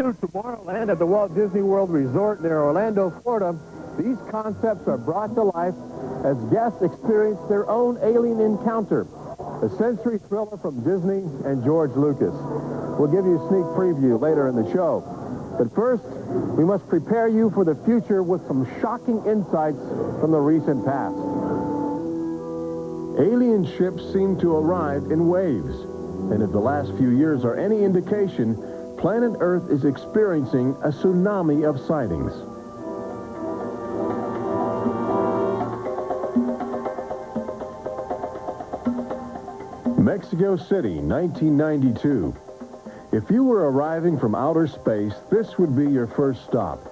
To Tomorrowland at the Walt Disney World Resort near Orlando, Florida, these concepts are brought to life as guests experience their own alien encounter, a sensory thriller from Disney and George Lucas. We'll give you a sneak preview later in the show. But first, we must prepare you for the future with some shocking insights from the recent past. Alien ships seem to arrive in waves, and if the last few years are any indication, planet Earth is experiencing a tsunami of sightings. Mexico City, 1992. If you were arriving from outer space, this would be your first stop.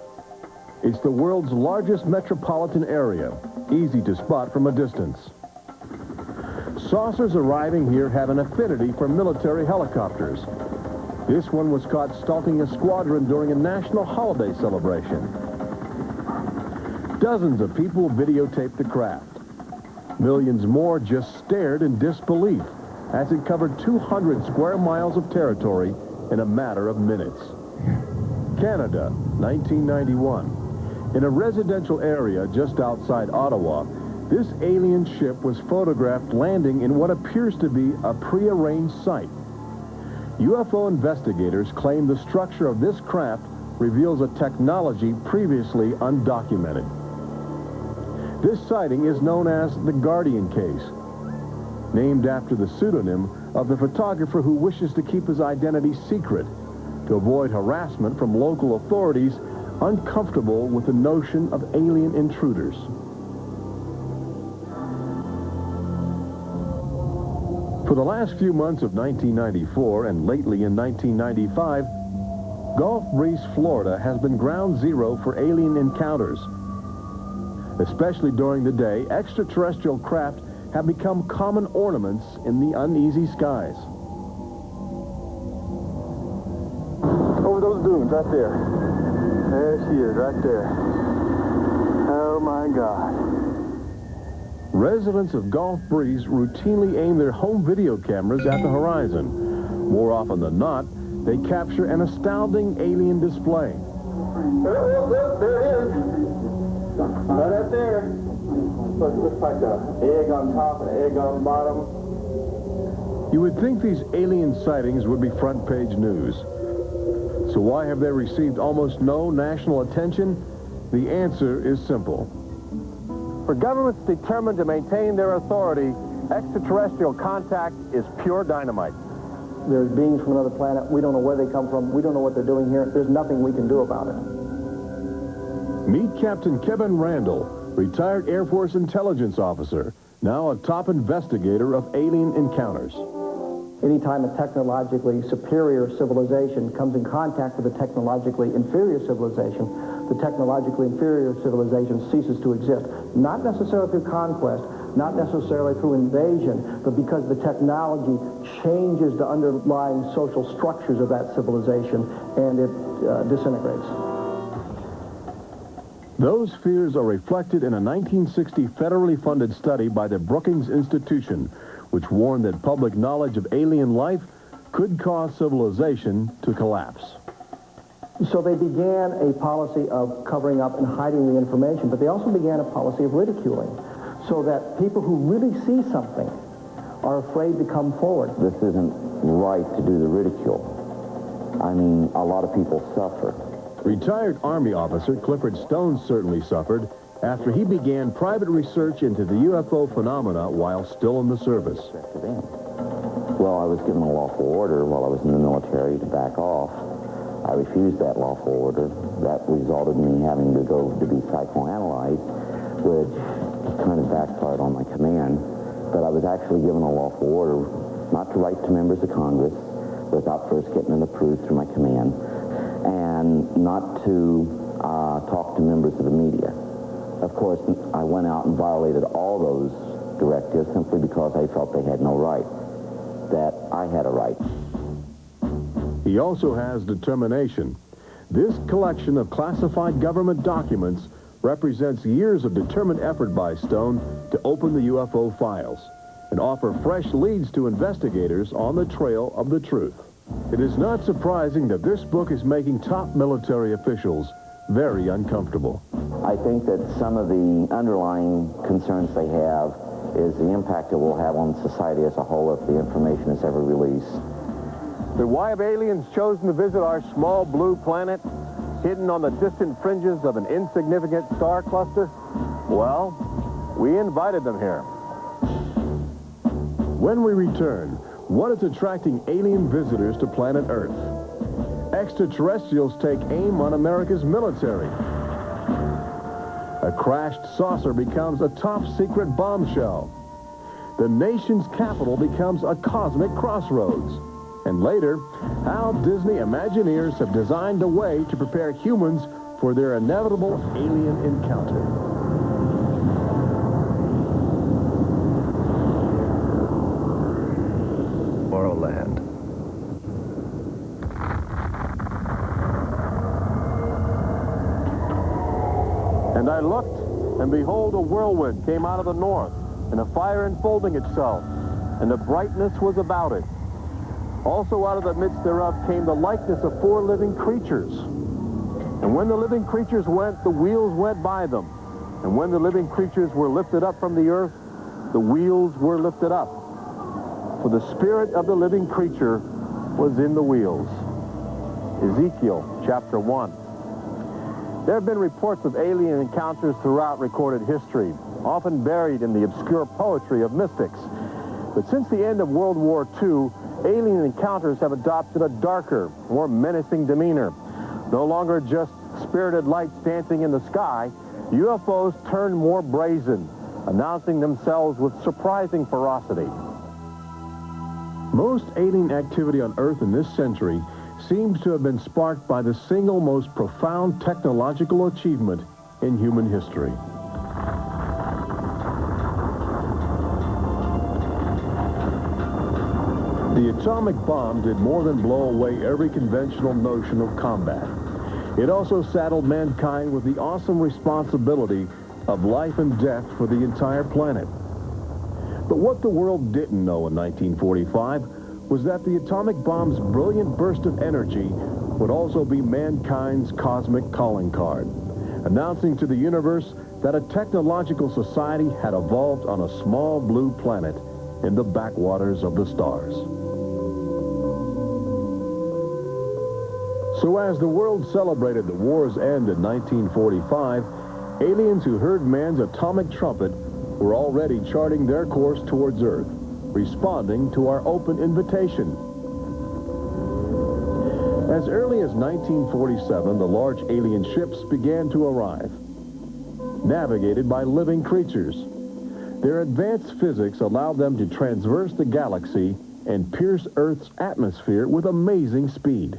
It's the world's largest metropolitan area, easy to spot from a distance. Saucers arriving here have an affinity for military helicopters. This one was caught stalking a squadron during a national holiday celebration. Dozens of people videotaped the craft. Millions more just stared in disbelief as it covered 200 square miles of territory in a matter of minutes. Canada, 1991. In a residential area just outside Ottawa, this alien ship was photographed landing in what appears to be a prearranged site. UFO investigators claim the structure of this craft reveals a technology previously undocumented. This sighting is known as the Guardian case, named after the pseudonym of the photographer who wishes to keep his identity secret to avoid harassment from local authorities uncomfortable with the notion of alien intruders. For the last few months of 1994 and lately in 1995, Gulf Breeze, Florida has been ground zero for alien encounters. Especially during the day, extraterrestrial craft have become common ornaments in the uneasy skies. Over those dunes, right there. There she is, right there. Oh, my God. Residents of Gulf Breeze routinely aim their home video cameras at the horizon. More often than not, they capture an astounding alien display. There it is. Right up there. Looks like an egg on top and an egg on the bottom. You would think these alien sightings would be front-page news. So why have they received almost no national attention? The answer is simple. For governments determined to maintain their authority, extraterrestrial contact is pure dynamite. There's beings from another planet. We don't know where they come from. We don't know what they're doing here. There's nothing we can do about it. Meet Captain Kevin Randall, retired Air Force intelligence officer, now a top investigator of alien encounters. Anytime a technologically superior civilization comes in contact with a technologically inferior civilization, the technologically inferior civilization ceases to exist. Not necessarily through conquest, not necessarily through invasion, but because the technology changes the underlying social structures of that civilization and it disintegrates. Those fears are reflected in a 1960 federally funded study by the Brookings Institution, which warned that public knowledge of alien life could cause civilization to collapse. So they began a policy of covering up and hiding the information, but they also began a policy of ridiculing, so that people who really see something are afraid to come forward. This isn't right to do the ridicule. I mean, a lot of people suffer. Retired Army officer Clifford Stone certainly suffered after he began private research into the UFO phenomena while still in the service. Well, I was given a lawful order while I was in the military to back off. I refused that lawful order. That resulted in me having to go to be psychoanalyzed, which kind of backfired on my command. But I was actually given a lawful order not to write to members of Congress without first getting it approved through my command, and not to talk to members of the media. Of course, I went out and violated all those directives simply because I felt they had no right, that I had a right. He also has determination. This collection of classified government documents represents years of determined effort by Stone to open the UFO files and offer fresh leads to investigators on the trail of the truth. It is not surprising that this book is making top military officials very uncomfortable. I think that some of the underlying concerns they have is the impact it will have on society as a whole if the information is ever released. But why have aliens chosen to visit our small blue planet, hidden on the distant fringes of an insignificant star cluster? Well, we invited them here. When we return, what is attracting alien visitors to planet Earth? Extraterrestrials take aim on America's military. A crashed saucer becomes a top-secret bombshell. The nation's capital becomes a cosmic crossroads. And later, how Disney Imagineers have designed a way to prepare humans for their inevitable alien encounter. Tomorrowland. And I looked, and behold, a whirlwind came out of the north, and a fire enfolding itself, and the brightness was about it. Also out of the midst thereof came the likeness of 4 living creatures. And when the living creatures went, the wheels went by them. And when the living creatures were lifted up from the earth, the wheels were lifted up. For the spirit of the living creature was in the wheels. Ezekiel chapter 1. There have been reports of alien encounters throughout recorded history, often buried in the obscure poetry of mystics. But since the end of World War II, alien encounters have adopted a darker, more menacing demeanor. No longer just spirited lights dancing in the sky, UFOs turn more brazen, announcing themselves with surprising ferocity. Most alien activity on Earth in this century seems to have been sparked by the single most profound technological achievement in human history. The atomic bomb did more than blow away every conventional notion of combat. It also saddled mankind with the awesome responsibility of life and death for the entire planet. But what the world didn't know in 1945 was that the atomic bomb's brilliant burst of energy would also be mankind's cosmic calling card, announcing to the universe that a technological society had evolved on a small blue planet in the backwaters of the stars. So as the world celebrated the war's end in 1945, aliens who heard man's atomic trumpet were already charting their course towards Earth, responding to our open invitation. As early as 1947, the large alien ships began to arrive, navigated by living creatures. Their advanced physics allowed them to traverse the galaxy and pierce Earth's atmosphere with amazing speed.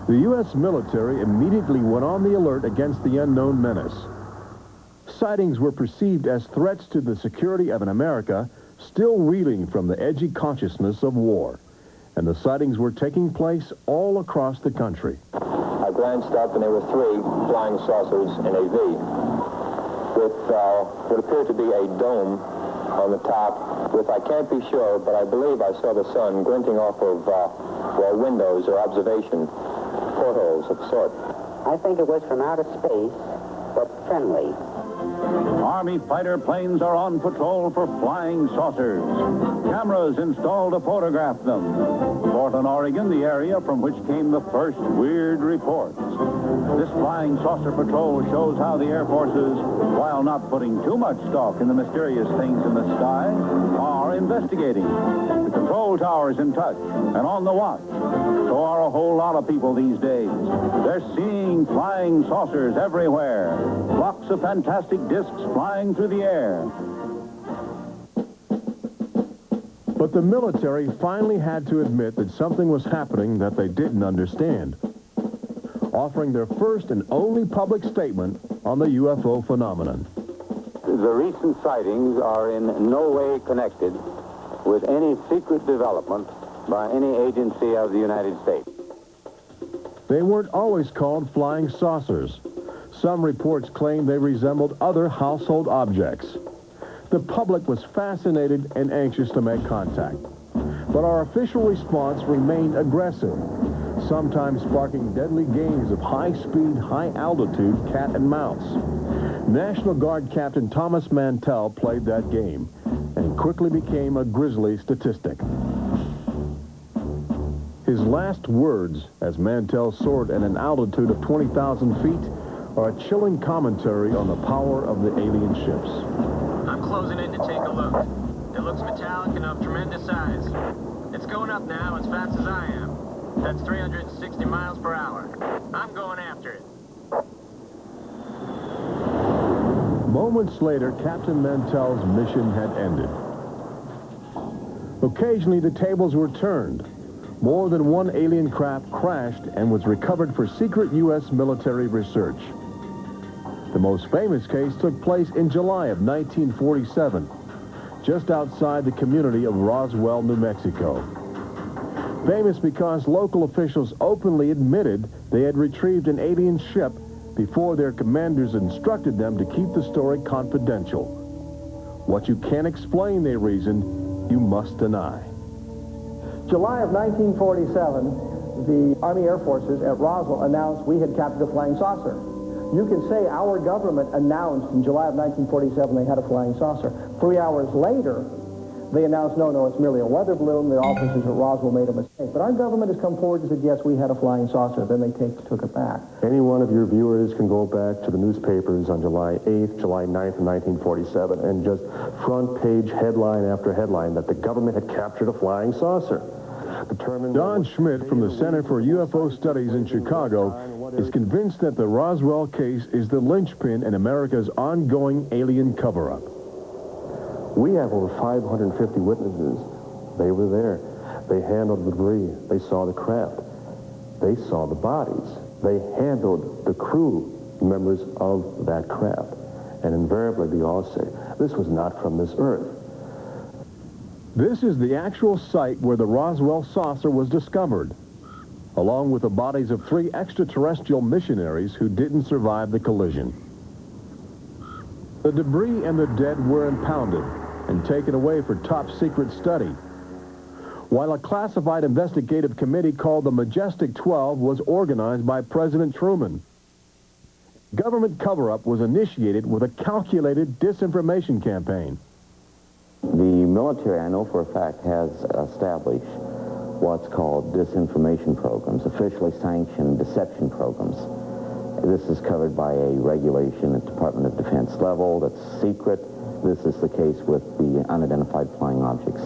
The U.S. military immediately went on the alert against the unknown menace. Sightings were perceived as threats to the security of an America still reeling from the edgy consciousness of war. And the sightings were taking place all across the country. I glanced up and there were 3 flying saucers in a V with what appeared to be a dome on the top with, I can't be sure, but I believe I saw the sun glinting off of windows or observation portholes of sort. I think it was from outer space, but friendly. Army fighter planes are on patrol for flying saucers. Cameras installed to photograph them. Portland, Oregon, the area from which came the first weird reports. This flying saucer patrol shows how the Air Forces, while not putting too much stock in the mysterious things in the sky, are investigating. The control tower's in touch and on the watch. So are a whole lot of people these days. They're seeing flying saucers everywhere. Blocks of fantastic discs flying through the air. But the military finally had to admit that something was happening that they didn't understand, offering their first and only public statement on the UFO phenomenon. The recent sightings are in no way connected with any secret development by any agency of the United States. They weren't always called flying saucers. Some reports claim they resembled other household objects. The public was fascinated and anxious to make contact. But our official response remained aggressive, sometimes sparking deadly games of high-speed, high-altitude cat and mouse. National Guard Captain Thomas Mantell played that game and quickly became a grisly statistic. His last words, as Mantell soared at an altitude of 20,000 feet, are a chilling commentary on the power of the alien ships. I'm closing in to take a look. It looks metallic and of tremendous size. It's going up now as fast as I am. That's 360 miles per hour. I'm going after it. Moments later, Captain Mantell's mission had ended. Occasionally, the tables were turned. More than one alien craft crashed and was recovered for secret U.S. military research. The most famous case took place in July of 1947, just outside the community of Roswell, New Mexico. Famous because local officials openly admitted they had retrieved an alien ship before their commanders instructed them to keep the story confidential. What you can't explain, they reasoned, you must deny. July of 1947, the Army Air Forces at Roswell announced we had captured a flying saucer. You can say our government announced in July of 1947 they had a flying saucer. 3 hours later, they announced, no, it's merely a weather balloon. The officers at Roswell made a mistake. But our government has come forward and said, yes, we had a flying saucer. Then they took it back. Any one of your viewers can go back to the newspapers on July 8th, July 9th of 1947, and just front page headline after headline that the government had captured a flying saucer. Don Schmidt from the Center for UFO Studies in Chicago is convinced that the Roswell case is the linchpin in America's ongoing alien cover-up. We have over 550 witnesses. They were there. They handled the debris. They saw the craft. They saw the bodies. They handled the crew members of that craft. And invariably, they all say, this was not from this earth. This is the actual site where the Roswell saucer was discovered, along with the bodies of 3 extraterrestrial missionaries who didn't survive the collision. The debris and the dead were impounded and taken away for top-secret study, while a classified investigative committee called the Majestic 12 was organized by President Truman. Government cover-up was initiated with a calculated disinformation campaign. The military, I know for a fact, has established what's called disinformation programs, officially sanctioned deception programs. This is covered by a regulation at Department of Defense level that's secret. This is the case with the unidentified flying objects.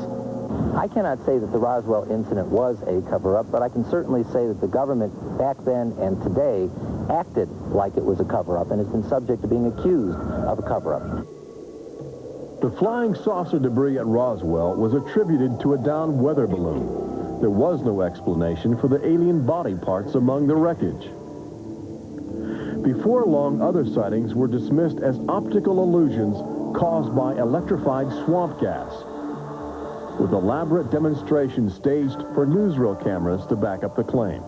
I cannot say that the Roswell incident was a cover-up, but I can certainly say that the government back then and today acted like it was a cover-up and has been subject to being accused of a cover-up. The flying saucer debris at Roswell was attributed to a downed weather balloon. There was no explanation for the alien body parts among the wreckage. Before long, other sightings were dismissed as optical illusions caused by electrified swamp gas, with elaborate demonstrations staged for newsreel cameras to back up the claim.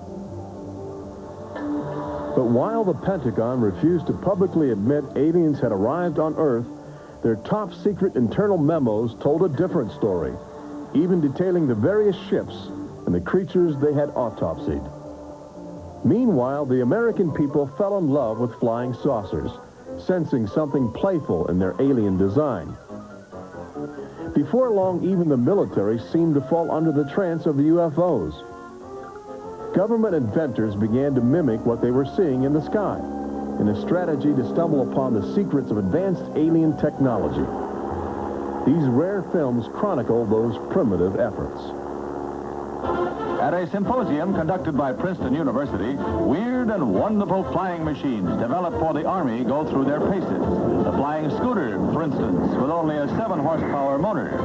But while the Pentagon refused to publicly admit aliens had arrived on Earth, their top-secret internal memos told a different story, even detailing the various ships and the creatures they had autopsied. Meanwhile, the American people fell in love with flying saucers, sensing something playful in their alien design. Before long, even the military seemed to fall under the trance of the UFOs. Government inventors began to mimic what they were seeing in the sky, in a strategy to stumble upon the secrets of advanced alien technology. These rare films chronicle those primitive efforts. At a symposium conducted by Princeton University, weird and wonderful flying machines developed for the Army go through their paces. The flying scooter, for instance, with only a 7-horsepower motor.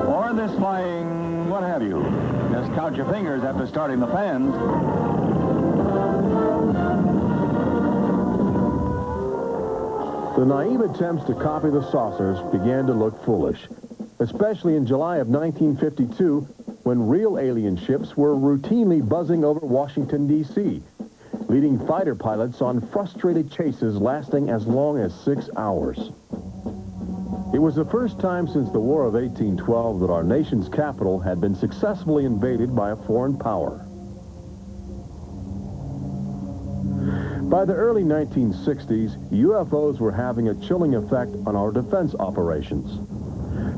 Or this flying what have you. Just count your fingers after starting the fans. The naive attempts to copy the saucers began to look foolish, especially in July of 1952, when real alien ships were routinely buzzing over Washington, D.C., leading fighter pilots on frustrated chases lasting as long as 6 hours. It was the first time since the War of 1812 that our nation's capital had been successfully invaded by a foreign power. By the early 1960s, UFOs were having a chilling effect on our defense operations.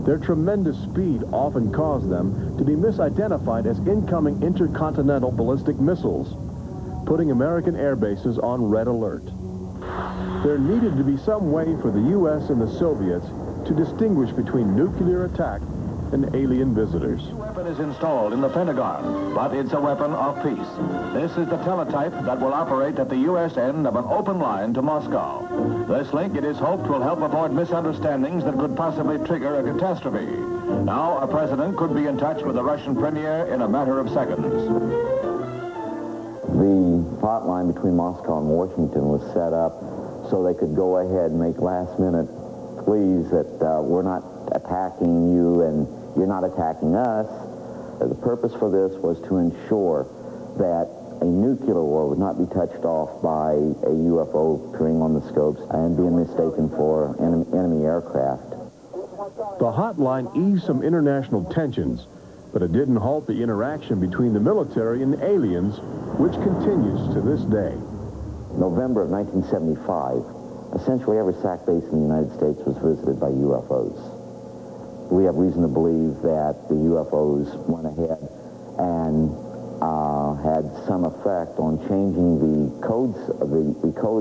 Their tremendous speed often caused them to be misidentified as incoming intercontinental ballistic missiles, putting American air bases on red alert. There needed to be some way for the U.S. and the Soviets to distinguish between nuclear attack and alien visitors. The weapon is installed in the Pentagon, but it's a weapon of peace. This is the teletype that will operate at the U.S. end of an open line to Moscow. This link, it is hoped, will help avoid misunderstandings that could possibly trigger a catastrophe. Now, a president could be in touch with the Russian premier in a matter of seconds. The hotline between Moscow and Washington was set up so they could go ahead and make last-minute pleas that we're not attacking you and you're not attacking us. The purpose for this was to ensure that a nuclear war would not be touched off by a UFO appearing on the scopes and being mistaken for enemy aircraft. The hotline eased some international tensions, but it didn't halt the interaction between the military and aliens, which continues to this day. November of 1975, essentially every SAC base in the United States was visited by UFOs. We have reason to believe that the UFOs went ahead and had some effect on changing the codes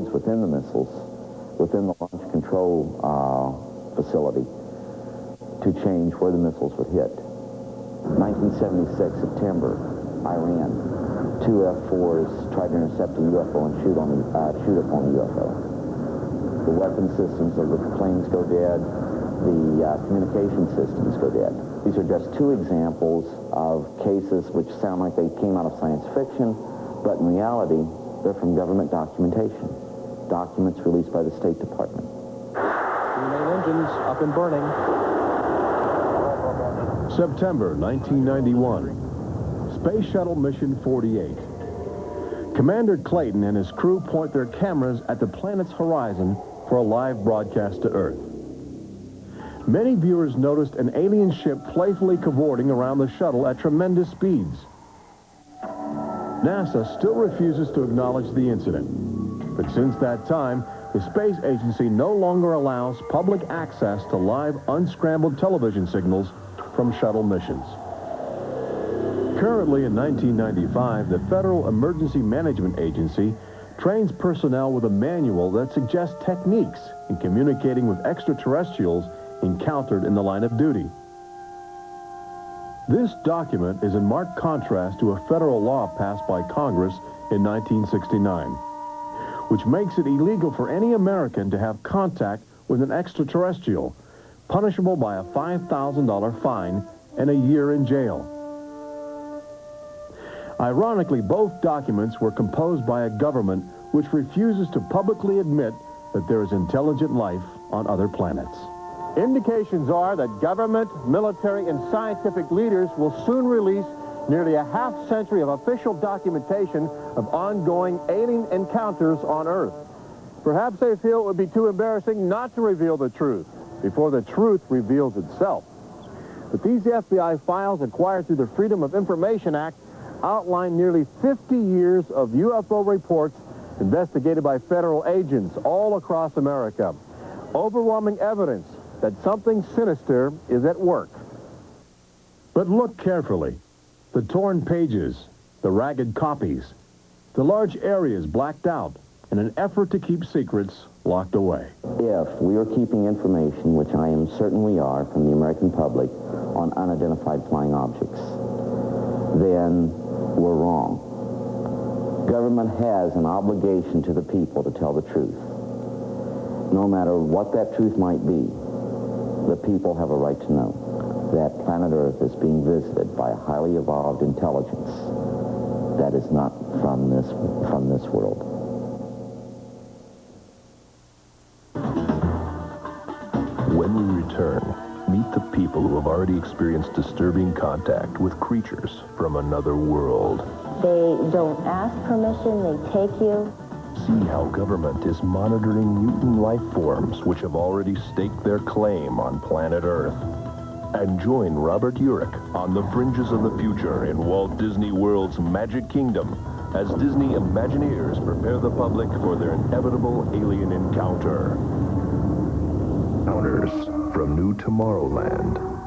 within the missiles, within the launch control facility, to change where the missiles would hit. 1976, September, Iran. 2 F-4s tried to intercept a UFO and shoot upon the UFO. The weapon systems of the planes go dead. The communication systems go dead. These are just 2 examples of cases which sound like they came out of science fiction, but in reality, they're from government documentation. Documents released by the State Department. 2 main engines up and burning. September 1991. Space Shuttle Mission 48. Commander Clayton and his crew point their cameras at the planet's horizon for a live broadcast to Earth. Many viewers noticed an alien ship playfully cavorting around the shuttle at tremendous speeds. NASA still refuses to acknowledge the incident. But since that time, the space agency no longer allows public access to live unscrambled television signals from shuttle missions. Currently in 1995, the Federal Emergency Management Agency trains personnel with a manual that suggests techniques in communicating with extraterrestrials encountered in the line of duty. This document is in marked contrast to a federal law passed by Congress in 1969, which makes it illegal for any American to have contact with an extraterrestrial, punishable by a $5,000 fine and a year in jail. Ironically, both documents were composed by a government which refuses to publicly admit that there is intelligent life on other planets. Indications are that government, military, and scientific leaders will soon release nearly a half-century of official documentation of ongoing alien encounters on Earth. Perhaps they feel it would be too embarrassing not to reveal the truth before the truth reveals itself. But these FBI files acquired through the Freedom of Information Act outline nearly 50 years of UFO reports investigated by federal agents all across America. Overwhelming evidence that something sinister is at work. But look carefully. The torn pages, the ragged copies, the large areas blacked out in an effort to keep secrets locked away. If we are keeping information, which I am certain we are, from the American public on unidentified flying objects, then we're wrong. Government has an obligation to the people to tell the truth. No matter what that truth might be, the people have a right to know that planet Earth is being visited by a highly evolved intelligence that is not from this world. When we return, meet the people who have already experienced disturbing contact with creatures from another world. They don't ask permission, they take you. See how government is monitoring mutant life forms which have already staked their claim on planet Earth. And join Robert Urich on the fringes of the future in Walt Disney World's Magic Kingdom as Disney Imagineers prepare the public for their inevitable alien encounter. Encounters from New Tomorrowland.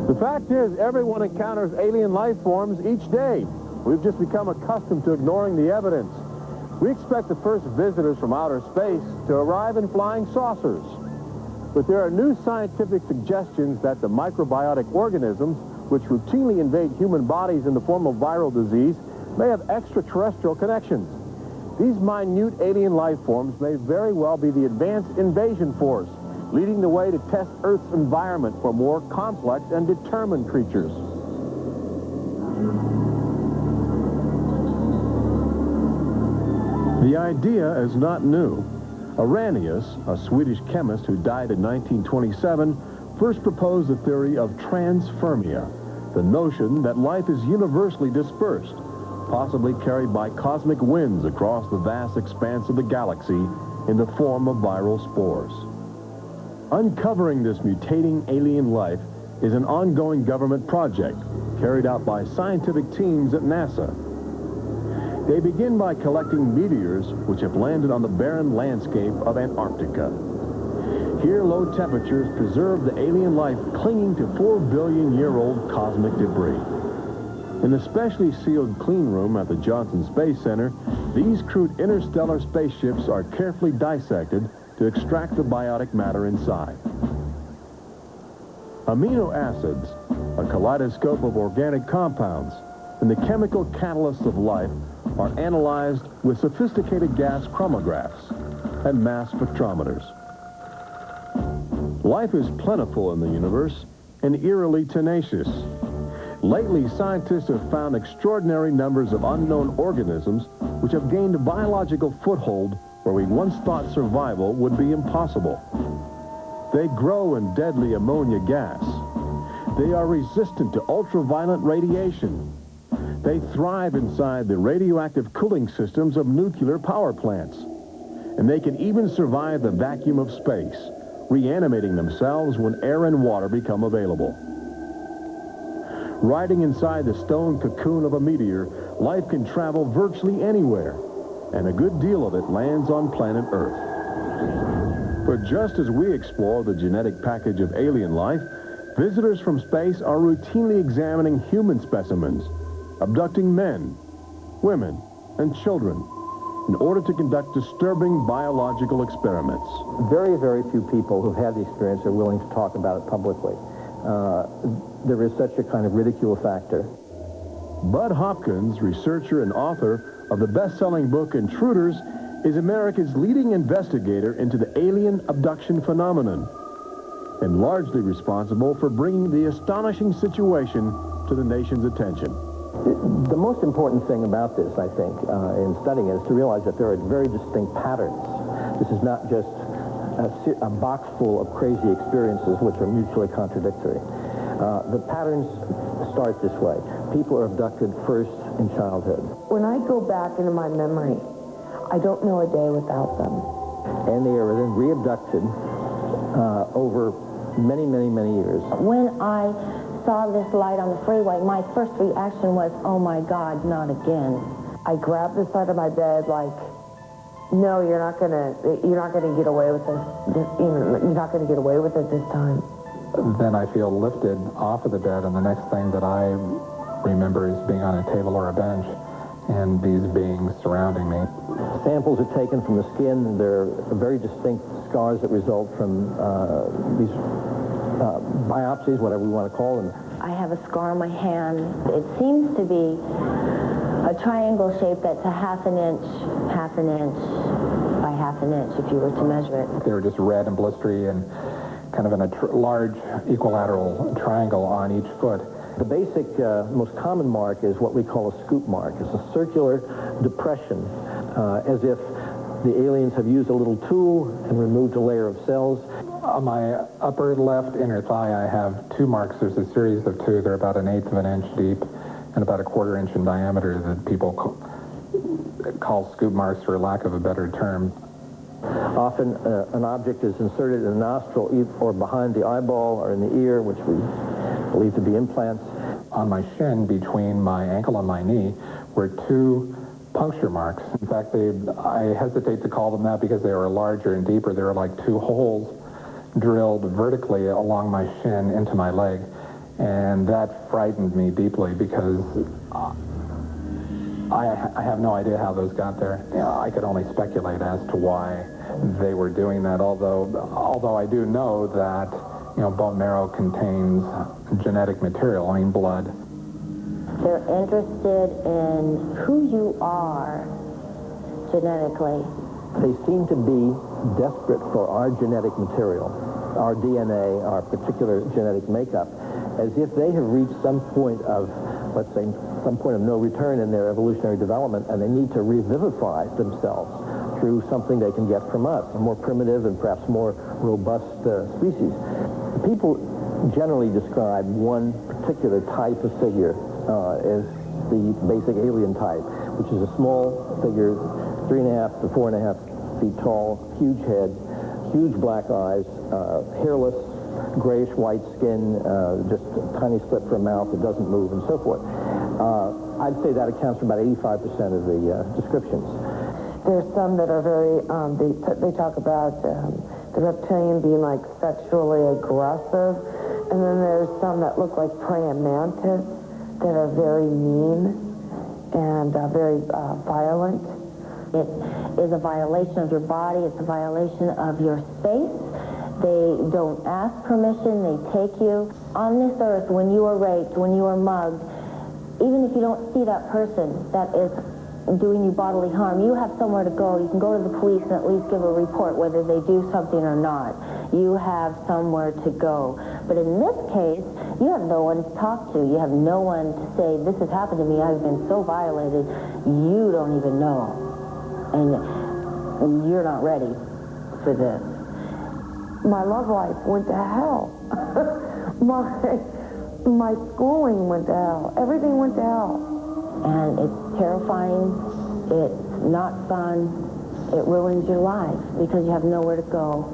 The fact is, everyone encounters alien life forms each day. We've just become accustomed to ignoring the evidence. We expect the first visitors from outer space to arrive in flying saucers. But there are new scientific suggestions that the microbiotic organisms, which routinely invade human bodies in the form of viral disease, may have extraterrestrial connections. These minute alien life forms may very well be the advanced invasion force, leading the way to test Earth's environment for more complex and determined creatures. The idea is not new. Arrhenius, a Swedish chemist who died in 1927, first proposed the theory of transfermia, the notion that life is universally dispersed, possibly carried by cosmic winds across the vast expanse of the galaxy in the form of viral spores. Uncovering this mutating alien life is an ongoing government project carried out by scientific teams at NASA. They begin by collecting meteors which have landed on the barren landscape of Antarctica. Here, low temperatures preserve the alien life clinging to 4-billion-year-old cosmic debris. In the specially sealed clean room at the Johnson Space Center, these crude interstellar spaceships are carefully dissected to extract the biotic matter inside. Amino acids, a kaleidoscope of organic compounds, and the chemical catalysts of life are analyzed with sophisticated gas chromographs and mass spectrometers. Life is plentiful in the universe and eerily tenacious. Lately, scientists have found extraordinary numbers of unknown organisms which have gained a biological foothold where we once thought survival would be impossible. They grow in deadly ammonia gas. They are resistant to ultraviolet radiation. They thrive inside the radioactive cooling systems of nuclear power plants. And they can even survive the vacuum of space, reanimating themselves when air and water become available. Riding inside the stone cocoon of a meteor, life can travel virtually anywhere, and a good deal of it lands on planet Earth. But just as we explore the genetic package of alien life, visitors from space are routinely examining human specimens, abducting men, women, and children in order to conduct disturbing biological experiments. Very, very few people who've had the experience are willing to talk about it publicly. There is such a kind of ridicule factor. Bud Hopkins, researcher and author of the best-selling book Intruders, is America's leading investigator into the alien abduction phenomenon, and largely responsible for bringing the astonishing situation to the nation's attention. The most important thing about this, I think, in studying it, is to realize that there are very distinct patterns. This is not just a box full of crazy experiences which are mutually contradictory. The patterns start this way. People are abducted first in childhood. When I go back into my memory, I don't know a day without them. And they are then re-abducted over many, many, many years. When I saw this light on the freeway, my first reaction was, oh my God, not again. I grabbed the side of my bed like, no, you're not gonna get away with this. You're not gonna get away with it this time. Then I feel lifted off of the bed, and the next thing that I remember is being on a table or a bench and these beings surrounding me. Samples are taken from the skin, and there are very distinct scars that result from these biopsies, whatever we want to call them. I have a scar on my hand. It seems to be a triangle shape that's a half an inch by half an inch if you were to measure it. They were just red and blistery and kind of in a large equilateral triangle on each foot. The basic, most common mark is what we call a scoop mark. It's a circular depression, as if The aliens have used a little tool and removed a layer of cells. On my upper left inner thigh, I have 2 marks. There's a series of 2. They're about 1/8 of an inch deep and about 1/4 inch in diameter that people call scoop marks, for lack of a better term. Often an object is inserted in the nostril or behind the eyeball or in the ear, which we believe to be implants. On my shin, between my ankle and my knee, were 2 puncture marks. In fact, I hesitate to call them that because they were larger and deeper. They were like 2 holes drilled vertically along my shin into my leg. And that frightened me deeply because I have no idea how those got there. You know, I could only speculate as to why they were doing that, although I do know that, you know, bone marrow contains genetic material, I mean blood. They're interested in who you are genetically. They seem to be desperate for our genetic material, our DNA, our particular genetic makeup, as if they have reached some point of, let's say, some point of no return in their evolutionary development, and they need to revivify themselves through something they can get from us, a more primitive and perhaps more robust species. People generally describe one particular type of figure as the basic alien type, which is a small figure, 3.5 to 4.5 feet tall, huge head, huge black eyes, hairless, grayish-white skin, just a tiny slit for a mouth that doesn't move, and so forth. I'd say that accounts for about 85% of the descriptions. There's some that are very, they talk about the reptilian being like sexually aggressive, and then there's some that look like praying mantis that are very mean and very violent. It is a violation of your body. It's a violation of your space. They don't ask permission. They take you. On this earth, when you are raped, when you are mugged, even if you don't see that person that is doing you bodily harm, you have somewhere to go. You can go to the police and at least give a report whether they do something or not. You have somewhere to go. But in this case, you have no one to talk to. You have no one to say, this has happened to me. I've been so violated. You don't even know. And you're not ready for this. My love life went to hell. My schooling went to hell. Everything went to hell. And it's terrifying. It's not fun. It ruins your life because you have nowhere to go.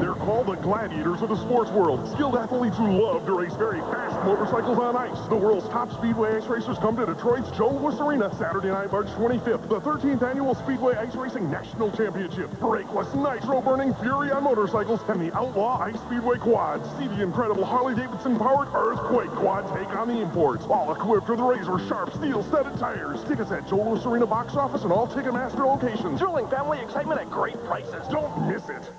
They're called the gladiators of the sports world. Skilled athletes who love to race very fast motorcycles on ice. The world's top speedway ice racers come to Detroit's Joe Louis Arena Saturday night, March 25th. The 13th annual Speedway Ice Racing National Championship. Brakeless, nitro-burning fury on motorcycles and the Outlaw Ice Speedway Quads. See the incredible Harley-Davidson-powered Earthquake Quad take on the imports. All equipped with razor-sharp steel-studded tires. Tickets at Joe Louis Arena box office and all Ticketmaster locations. Thrilling family excitement at great prices. Don't miss it.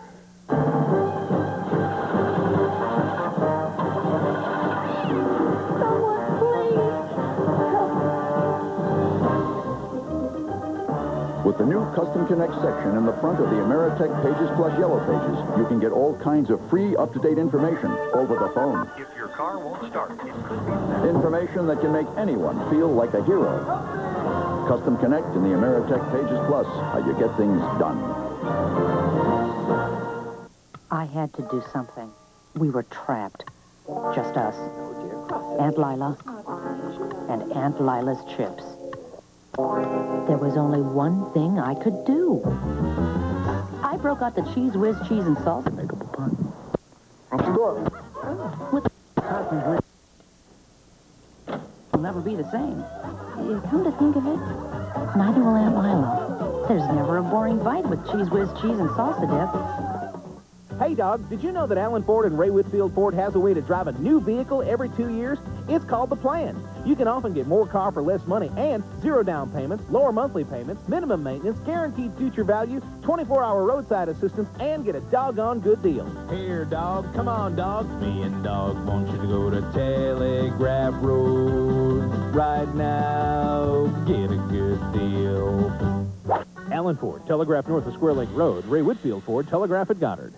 With the new Custom Connect section in the front of the Ameritech Pages Plus Yellow Pages, you can get all kinds of free, up-to-date information over the phone. If your car won't start, it could be... Information that can make anyone feel like a hero. Custom Connect in the Ameritech Pages Plus, how you get things done. I had to do something. We were trapped. Just us. Aunt Lila and Aunt Lila's chips. There was only one thing I could do. I broke out the Cheese Whiz cheese and salt. Makeable pun. With the will never be the same. Come to think of it, neither will Aunt Lila. There's never a boring bite with Cheese Whiz cheese and salsa dip. Hey, Dog, did you know that Alan Ford and Ray Whitfield Ford has a way to drive a new vehicle every 2 years? It's called The Plan. You can often get more car for less money and 0 down payments, lower monthly payments, minimum maintenance, guaranteed future value, 24-hour roadside assistance, and get a doggone good deal. Here, Dog. Come on, Dog. Me and Dog want you to go to Telegraph Road right now. Get a good deal. Alan Ford, Telegraph north of Square Lake Road. Ray Whitfield Ford, Telegraph at Goddard.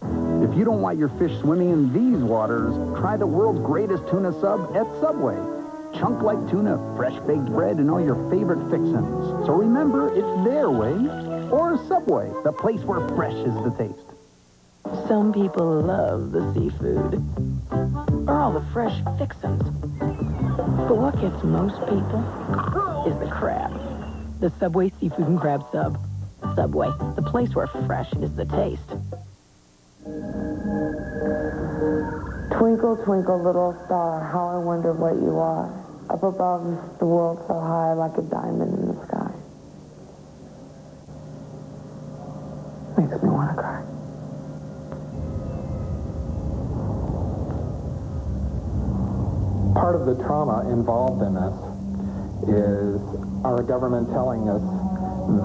If you don't want your fish swimming in these waters, try the world's greatest tuna sub at Subway. chunk-like tuna, fresh-baked bread, and all your favorite fixins. So remember, it's their way or Subway, the place where fresh is the taste. Some people love the seafood or all the fresh fixins. But what gets most people is the crab. The Subway Seafood and Crab Sub. Subway, the place where fresh is the taste. Twinkle, twinkle, little star, how I wonder what you are. Up above the world so high like a diamond in the sky. Makes me want to cry. Part of the trauma involved in this is our government telling us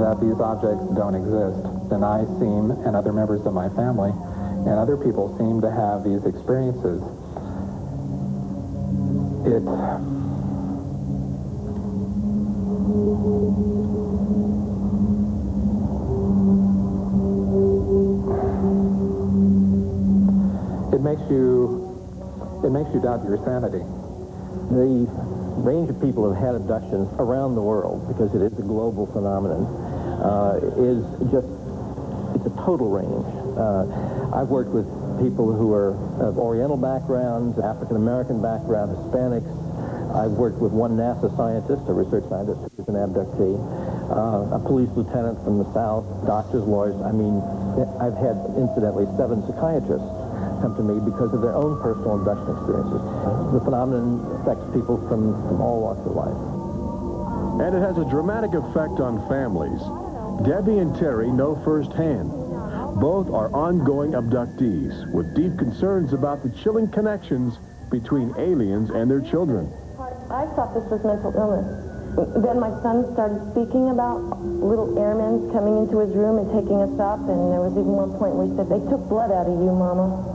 that these objects don't exist. And I seem, and other members of my family, and other people seem to have these experiences. It makes you doubt your sanity. The range of people who have had abductions around the world, because it is a global phenomenon, it's a total range. I've worked with people who are of Oriental backgrounds, African-American background, Hispanics. I've worked with one NASA scientist, a research scientist who's an abductee, a police lieutenant from the South, doctors, lawyers. I mean, I've had, incidentally, 7 psychiatrists come to me because of their own personal abduction experiences. The phenomenon affects people from all walks of life. And it has a dramatic effect on families. Debbie and Terry know firsthand. Both are ongoing abductees with deep concerns about the chilling connections between aliens and their children. I thought this was mental illness. Then my son started speaking about little airmen coming into his room and taking us up, and there was even one point where he said, "They took blood out of you, Mama."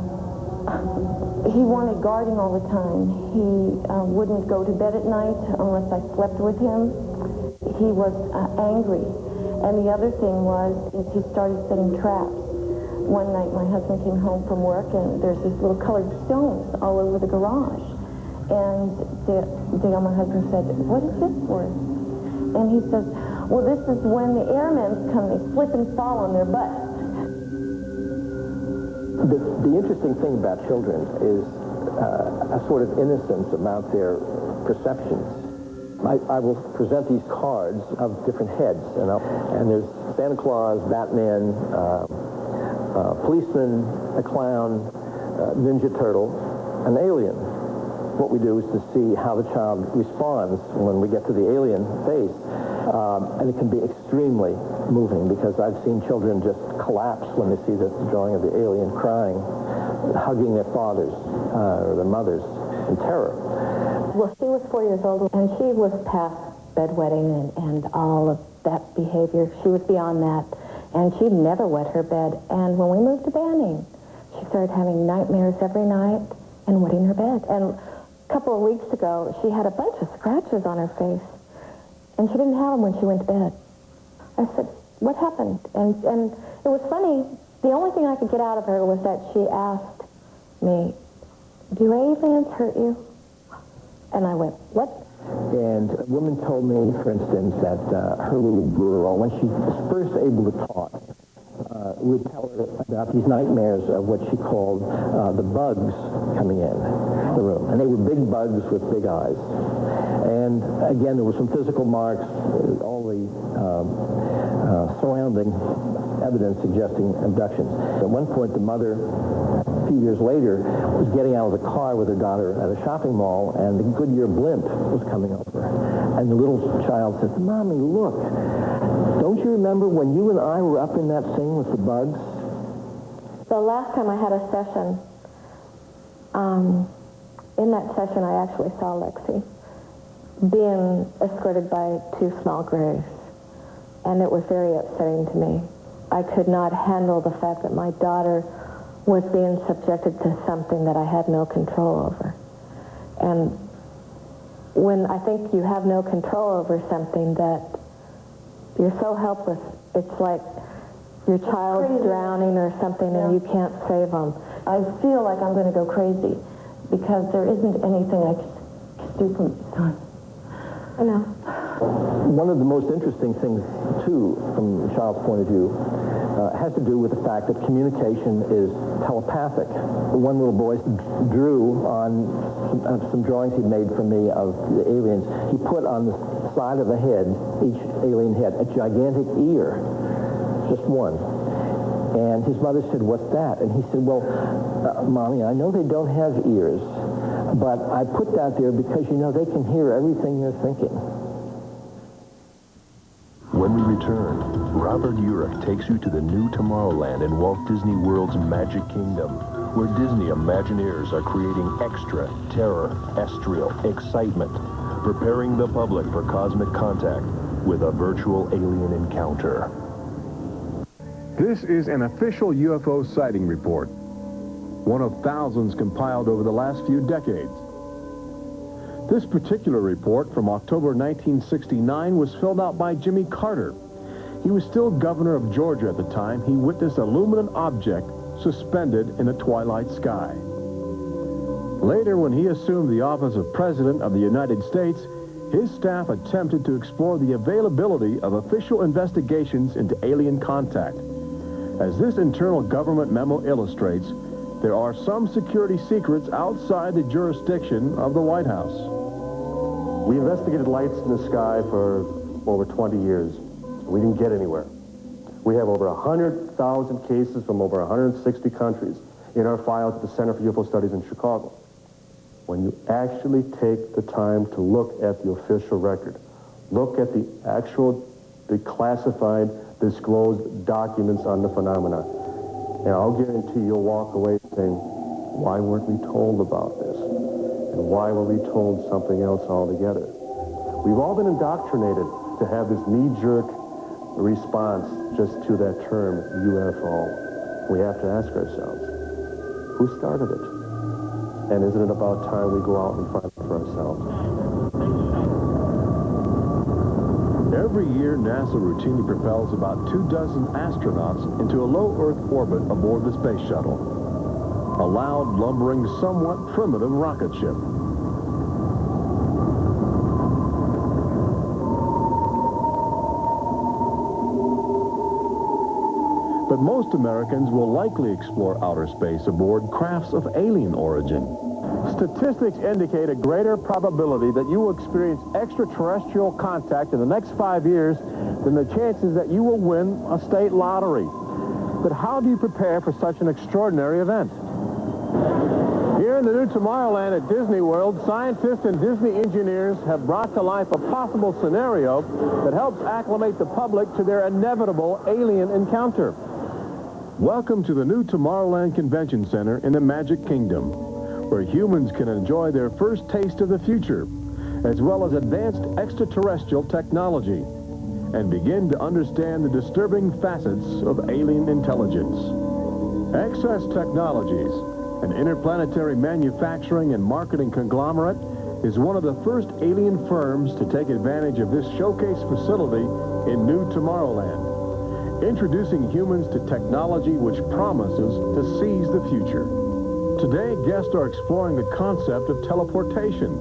He wanted guarding all the time. He wouldn't go to bed at night unless I slept with him. He was angry. And the other thing was, is he started setting traps. One night my husband came home from work and there's these little colored stones all over the garage. And Dale, my husband, said, "What is this for?" And he says, "Well, this is when the airmen come, they slip and fall on their butts." The interesting thing about children is a sort of innocence about their perceptions. I will present these cards of different heads, and there's Santa Claus, Batman, policeman, a clown, Ninja Turtle, an alien. What we do is to see how the child responds when we get to the alien face. And it can be extremely moving because I've seen children just collapse when they see the drawing of the alien crying, hugging their fathers or their mothers in terror. Well, she was 4 years old, and she was past bedwetting and all of that behavior. She was beyond that, and she'd never wet her bed. And when we moved to Banning, she started having nightmares every night and wetting her bed. And a couple of weeks ago, she had a bunch of scratches on her face, and she didn't have them when she went to bed. I said, "What happened?" And it was funny. The only thing I could get out of her was that she asked me, "Do aliens hurt you?" And I went, "What?" And a woman told me, for instance, that her little girl, when she was first able to talk, would tell her about these nightmares of what she called the bugs coming in the room. And they were big bugs with big eyes. And again, there were some physical marks, all the surrounding evidence suggesting abductions. At one point, the mother, a few years later, was getting out of the car with her daughter at a shopping mall, and the Goodyear blimp was coming over. And the little child said, "Mommy, look, don't you remember when you and I were up in that thing with the bugs?" The last time I had a session, in that session I actually saw Lexi being escorted by 2 small grays. And it was very upsetting to me. I could not handle the fact that my daughter was being subjected to something that I had no control over. And when I think you have no control over something that you're so helpless, it's like your child's drowning or something and you can't save them. I feel like I'm going to go crazy because there isn't anything I can do for me, son? I know. One of the most interesting things, too, from the child's point of view, has to do with the fact that communication is telepathic. One little boy drew on some drawings he'd made for me of the aliens. He put on the side of the head, each alien head, a gigantic ear, just one. And his mother said, "What's that?" And he said, "Well, Mommy, I know they don't have ears, but I put that there because, you know, they can hear everything you're thinking." When we return, Robert Urich takes you to the new Tomorrowland in Walt Disney World's Magic Kingdom, where Disney Imagineers are creating extraterrestrial excitement, preparing the public for cosmic contact with a virtual alien encounter. This is an official UFO sighting report, one of thousands compiled over the last few decades. This particular report from October 1969 was filled out by Jimmy Carter. He was still governor of Georgia at the time. He witnessed a luminous object suspended in a twilight sky. Later, when he assumed the office of President of the United States, his staff attempted to explore the availability of official investigations into alien contact. As this internal government memo illustrates, there are some security secrets outside the jurisdiction of the White House. We investigated lights in the sky for over 20 years. We didn't get anywhere. We have over 100,000 cases from over 160 countries in our files at the Center for UFO Studies in Chicago. When you actually take the time to look at the official record, look at the actual declassified, disclosed documents on the phenomena, and I'll guarantee you'll walk away saying, why weren't we told about this? And why were we told something else altogether? We've all been indoctrinated to have this knee-jerk response just to that term, UFO. We have to ask ourselves, who started it? And isn't it about time we go out and find it for ourselves? Every year, NASA routinely propels about 24 astronauts into a low Earth orbit aboard the space shuttle, a loud, lumbering, somewhat primitive rocket ship. But most Americans will likely explore outer space aboard crafts of alien origin. Statistics indicate a greater probability that you will experience extraterrestrial contact in the next 5 years than the chances that you will win a state lottery. But how do you prepare for such an extraordinary event? Here in the new Tomorrowland at Disney World, scientists and Disney engineers have brought to life a possible scenario that helps acclimate the public to their inevitable alien encounter. Welcome to the new Tomorrowland Convention Center in the Magic Kingdom, where humans can enjoy their first taste of the future, as well as advanced extraterrestrial technology, and begin to understand the disturbing facets of alien intelligence. Access Technologies, an interplanetary manufacturing and marketing conglomerate, is one of the first alien firms to take advantage of this showcase facility in New Tomorrowland, introducing humans to technology which promises to seize the future. Today, guests are exploring the concept of teleportation,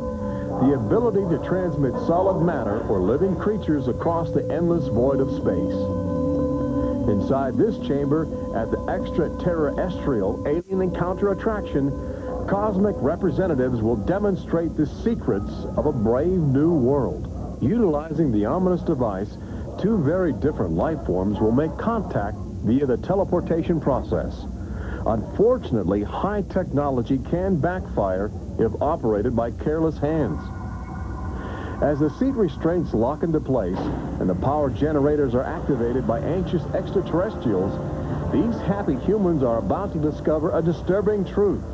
the ability to transmit solid matter or living creatures across the endless void of space. Inside this chamber, at the extraterrestrial alien encounter attraction, cosmic representatives will demonstrate the secrets of a brave new world. Utilizing the ominous device, two very different life forms will make contact via the teleportation process. Unfortunately, high technology can backfire if operated by careless hands. As the seat restraints lock into place and the power generators are activated by anxious extraterrestrials, these happy humans are about to discover a disturbing truth.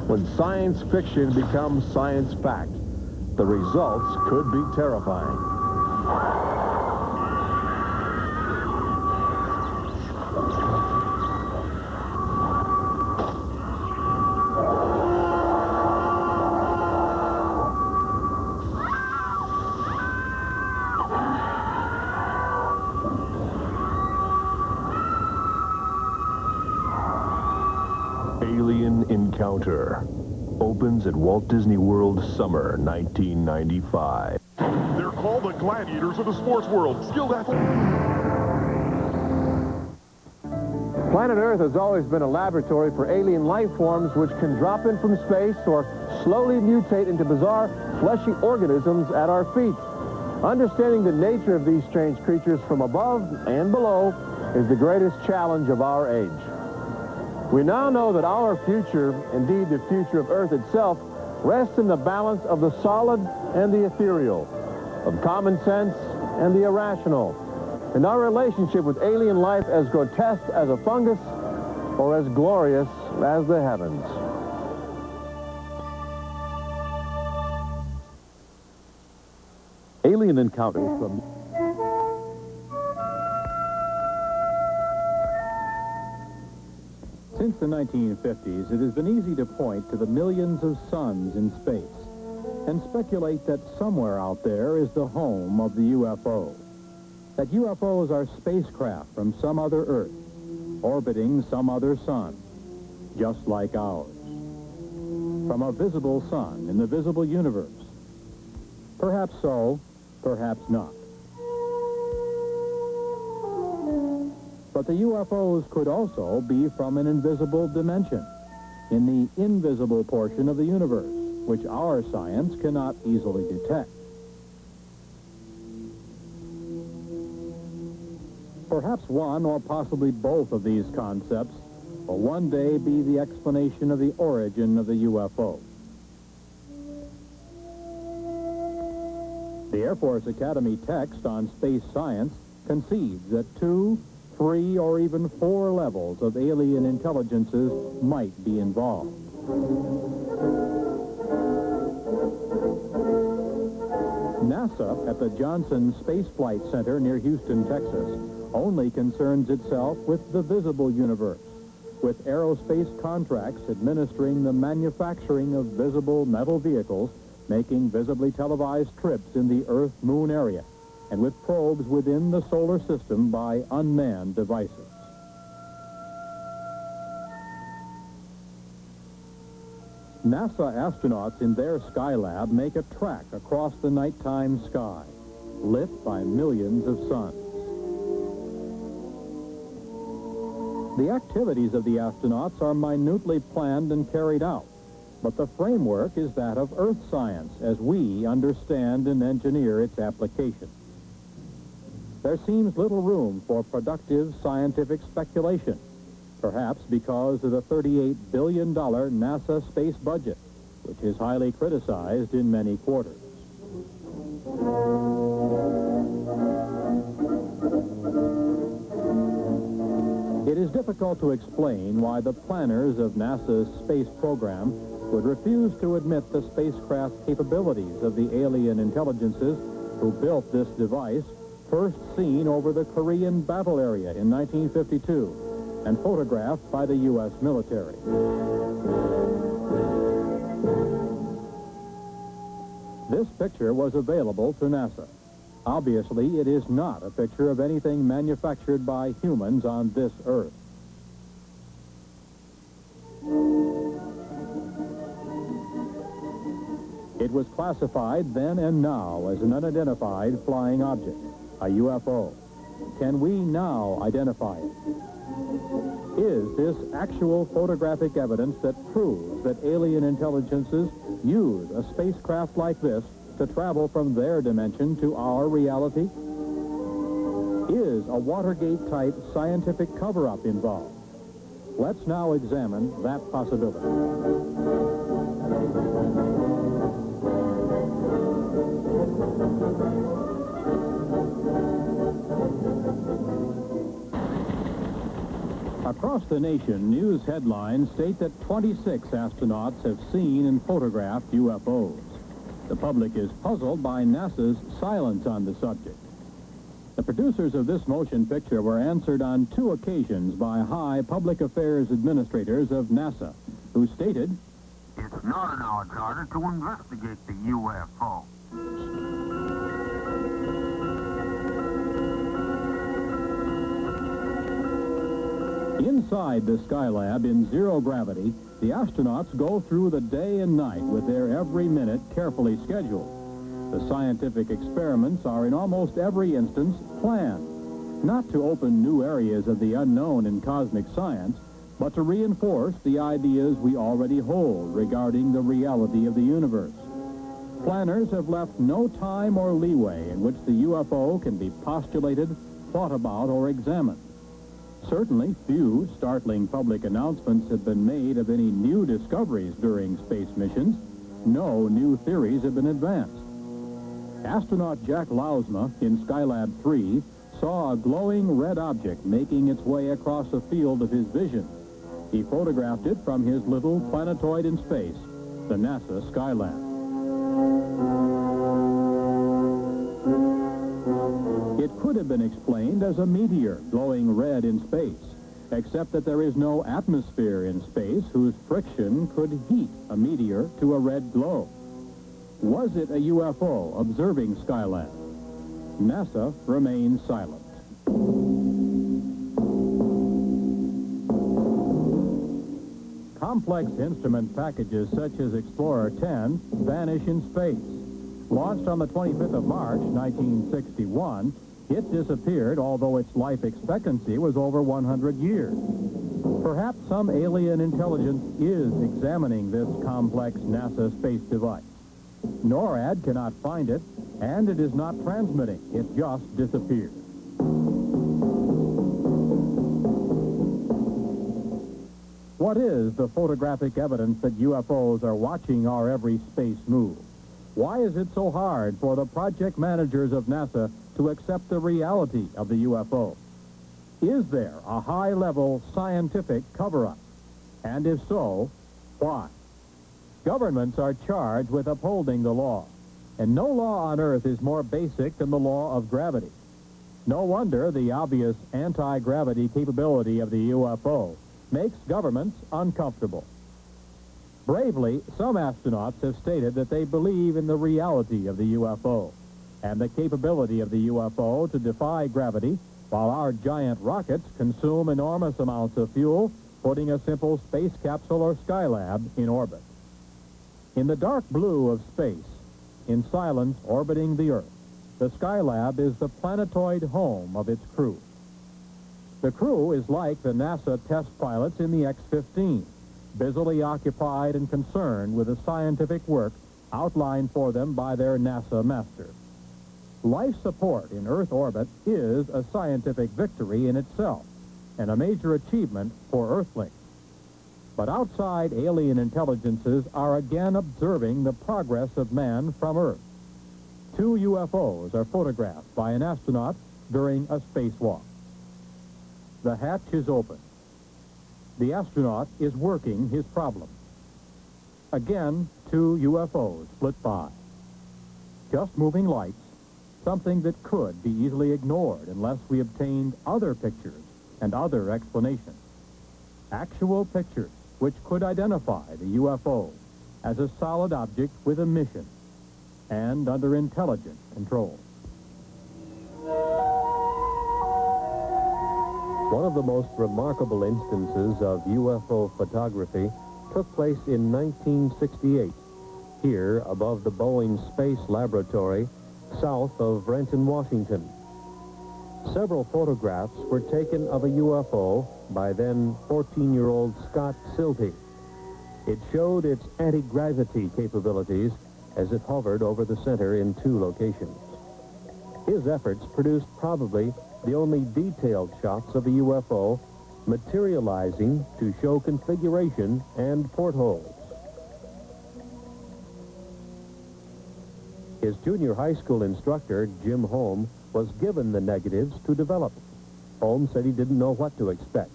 When science fiction becomes science fact, the results could be terrifying. Alien encounter. opens at Walt Disney World summer 1995. They're called the gladiators of the sports world. Skilled athletes. Planet Earth has always been a laboratory for alien life forms which can drop in from space or slowly mutate into bizarre, fleshy organisms at our feet. Understanding the nature of these strange creatures from above and below is the greatest challenge of our age. We now know that our future, indeed the future of Earth itself, rests in the balance of the solid and the ethereal, of common sense and the irrational, and our relationship with alien life as grotesque as a fungus or as glorious as the heavens. Alien encounters from... Since the 1950s, it has been easy to point to the millions of suns in space and speculate that somewhere out there is the home of the UFO. That UFOs are spacecraft from some other Earth, orbiting some other sun, just like ours. From a visible sun in the visible universe. Perhaps so, perhaps not. But the UFOs could also be from an invisible dimension, in the invisible portion of the universe, which our science cannot easily detect. Perhaps one or possibly both of these concepts will one day be the explanation of the origin of the UFO. The Air Force Academy text on space science concedes that 2, 3, or even 4 levels of alien intelligences might be involved. NASA at the Johnson Space Flight Center near Houston, Texas, only concerns itself with the visible universe, with aerospace contracts administering the manufacturing of visible metal vehicles, making visibly televised trips in the Earth-Moon area, and with probes within the solar system by unmanned devices. NASA astronauts in their Skylab make a track across the nighttime sky, lit by millions of suns. The activities of the astronauts are minutely planned and carried out, but the framework is that of Earth science as we understand and engineer its application. There seems little room for productive scientific speculation, perhaps because of the $38 billion NASA space budget, which is highly criticized in many quarters. It is difficult to explain why the planners of NASA's space program would refuse to admit the spacecraft capabilities of the alien intelligences who built this device, first seen over the Korean battle area in 1952 and photographed by the U.S. military. This picture was available to NASA. Obviously, it is not a picture of anything manufactured by humans on this Earth. It was classified then and now as an unidentified flying object, a UFO. Can we now identify it? Is this actual photographic evidence that proves that alien intelligences use a spacecraft like this to travel from their dimension to our reality? Is a Watergate-type scientific cover-up involved? Let's now examine that possibility. Across the nation, news headlines state that 26 astronauts have seen and photographed UFOs. The public is puzzled by NASA's silence on the subject. The producers of this motion picture were answered on 2 occasions by high public affairs administrators of NASA, who stated, "It's not in our charter to investigate the UFO." Inside the Skylab in zero gravity, The astronauts go through the day and night with their every minute carefully scheduled. The scientific experiments are in almost every instance planned, not to open new areas of the unknown in cosmic science, but to reinforce the ideas we already hold regarding the reality of the universe. Planners have left no time or leeway in which the UFO can be postulated, thought about, or examined. Certainly, few startling public announcements have been made of any new discoveries during space missions. No new theories have been advanced. Astronaut Jack Lausma in Skylab 3 saw a glowing red object making its way across a field of his vision. He photographed it from his little planetoid in space, the NASA Skylab. It could have been explained as a meteor glowing red in space, except that there is no atmosphere in space whose friction could heat a meteor to a red glow. Was it a UFO observing Skylab? NASA remains silent. Complex instrument packages such as Explorer 10 vanish in space. Launched on the 25th of March, 1961, it disappeared, although its life expectancy was over 100 years. Perhaps some alien intelligence is examining this complex NASA space device. NORAD cannot find it, and it is not transmitting. It just disappeared. What is the photographic evidence that UFOs are watching our every space move? Why is it so hard for the project managers of NASA to accept the reality of the UFO? Is there a high-level scientific cover-up? And if so, why? Governments are charged with upholding the law, and no law on Earth is more basic than the law of gravity. No wonder the obvious anti-gravity capability of the UFO makes governments uncomfortable. Bravely, some astronauts have stated that they believe in the reality of the UFO and the capability of the UFO to defy gravity, while our giant rockets consume enormous amounts of fuel, putting a simple space capsule or Skylab in orbit. In the dark blue of space, in silence orbiting the Earth, the Skylab is the planetoid home of its crew. The crew is like the NASA test pilots in the X-15, busily occupied and concerned with the scientific work outlined for them by their NASA master. Life support in Earth orbit is a scientific victory in itself and a major achievement for Earthlings. But outside alien intelligences are again observing the progress of man from Earth. 2 UFOs are photographed by an astronaut during a spacewalk. The hatch is open. The astronaut is working his problem. Again, 2 UFOs flit by. Just moving lights, something that could be easily ignored unless we obtained other pictures and other explanations. Actual pictures which could identify the UFO as a solid object with a mission and under intelligent control. One of the most remarkable instances of UFO photography took place in 1968, here above the Boeing Space Laboratory, south of Renton, Washington. Several photographs were taken of a UFO by then 14-year-old Scott Silty. It showed its anti-gravity capabilities as it hovered over the center in 2 locations. His efforts produced probably the only detailed shots of a UFO materializing to show configuration and portholes. His junior high school instructor, Jim Holm, was given the negatives to develop. Holm said he didn't know what to expect,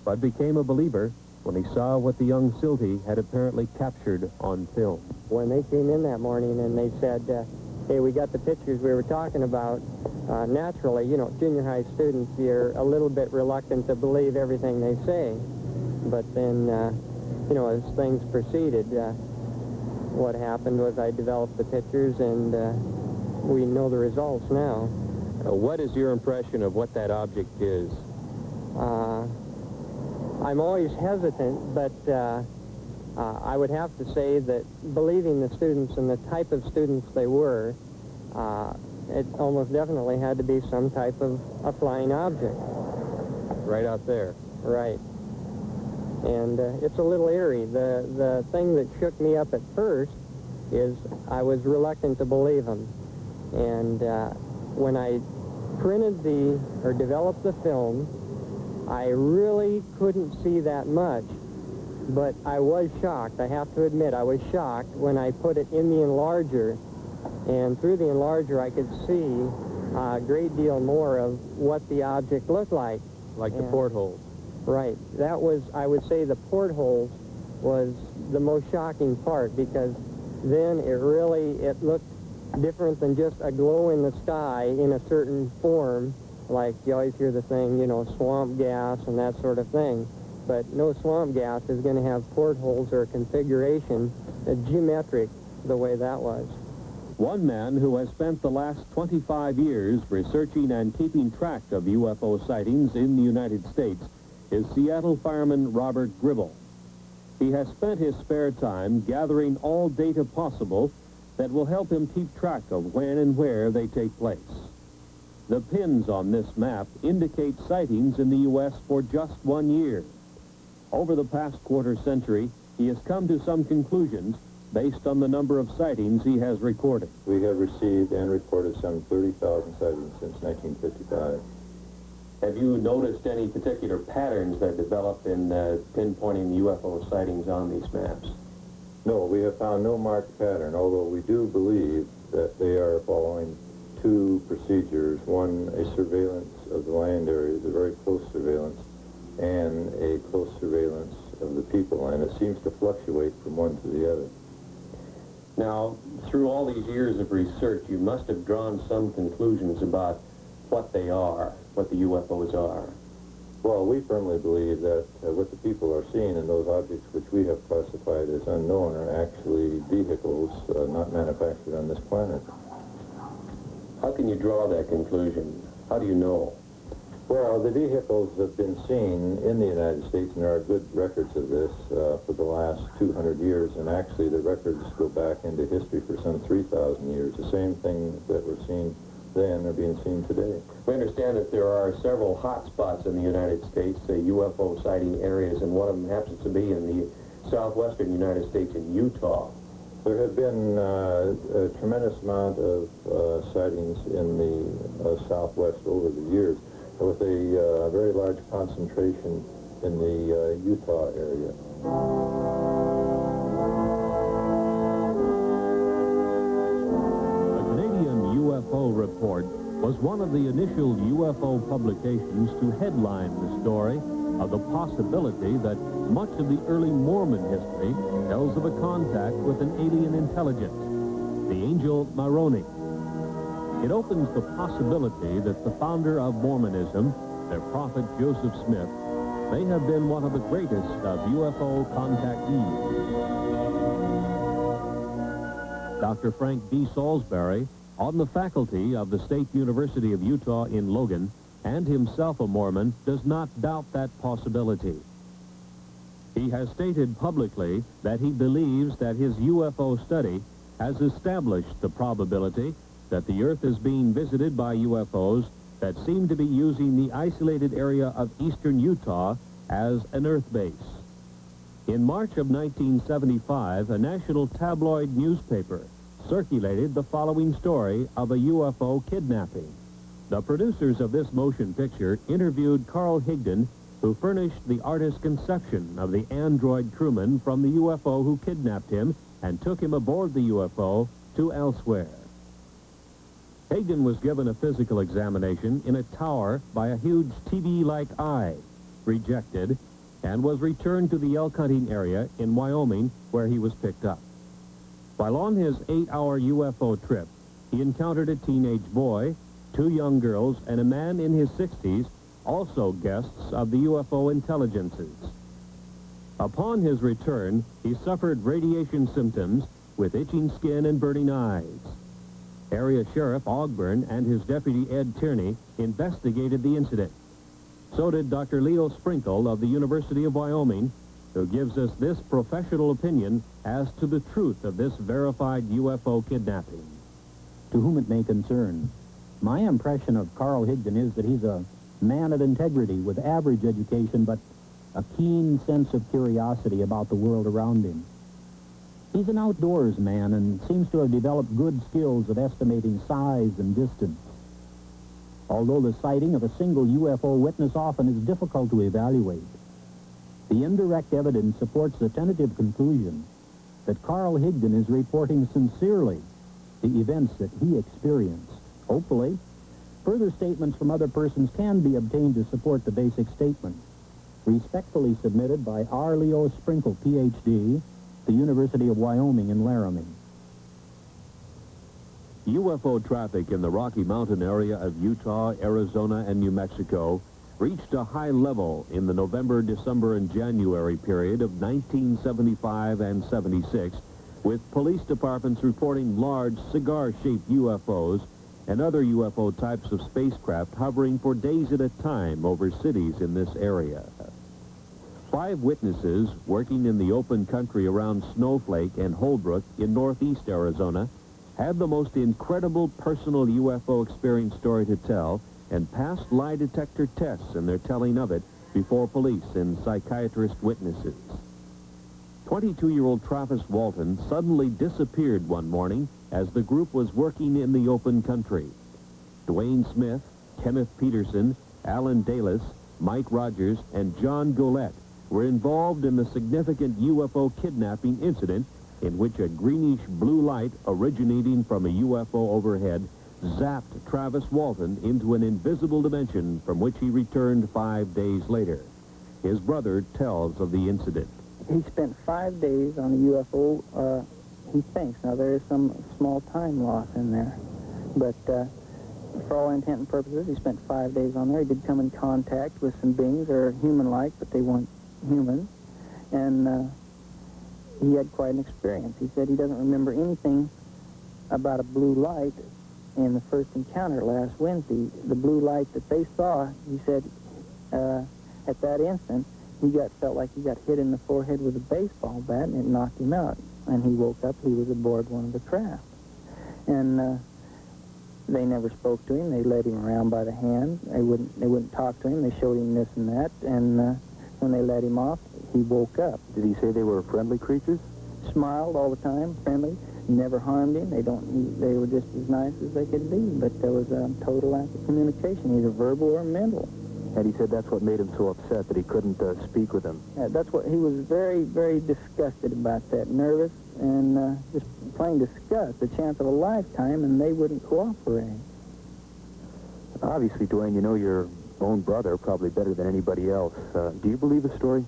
but became a believer when he saw what the young Silty had apparently captured on film. When they came in that morning and they said, hey, we got the pictures we were talking about, naturally, you know, junior high students, you're a little bit reluctant to believe everything they say. But then, you know, as things proceeded, what happened was I developed the pictures, and we know the results now. What is your impression of what that object is? I'm always hesitant, but I would have to say that believing the students and the type of students they were, it almost definitely had to be some type of a flying object. Right out there. Right. And it's a little eerie. The thing that shook me up at first is I was reluctant to believe them. And when I developed the film, I really couldn't see that much. But I was shocked. I have to admit, I was shocked when I put it in the enlarger. And through the enlarger, I could see a great deal more of what the object looked like. Like the portholes. Right. That was, I would say, the portholes was the most shocking part, because then it looked different than just a glow in the sky in a certain form, like you always hear the thing, you know, swamp gas and that sort of thing. But no swamp gas is going to have portholes or a configuration, geometric, the way that was. One man who has spent the last 25 years researching and keeping track of UFO sightings in the United States is Seattle fireman Robert Gribble. He has spent his spare time gathering all data possible that will help him keep track of when and where they take place. The pins on this map indicate sightings in the U.S. for just 1 year. Over the past quarter century, he has come to some conclusions based on the number of sightings he has recorded. We have received and reported some 30,000 sightings since 1955. Have you noticed any particular patterns that develop in pinpointing UFO sightings on these maps? No, we have found no marked pattern, although we do believe that they are following two procedures. One, a surveillance of the land areas, a very close surveillance, and a close surveillance of the people, and it seems to fluctuate from one to the other. Now, through all these years of research, you must have drawn some conclusions about what they are, what the UFOs are. Well, we firmly believe that what the people are seeing in those objects which we have classified as unknown are actually vehicles not manufactured on this planet. How can you draw that conclusion? How do you know? Well, the vehicles have been seen in the United States, and there are good records of this for the last 200 years, and actually the records go back into history for some 3,000 years. The same things that were seen then are being seen today. We understand that there are several hot spots in the United States, UFO sighting areas, and one of them happens to be in the southwestern United States in Utah. There have been a tremendous amount of sightings in the southwest over the years, with a very large concentration in the Utah area. The Canadian UFO Report was one of the initial UFO publications to headline the story of the possibility that much of the early Mormon history tells of a contact with an alien intelligence, the angel Moroni. It opens the possibility that the founder of Mormonism, their prophet Joseph Smith, may have been one of the greatest of UFO contactees. Dr. Frank D. Salisbury, on the faculty of the State University of Utah in Logan, and himself a Mormon, does not doubt that possibility. He has stated publicly that he believes that his UFO study has established the probability that the Earth is being visited by UFOs that seem to be using the isolated area of eastern Utah as an Earth base. In March of 1975, a national tabloid newspaper circulated the following story of a UFO kidnapping. The producers of this motion picture interviewed Carl Higdon, who furnished the artist's conception of the android crewman from the UFO who kidnapped him and took him aboard the UFO to elsewhere. Higdon was given a physical examination in a tower by a huge TV-like eye, rejected, and was returned to the elk hunting area in Wyoming, where he was picked up. While on his 8-hour UFO trip, he encountered a teenage boy, 2 young girls, and a man in his 60s, also guests of the UFO intelligences. Upon his return, he suffered radiation symptoms with itching skin and burning eyes. Area Sheriff Ogburn and his deputy Ed Tierney investigated the incident. So did Dr. Leo Sprinkle of the University of Wyoming who gives us this professional opinion as to the truth of this verified UFO kidnapping. To whom it may concern, my impression of Carl Higdon is that he's a man of integrity with average education, but a keen sense of curiosity about the world around him. He's an outdoors man and seems to have developed good skills of estimating size and distance. Although the sighting of a single UFO witness often is difficult to evaluate, the indirect evidence supports the tentative conclusion that Carl Higdon is reporting sincerely the events that he experienced. Hopefully, further statements from other persons can be obtained to support the basic statement. Respectfully submitted by R. Leo Sprinkle, Ph.D., the University of Wyoming in Laramie. UFO traffic in the Rocky Mountain area of Utah, Arizona, and New Mexico reached a high level in the November, December, and January period of 1975 and 76, with police departments reporting large cigar-shaped UFOs and other UFO types of spacecraft hovering for days at a time over cities in this area. 5 witnesses working in the open country around Snowflake and Holbrook in northeast Arizona had the most incredible personal UFO experience story to tell and passed lie detector tests in their telling of it before police and psychiatrist witnesses. 22-year-old Travis Walton suddenly disappeared one morning as the group was working in the open country. Dwayne Smith, Kenneth Peterson, Alan Dalis, Mike Rogers, and John Golette were involved in the significant UFO kidnapping incident in which a greenish-blue light originating from a UFO overhead zapped Travis Walton into an invisible dimension from which he returned 5 days later. His brother tells of the incident. He spent 5 days on a UFO, he thinks. Now, there is some small time loss in there. But for all intent and purposes, he spent 5 days on there. He did come in contact with some beings that are human-like, but they weren't human. And he had quite an experience. He said he doesn't remember anything about a blue light in the first encounter last Wednesday. The blue light that they saw, he said, at that instant, he felt like he got hit in the forehead with a baseball bat, and it knocked him out. And he woke up, he was aboard one of the craft. And they never spoke to him. They led him around by the hand. They wouldn't talk to him. They showed him this and that. And when they let him off, he woke up. Did he say they were friendly creatures? Smiled all the time, friendly, never harmed him. They were just as nice as they could be, but there was a total lack of communication, either verbal or mental. And he said that's what made him so upset, that he couldn't speak with them. That's what he was very, very disgusted about that, nervous, and just plain disgust, the chance of a lifetime, and they wouldn't cooperate. Obviously, Dwayne, you know your own brother probably better than anybody else. Do you believe the story?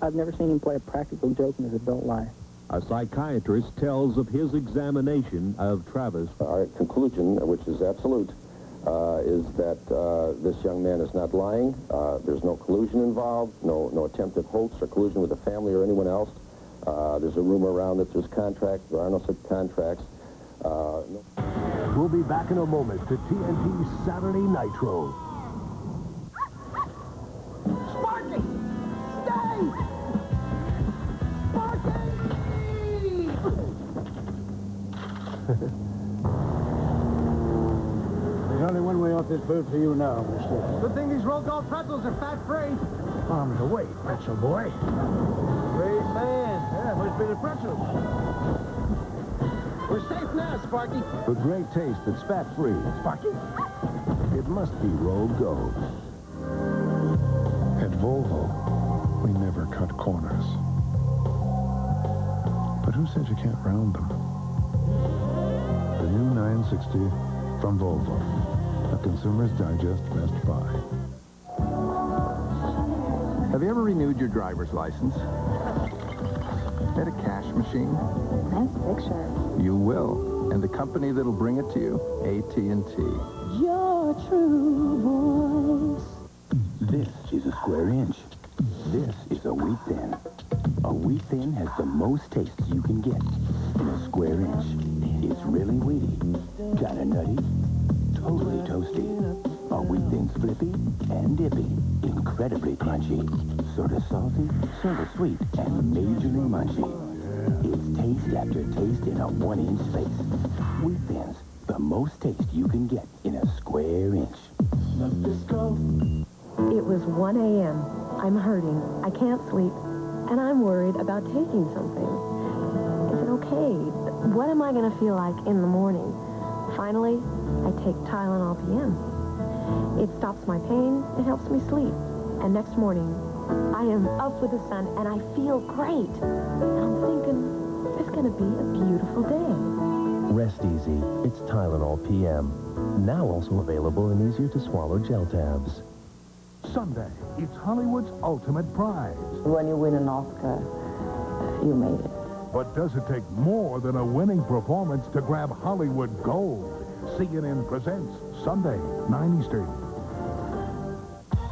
I've never seen him play a practical joke in his adult life. A psychiatrist tells of his examination of Travis. Our conclusion, which is absolute, is that this young man is not lying. There's no collusion involved, no attempted hoax or collusion with the family or anyone else. There's a rumor around that there's contracts. There are no such contracts. No. We'll be back in a moment to TNT Saturday Nitro. Sparky! Stay! Sparky! There's only one way off this boat for you now, mister. Good thing these roll call pretzels are fat-free. Arms away, pretzel boy. Great man. Yeah, must be the pretzels. We're safe now, Sparky. With great taste that's fat-free. Sparky? It must be Roll Gold. At Volvo, we never cut corners. But who said you can't round them? The new 960 from Volvo. A Consumer's Digest Best Buy. Have you ever renewed your driver's license? At a cash machine? Nice picture. You will. And the company that'll bring it to you, AT&T. Your true voice. This is a square inch. This is a wheat thin. A wheat thin has the most taste you can get in a square inch. It's really wheaty, kinda nutty, totally toasty. A Our wheat thins flippy and dippy, incredibly crunchy, sort of salty, sort of sweet, and majorly munchy. It's taste after taste in a 1-inch space. Wheat thins, the most taste you can get in a square inch. It was 1 a.m. I'm hurting. I can't sleep. And I'm worried about taking something. Is it okay? What am I going to feel like in the morning? Finally, I take Tylenol PM. It stops my pain. It helps me sleep. And next morning, I am up with the sun, and I feel great. And I'm thinking, it's going to be a beautiful day. Rest easy. It's Tylenol PM. Now also available in easier-to-swallow gel tabs. Sunday, it's Hollywood's ultimate prize. When you win an Oscar, you made it. But does it take more than a winning performance to grab Hollywood gold? CNN presents Sunday, 9 Eastern.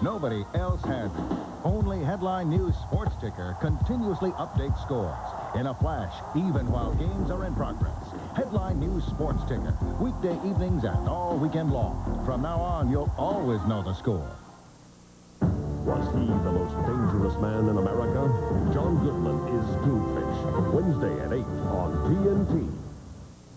Nobody else has it. Only Headline News Sports Ticker continuously updates scores in a flash, even while games are in progress. Headline News Sports Ticker, weekday evenings and all weekend long. From now on, you'll always know the score. Was he the most dangerous man in America? John Goodman is Bluefish. Wednesday at 8 on TNT.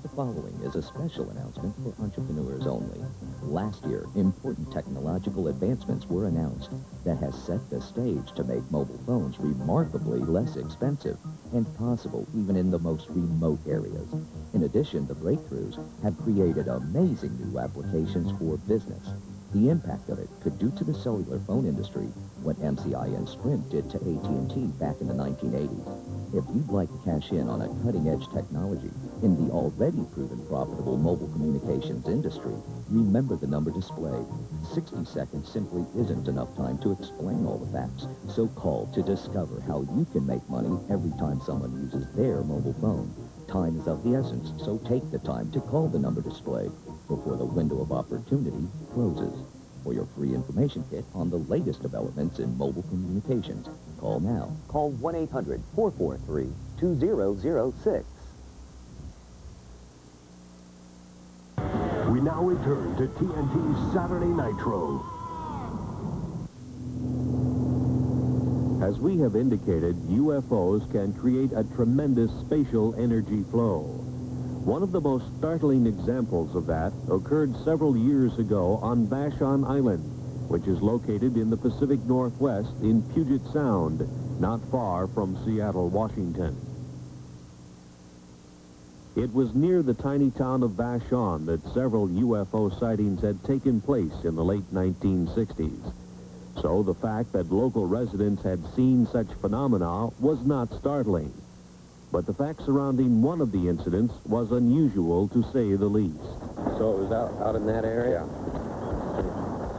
The following is a special announcement for entrepreneurs only. Last year, important technological advancements were announced that has set the stage to make mobile phones remarkably less expensive and possible even in the most remote areas. In addition, the breakthroughs have created amazing new applications for business. The impact of it could do to the cellular phone industry what MCI and Sprint did to AT&T back in the 1980s. If you'd like to cash in on a cutting-edge technology in the already proven profitable mobile communications industry, remember the number displayed. 60 seconds simply isn't enough time to explain all the facts, so call to discover how you can make money every time someone uses their mobile phone. Time is of the essence, so take the time to call the number displayed before the window of opportunity closes. For your free information kit on the latest developments in mobile communications, call now. Call 1-800-443-2006. We now return to TNT's Saturday Nitro. As we have indicated, UFOs can create a tremendous spatial energy flow. One of the most startling examples of that occurred several years ago on Vashon Island, which is located in the Pacific Northwest in Puget Sound, not far from Seattle, Washington. It was near the tiny town of Vashon that several UFO sightings had taken place in the late 1960s. So the fact that local residents had seen such phenomena was not startling. But the fact surrounding one of the incidents was unusual, to say the least. So it was out in that area?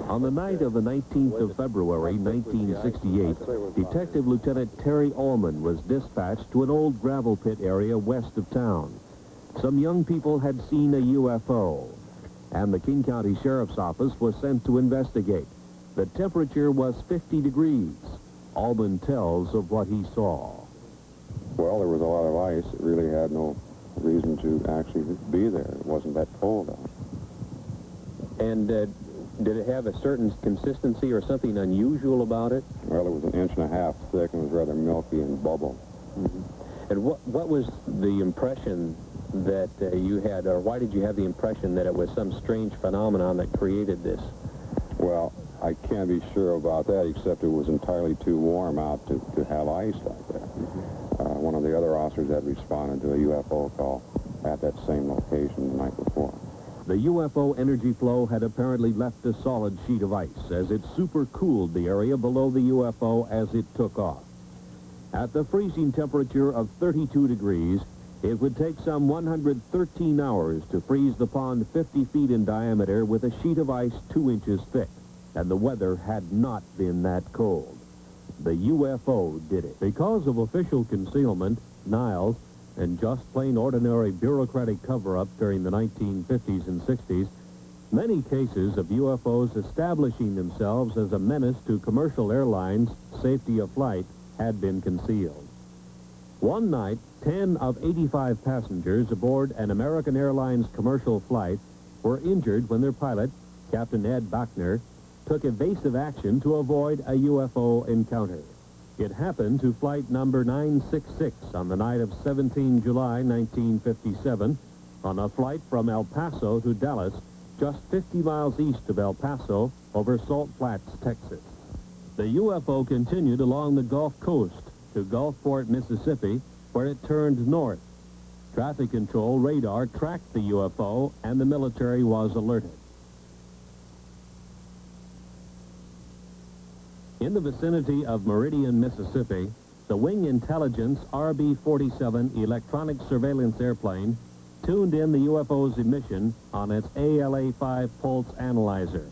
On the night of the 19th of February, 1968, Detective Lieutenant Terry Ullman was dispatched to an old gravel pit area west of town. Some young people had seen a UFO, and the King County Sheriff's Office was sent to investigate. The temperature was 50 degrees. Ullman tells of what he saw. Well, there was a lot of ice. It really had no reason to actually be there. It wasn't that cold out. And did it have a certain consistency or something unusual about it? Well, it was 1.5 inches thick and was rather milky and bubble. Mm-hmm. And what was the impression that you had, or why did you have the impression that it was some strange phenomenon that created this? Well, I can't be sure about that, except it was entirely too warm out to have ice like that. One of the other officers had responded to a UFO call at that same location the night before. The UFO energy flow had apparently left a solid sheet of ice as it supercooled the area below the UFO as it took off. At the freezing temperature of 32 degrees, it would take some 113 hours to freeze the pond 50 feet in diameter with a sheet of ice 2 inches thick, and the weather had not been that cold. The UFO did it. Because of official concealment, denials, and just plain ordinary bureaucratic cover-up during the 1950s and 60s, many cases of UFOs establishing themselves as a menace to commercial airlines' safety of flight had been concealed. One night, 10 of 85 passengers aboard an American Airlines commercial flight were injured when their pilot Captain Ed Bachner, took evasive action to avoid a UFO encounter. It happened to flight number 966 on the night of 17 July 1957 on a flight from El Paso to Dallas, just 50 miles east of El Paso over Salt Flats, Texas. The UFO continued along the Gulf Coast to Gulfport, Mississippi, where it turned north. Traffic control radar tracked the UFO, and the military was alerted. In the vicinity of Meridian, Mississippi, the Wing Intelligence RB-47 electronic surveillance airplane tuned in the UFO's emission on its ALA-5 pulse analyzer.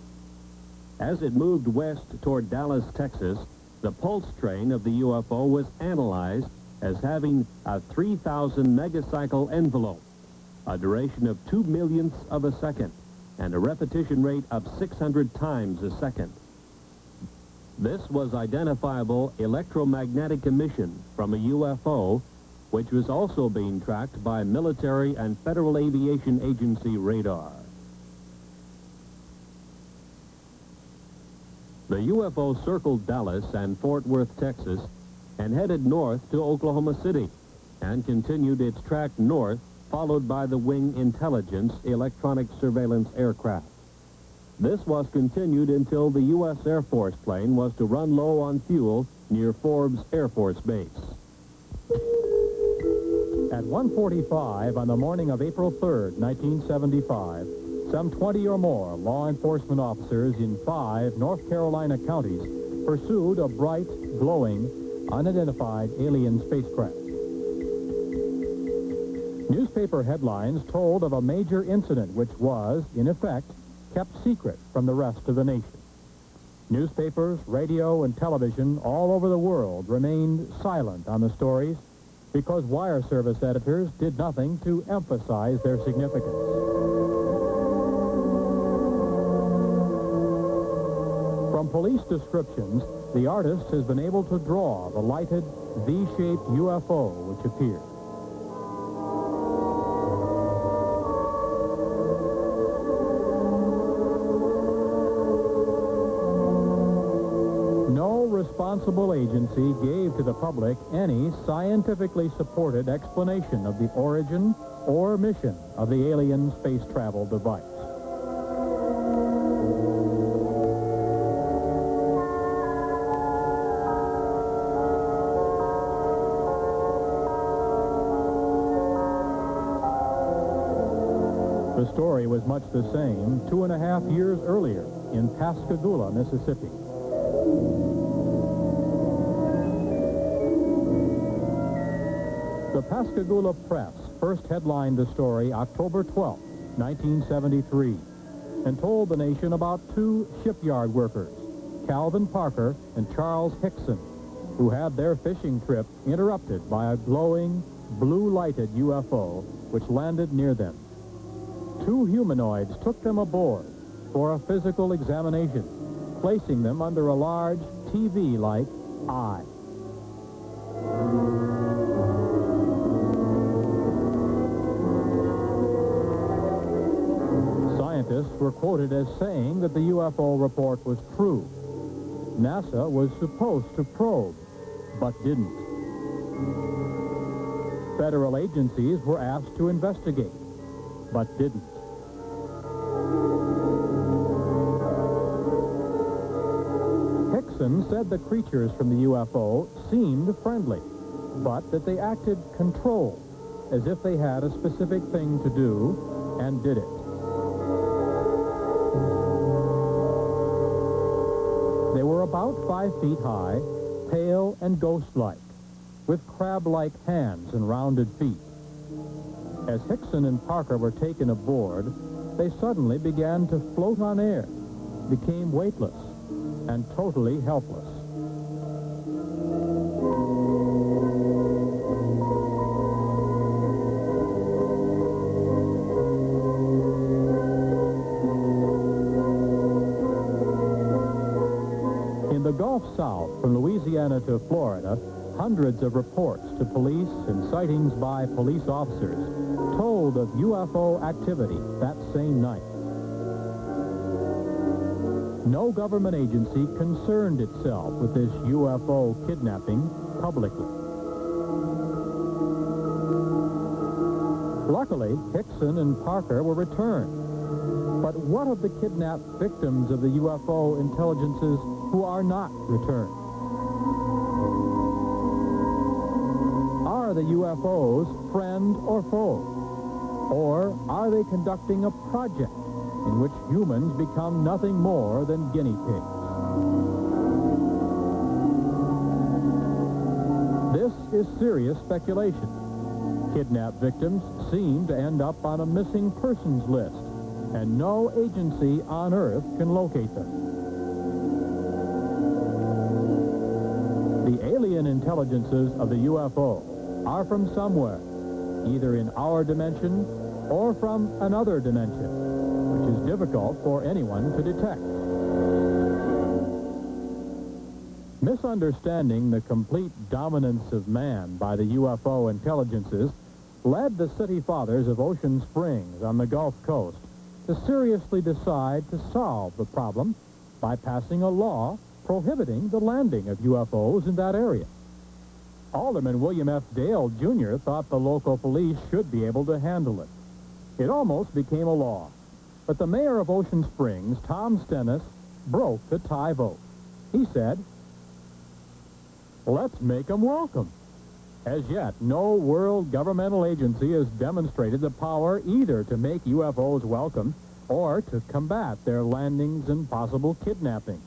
As it moved west toward Dallas, Texas, the pulse train of the UFO was analyzed as having a 3,000 megacycle envelope, a duration of 2 millionths of a second, and a repetition rate of 600 times a second. This was identifiable electromagnetic emission from a UFO, which was also being tracked by military and Federal Aviation Agency radar. The UFO circled Dallas and Fort Worth, Texas, and headed north to Oklahoma City, and continued its track north, followed by the Wing Intelligence electronic surveillance aircraft. This was continued until the U.S. Air Force plane was to run low on fuel near Forbes Air Force Base. At 1:45 on the morning of April 3rd, 1975, some 20 or more law enforcement officers in 5 North Carolina counties pursued a bright, glowing, unidentified alien spacecraft. Newspaper headlines told of a major incident which was, in effect, kept secret from the rest of the nation. Newspapers, radio, and television all over the world remained silent on the stories because wire service editors did nothing to emphasize their significance. From police descriptions, the artist has been able to draw the lighted V-shaped UFO which appeared. No responsible agency gave to the public any scientifically supported explanation of the origin or mission of the alien space travel device. The story was much the same 2.5 years earlier in Pascagoula, Mississippi. The Pascagoula Press first headlined the story October 12, 1973, and told the nation about 2 shipyard workers, Calvin Parker and Charles Hickson, who had their fishing trip interrupted by a glowing, blue-lighted UFO which landed near them. 2 humanoids took them aboard for a physical examination, placing them under a large TV-like eye. Scientists were quoted as saying that the UFO report was true. NASA was supposed to probe, but didn't. Federal agencies were asked to investigate, but didn't. Hickson said the creatures from the UFO seemed friendly, but that they acted controlled, as if they had a specific thing to do, and did it. They were about 5 feet high, pale and ghost-like, with crab-like hands and rounded feet. As Hickson and Parker were taken aboard, they suddenly began to float on air, became weightless, and totally helpless. In the Gulf South, from Louisiana to Florida, hundreds of reports to police and sightings by police officers told of UFO activity that same night. no government agency concerned itself with this UFO kidnapping publicly. Luckily, Hickson and Parker were returned. But what of the kidnapped victims of the UFO intelligences who are not returned? Are the UFOs friend or foe? Or are they conducting a project in which humans become nothing more than guinea pigs? This is serious speculation. Kidnapped victims seem to end up on a missing persons list, and no agency on Earth can locate them. The alien intelligences of the UFO are from somewhere, either in our dimension or from another dimension, which is difficult for anyone to detect. Misunderstanding the complete dominance of man by the UFO intelligences led the city fathers of Ocean Springs on the Gulf Coast to seriously decide to solve the problem by passing a law prohibiting the landing of UFOs in that area. Alderman William F. Dale, Jr. thought the local police should be able to handle it. It almost became a law. But the mayor of Ocean Springs, Tom Stennis, broke the tie vote. He said, "Let's make them welcome." As yet, no world governmental agency has demonstrated the power either to make UFOs welcome or to combat their landings and possible kidnappings.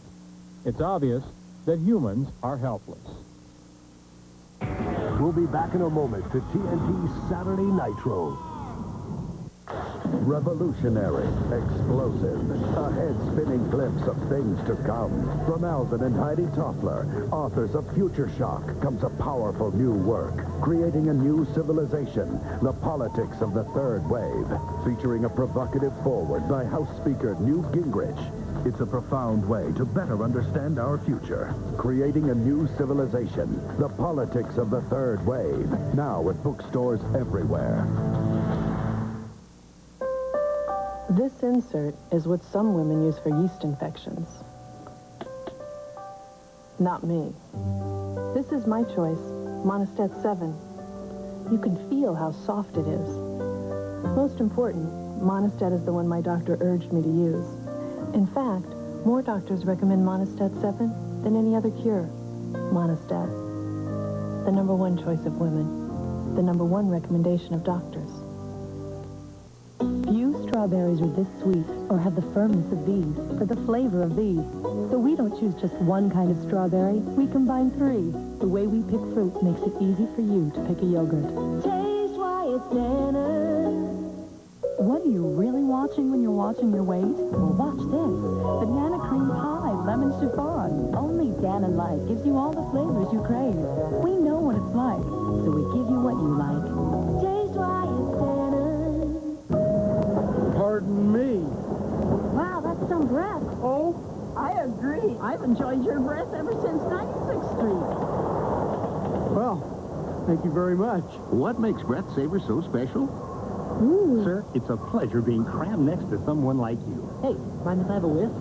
It's obvious that humans are helpless. We'll be back in a moment to TNT Saturday Nitro. Revolutionary, explosive, a head-spinning glimpse of things to come. From Alvin and Heidi Toffler, authors of Future Shock, comes a powerful new work, creating a new civilization, the politics of the third wave, featuring a provocative foreword by House Speaker Newt Gingrich. It's a profound way to better understand our future. Creating a new civilization, the politics of the third wave, now at bookstores everywhere. This insert is what some women use for yeast infections. Not me. This is my choice, Monistat 7. You can feel how soft it is. Most important, Monistat is the one my doctor urged me to use. In fact, more doctors recommend Monistat 7 than any other cure. Monistat, the #1 choice of women, the #1 recommendation of doctors. Few strawberries are this sweet or have the firmness of these or the flavor of these. So we don't choose just one kind of strawberry. We combine 3. The way we pick fruit makes it easy for you to pick a yogurt. Taste why it's Nana. What are you really watching when you're watching your weight? Well, watch this. Banana cream pie, lemon chiffon. Only Dan and Light gives you all the flavors you crave. We know what it's like, so we give you what you like. Taste why it's Nana. Pardon me. Wow, that's some breath. Oh, I agree. I've enjoyed your breath ever since 96th Street. Well, thank you very much. What makes Breath Saver so special? Ooh. Sir, it's a pleasure being crammed next to someone like you. Hey, mind if I have a whiff?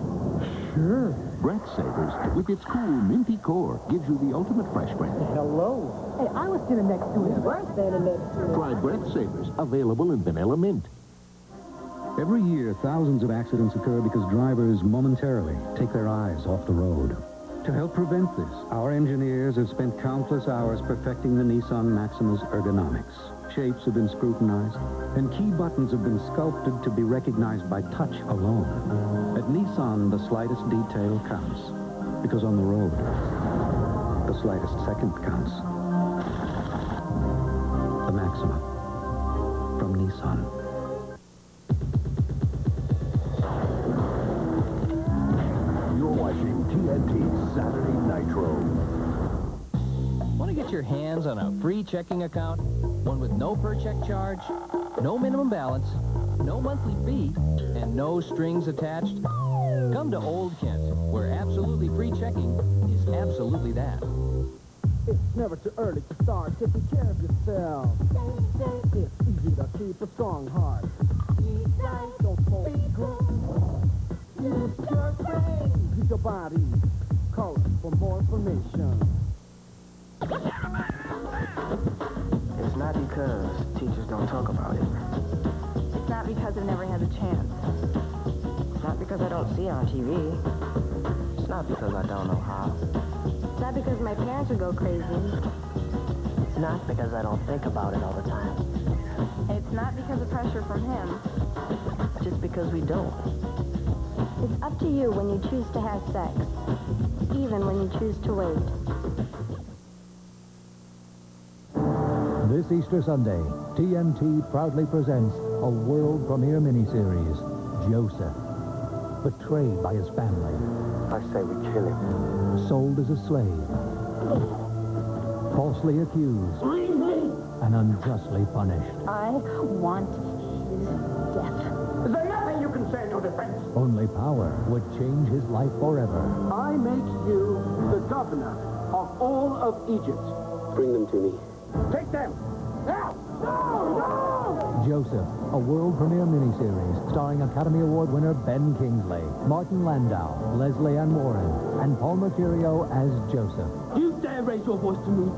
Sure. Breath Savers, with its cool, minty core, gives you the ultimate fresh breath. Hello. Hey, I was standing next to his wife standing next to him. Try Breath Savers, available in vanilla mint. Every year, thousands of accidents occur because drivers momentarily take their eyes off the road. To help prevent this, our engineers have spent countless hours perfecting the Nissan Maxima's ergonomics. Shapes have been scrutinized, and key buttons have been sculpted to be recognized by touch alone. At Nissan, the slightest detail counts, because on the road, the slightest second counts. The Maxima, from Nissan. You're watching TNT Saturday Nitro. Want to get your hands on a free checking account? One with no per-check charge, no minimum balance, no monthly fee, and no strings attached? Come to Old Kent, where absolutely free checking is absolutely that. It's never too early to start taking care of yourself. It's easy to keep a strong heart. Eat right, don't smoke. Your brain, use your body. Call us for more information. It's not because teachers don't talk about it. It's not because I've never had the chance. It's not because I don't see it on TV. It's not because I don't know how. It's not because my parents would go crazy. It's not because I don't think about it all the time. And it's not because of pressure from him. It's just because we don't. It's up to you when you choose to have sex, even when you choose to wait. This Easter Sunday, TNT proudly presents a world premiere miniseries, Joseph. Betrayed by his family. I say we kill him. Sold as a slave. Falsely accused. And unjustly punished. I want his death. Is there nothing you can say in your defense? Only power would change his life forever. I make you the governor of all of Egypt. Bring them to me. Take them! Now! No! Joseph, a world premiere miniseries starring Academy Award winner Ben Kingsley, Martin Landau, Leslie Ann Warren, and Paul Mercurio as Joseph. You dare raise your voice to me,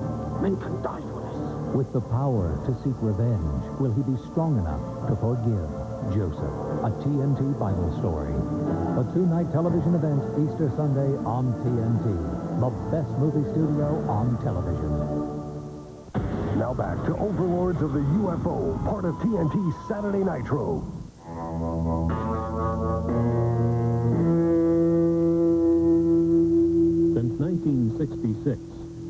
men can die for this. With the power to seek revenge, will he be strong enough to forgive Joseph? A TNT Bible story. A two-night television event Easter Sunday on TNT. The best movie studio on television. Now back to Overlords of the UFO, part of TNT's Saturday Nitro. Since 1966,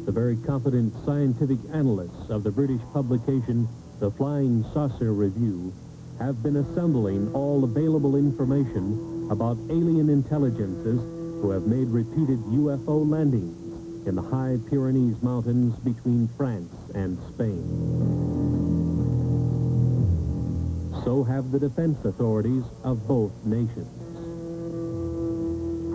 the very competent scientific analysts of the British publication The Flying Saucer Review have been assembling all available information about alien intelligences who have made repeated UFO landings in the high Pyrenees Mountains between France and Spain. So have the defense authorities of both nations.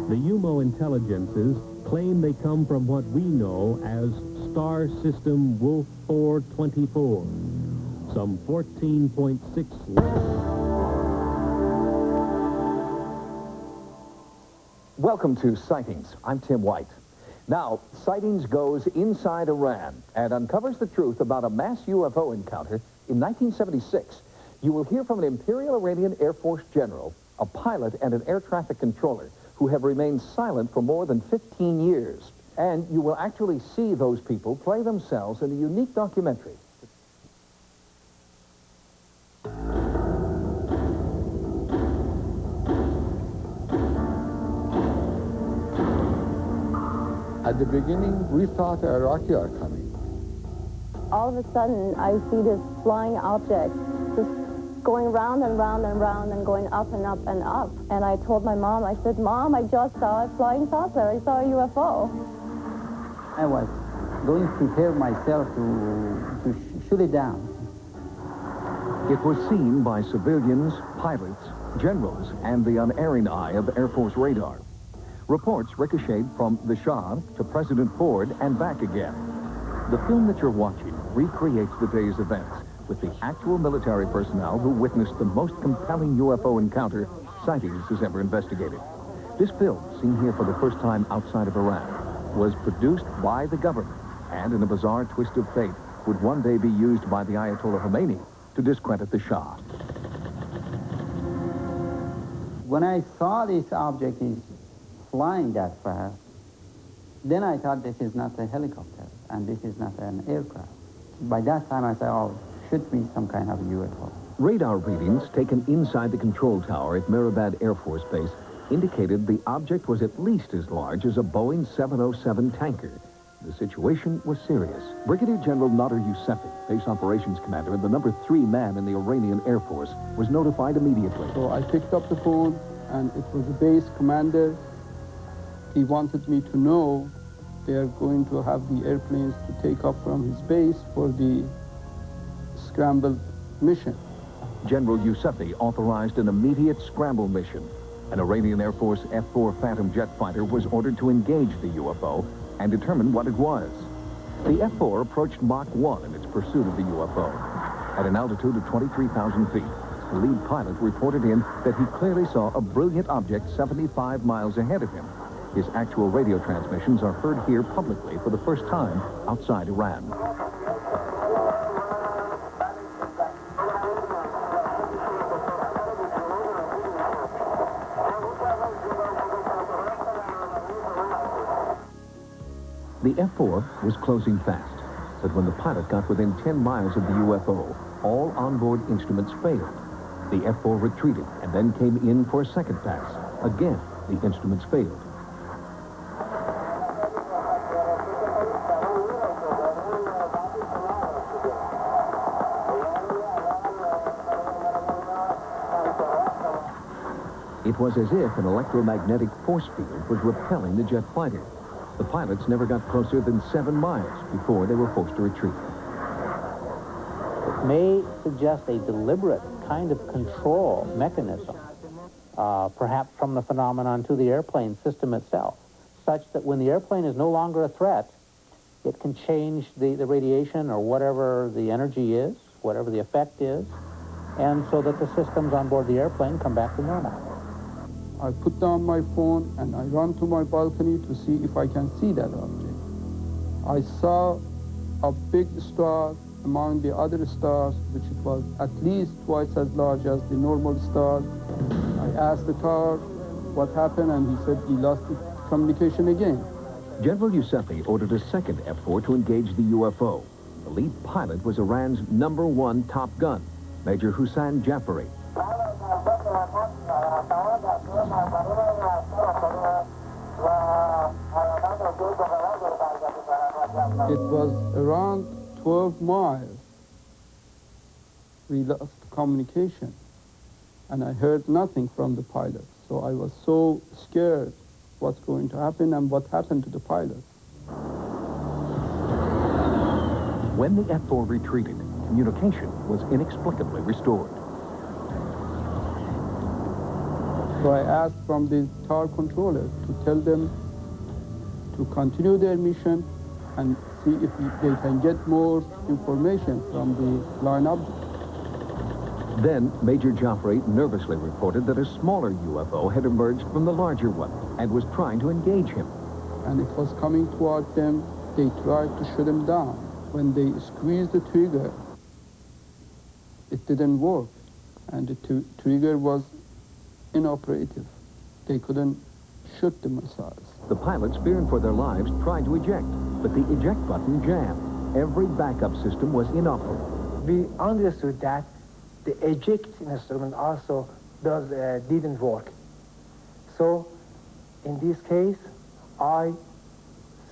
The UMO intelligences claim they come from what we know as Star System Wolf 424, some 14.6... Welcome to Sightings. I'm Tim White. Now, Sightings goes inside Iran and uncovers the truth about a mass UFO encounter in 1976. You will hear from an Imperial Iranian Air Force general, a pilot, and an air traffic controller who have remained silent for more than 15 years. And you will actually see those people play themselves in a unique documentary. At the beginning, we thought Iraqi are coming. All of a sudden, I see this flying object just going round and round and round and going up and up and up. And I told my mom, I said, Mom, I just saw a flying saucer. I saw a UFO. I was going to prepare myself to shoot it down. It was seen by civilians, pilots, generals, and the unerring eye of Air Force radar. Reports ricocheted from the Shah to President Ford and back again. The film that you're watching recreates the day's events with the actual military personnel who witnessed the most compelling UFO encounter Sightings has ever investigated. This film, seen here for the first time outside of Iran, was produced by the government and, in a bizarre twist of fate, would one day be used by the Ayatollah Khomeini to discredit the Shah. When I saw this object is flying that fast, then I thought this is not a helicopter and this is not an aircraft. By that time I thought, oh, it should be some kind of UFO. Radar readings taken inside the control tower at Mehrabad Air Force Base indicated the object was at least as large as a Boeing 707 tanker. The situation was serious. Brigadier General Nader Yousefi, Base Operations Commander and the number 3 man in the Iranian Air Force, was notified immediately. So I picked up the phone, and it was the base commander. He wanted me to know they are going to have the airplanes to take off from his base for the scramble mission. General Yousefi authorized an immediate scramble mission. An Iranian Air Force F-4 Phantom jet fighter was ordered to engage the UFO and determine what it was. The F-4 approached Mach 1 in its pursuit of the UFO. At an altitude of 23,000 feet, the lead pilot reported in that he clearly saw a brilliant object 75 miles ahead of him. His actual radio transmissions are heard here publicly for the first time outside Iran. The F-4 was closing fast, but when the pilot got within 10 miles of the UFO, all onboard instruments failed. The F-4 retreated and then came in for a second pass. Again, the instruments failed. It was as if an electromagnetic force field was repelling the jet fighter. The pilots never got closer than 7 miles before they were forced to retreat. It may suggest a deliberate kind of control mechanism, perhaps from the phenomenon to the airplane system itself, such that when the airplane is no longer a threat, it can change the radiation or whatever the energy is, whatever the effect is, and so that the systems on board the airplane come back to normal. I put down my phone and I run to my balcony to see if I can see that object. I saw a big star among the other stars, which it was at least twice as large as the normal star. I asked the tower what happened, and he said he lost the communication again. General Yousefi ordered a second F-4 to engage the UFO. The lead pilot was Iran's #1 top gun, Major Hussein Jafari. It was around 12 miles. We lost communication, and I heard nothing from the pilot. So I was so scared what's going to happen and what happened to the pilot. When the F-4 retreated, communication was inexplicably restored. So I asked from the tower controller to tell them to continue their mission and see if they can get more information from the flying object. Then Major Jafari nervously reported that a smaller UFO had emerged from the larger one and was trying to engage him. And it was coming toward them. They tried to shoot him down. When they squeezed the trigger, it didn't work, and the trigger was inoperative. They couldn't shoot the missiles. The pilots, fearing for their lives, tried to eject, but the eject button jammed. Every backup system was inoperable. We understood that the eject instrument also didn't work. So, in this case, I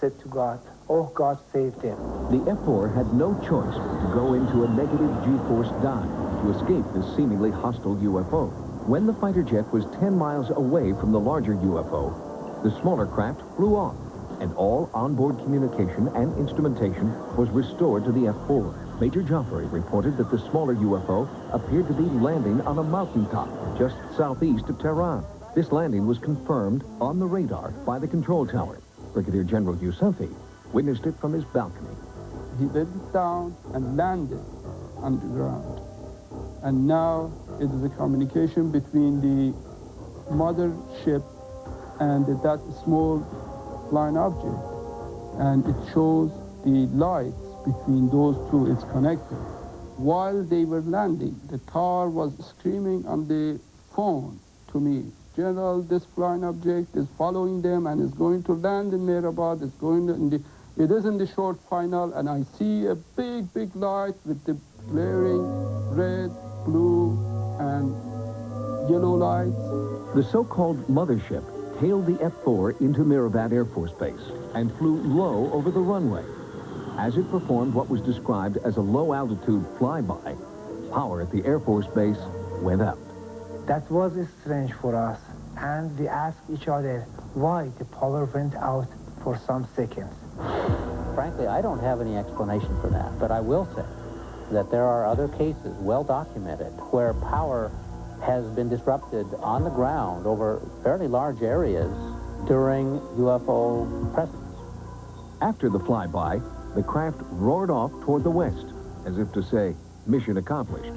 said to God, oh, God, save them. The F-4 had no choice but to go into a negative G-force dive to escape this seemingly hostile UFO. When the fighter jet was 10 miles away from the larger UFO, the smaller craft flew off, and all onboard communication and instrumentation was restored to the F-4. Major Jafari reported that the smaller UFO appeared to be landing on a mountaintop just southeast of Tehran. This landing was confirmed on the radar by the control tower. Brigadier General Yousefi witnessed it from his balcony. He went down and landed on the ground. And now it is a communication between the mother ship and that small flying object. And it shows the lights between those two. It's connected. While they were landing, the tower was screaming on the phone to me, General, this flying object is following them and is going to land in Mehrabad. It's going it is in the short final, and I see a big, big light with the glaring red, blue, and yellow lights. The so-called mothership tailed the F-4 into Mehrabad Air Force Base and flew low over the runway. As it performed what was described as a low-altitude flyby, power at the Air Force Base went up. That was strange for us, and we asked each other why the power went out for some seconds. Frankly, I don't have any explanation for that, but I will say that there are other cases, well documented, where power has been disrupted on the ground over fairly large areas during UFO presence. After the flyby, the craft roared off toward the west, as if to say, mission accomplished.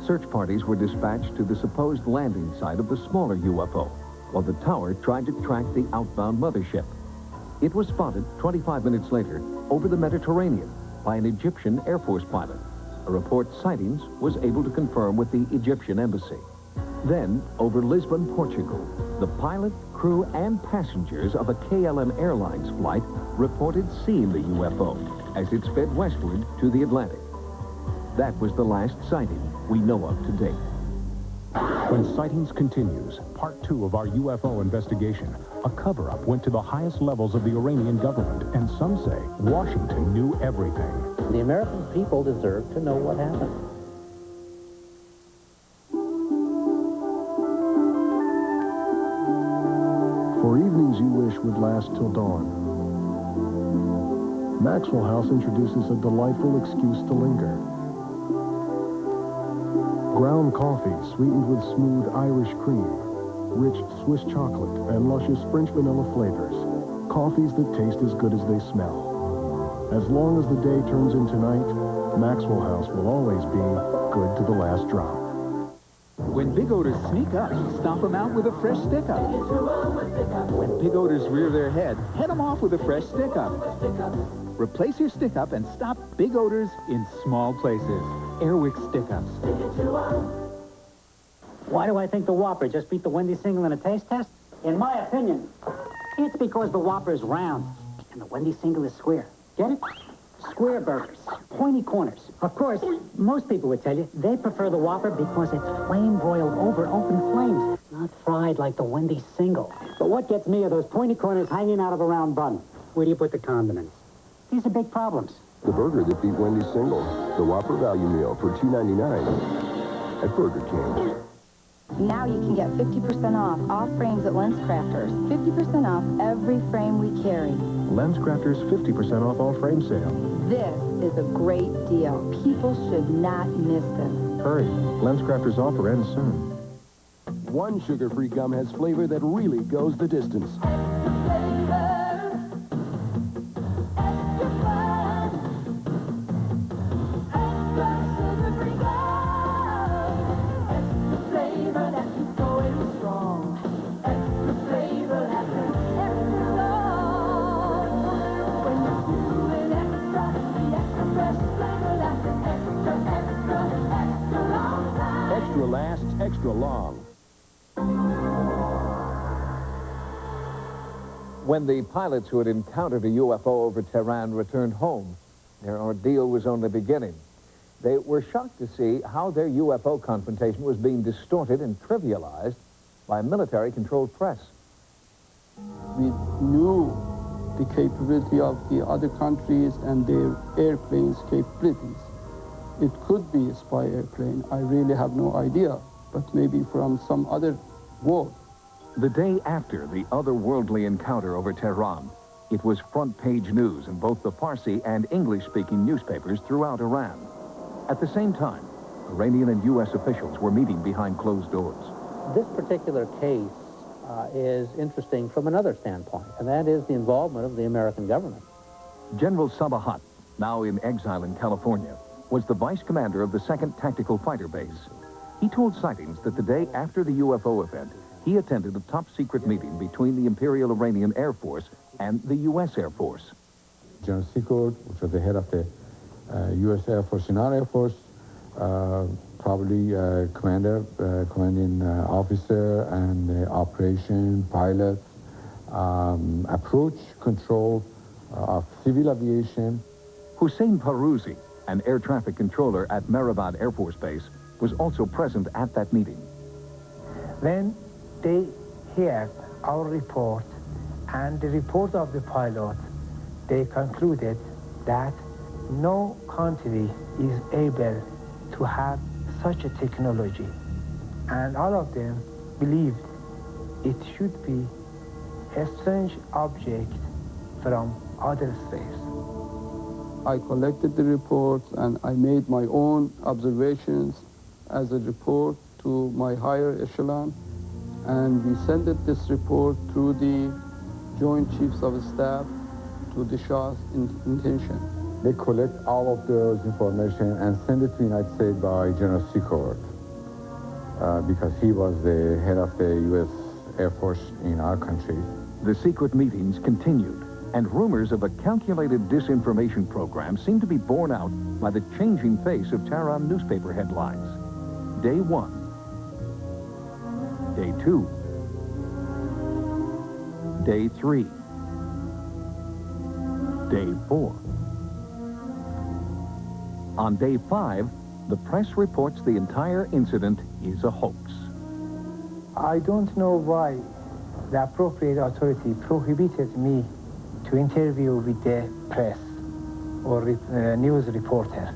Search parties were dispatched to the supposed landing site of the smaller UFO, while the tower tried to track the outbound mothership. It was spotted 25 minutes later over the Mediterranean by an Egyptian Air Force pilot. A report sightings was able to confirm with the Egyptian embassy. Then, over Lisbon, Portugal, the pilot, crew, and passengers of a KLM Airlines flight reported seeing the UFO as it sped westward to the Atlantic. That was the last sighting we know of to date. When Sightings continues, part 2 of our UFO investigation, a cover-up went to the highest levels of the Iranian government, and some say Washington knew everything. The American people deserve to know what happened. For evenings you wish would last till dawn, Maxwell House introduces a delightful excuse to linger. Ground coffee sweetened with smooth Irish cream, rich Swiss chocolate, and luscious French vanilla flavors. Coffees that taste as good as they smell. As long as the day turns into night, Maxwell House will always be good to the last drop. When big odors sneak up, stomp them out with a fresh stick-up. When big odors rear their head them off with a fresh stick-up. Replace your stick-up and stop big odors in small places. Airwick stick-ups. Why do I think the Whopper just beat the Wendy's single in a taste test? In my opinion, it's because the Whopper is round and the Wendy's single is square. Get it? Square burgers, pointy corners. Of course, most people would tell you they prefer the Whopper because it's flame-broiled over open flames, not fried like the Wendy's single. But what gets me are those pointy corners hanging out of a round bun. Where do you put the condiments? These are big problems. The burger that beat Wendy's single, the Whopper Value Meal for $2.99 at Burger King. Now you can get 50% off all frames at LensCrafters. 50% off every frame we carry. LensCrafters 50% off all frame sale. This is a great deal. People should not miss this. Hurry, LensCrafters offer ends soon. One sugar-free gum has flavor that really goes the distance. Extra lasts extra long. When the pilots who had encountered a UFO over Tehran returned home, their ordeal was only beginning. They were shocked to see how their UFO confrontation was being distorted and trivialized by a military-controlled press. We knew the capability of the other countries and their airplanes' capabilities. It could be a spy airplane. I really have no idea, but maybe from some other world. The day after the otherworldly encounter over Tehran, it was front-page news in both the Farsi and English-speaking newspapers throughout Iran. At the same time, Iranian and U.S. officials were meeting behind closed doors. This particular case is interesting from another standpoint, and that is the involvement of the American government. General Sabahat, now in exile in California, was the vice commander of the 2nd Tactical Fighter Base. He told Sightings that the day after the UFO event, he attended a top-secret meeting between the Imperial Iranian Air Force and the U.S. Air Force. General Secord, which was the head of the U.S. Air Force and our Air Force, probably commanding officer and operation, pilot, approach, control of civil aviation. Hussein Parouzi, an air traffic controller at Mehrabad Air Force Base, was also present at that meeting. When they heard our report and the report of the pilot, they concluded that no country is able to have such a technology. And all of them believed it should be a strange object from outer space. I collected the reports and I made my own observations as a report to my higher echelon, and we sent this report through the Joint Chiefs of Staff to the Shah's intention. They collect all of those information and send it to the United States by General Secord. because he was the head of the U.S. Air Force in our country. The secret meetings continued, and rumors of a calculated disinformation program seemed to be borne out by the changing face of Tehran newspaper headlines. Day 1. Day 2. Day 3. Day 4. On day 5, the press reports the entire incident is a hoax. I don't know why the appropriate authority prohibited me to interview with the press or news reporter.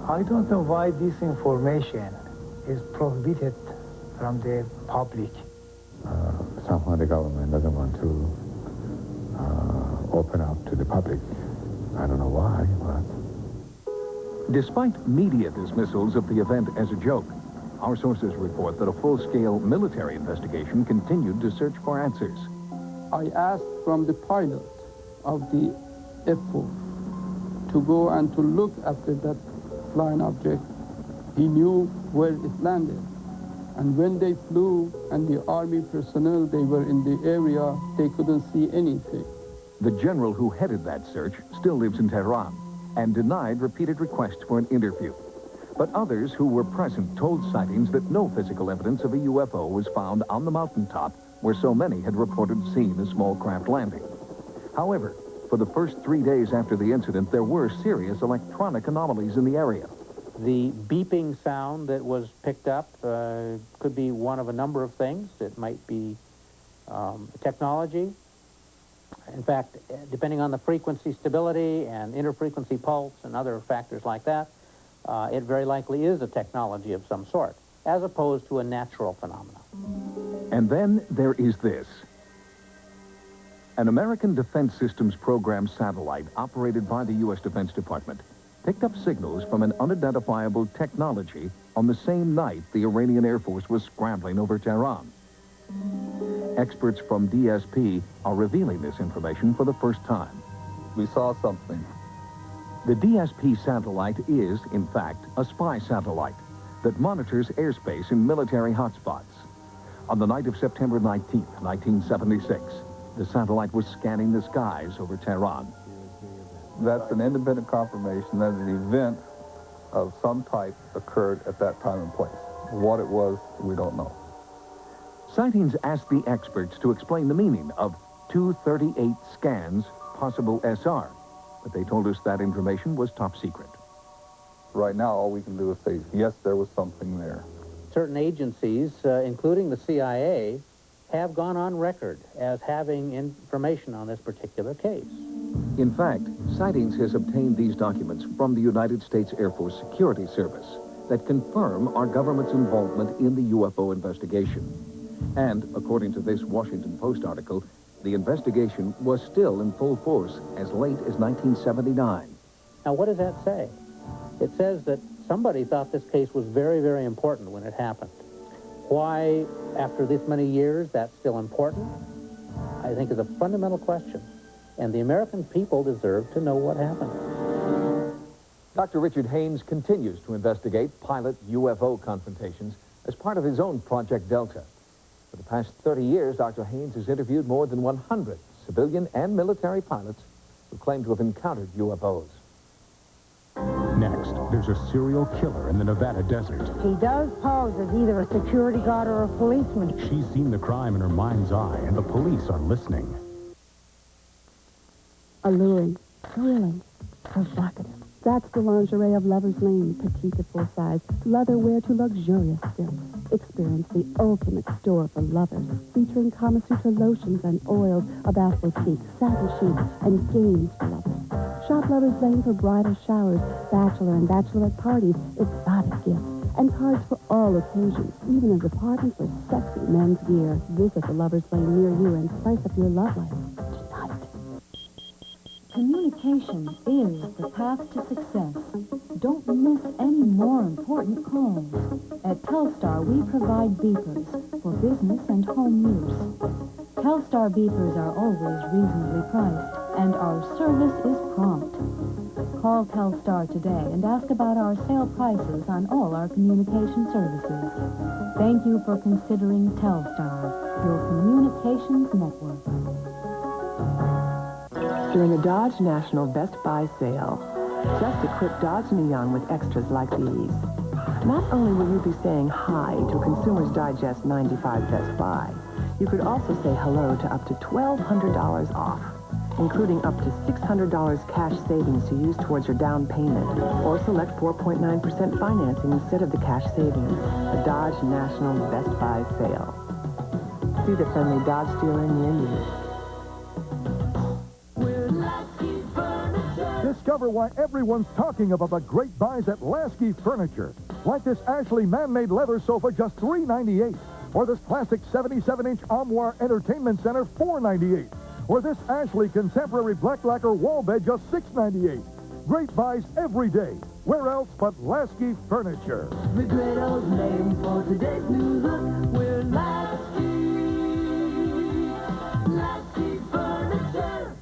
I don't know why this information is prohibited from the public. Somehow the government doesn't want to open up to the public. I don't know why, but... Despite media dismissals of the event as a joke, our sources report that a full-scale military investigation continued to search for answers. I asked from the pilot of the F-4 to go and to look after that flying object. He knew where it landed. And when they flew and the Army personnel, they were in the area, they couldn't see anything. The general who headed that search still lives in Tehran and denied repeated requests for an interview. But others who were present told sightings that no physical evidence of a UFO was found on the mountaintop where so many had reported seeing a small craft landing. However, for the first 3 days after the incident, there were serious electronic anomalies in the area. The beeping sound that was picked up could be one of a number of things. It might be technology. In fact, depending on the frequency stability and interfrequency pulse and other factors like that, it very likely is a technology of some sort, as opposed to a natural phenomenon. And then there is this. An American Defense Systems Program satellite operated by the U.S. Defense Department picked up signals from an unidentifiable technology on the same night the Iranian Air Force was scrambling over Tehran. Experts from DSP are revealing this information for the first time. We saw something. The DSP satellite is, in fact, a spy satellite that monitors airspace in military hotspots. On the night of September 19, 1976, the satellite was scanning the skies over Tehran. That's an independent confirmation that an event of some type occurred at that time and place. What it was, we don't know. Sightings asked the experts to explain the meaning of 238 scans, possible SR, but they told us that information was top secret. Right now, all we can do is say, yes, there was something there. Certain agencies, including the CIA, have gone on record as having information on this particular case. In fact, Sightings has obtained these documents from the United States Air Force Security Service that confirm our government's involvement in the UFO investigation. And, according to this Washington Post article, the investigation was still in full force as late as 1979. Now, what does that say? It says that somebody thought this case was very, very important when it happened. Why, after this many years, that's still important, I think is a fundamental question. And the American people deserve to know what happened. Dr. Richard Haynes continues to investigate pilot UFO confrontations as part of his own Project Delta. For the past 30 years, Dr. Haynes has interviewed more than 100 civilian and military pilots who claim to have encountered UFOs. Next, there's a serial killer in the Nevada desert. He does pose as either a security guard or a policeman. She's seen the crime in her mind's eye, and the police are listening. Alluring, thrilling, provocative. That's the lingerie of Lover's Lane, petite to full size, leatherware to luxurious stilts. Experience the ultimate store for lovers, featuring Kama Sutra lotions and oils, a bath boutique, satin sheets, and games for lovers. Shop Lover's Lane for bridal showers, bachelor and bachelorette parties, exotic gifts, and cards for all occasions, even a department for sexy men's gear. Visit the Lover's Lane near you and spice up your love life tonight. Communication is the path to success. Don't miss any more important calls. At Telstar, we provide beepers for business and home use. Telstar beepers are always reasonably priced, and our service is prompt. Call Telstar today and ask about our sale prices on all our communication services. Thank you for considering Telstar, your communications network. During the Dodge National Best Buy sale, just equip Dodge Neon with extras like these. Not only will you be saying hi to Consumer's Digest 95 Best Buy, you could also say hello to up to $1,200 off, including up to $600 cash savings to use towards your down payment, or select 4.9% financing instead of the cash savings. The Dodge National Best Buy sale. See the friendly Dodge dealer near you. Discover why everyone's talking about the great buys at Lasky Furniture. Like this Ashley man-made leather sofa, just $398. Or this plastic 77-inch armoire entertainment center, $498. Or this Ashley contemporary black lacquer wall bed, just $698. Great buys every day. Where else but Lasky Furniture? The great old name for today's new look, we're Lasky. Lasky Furniture.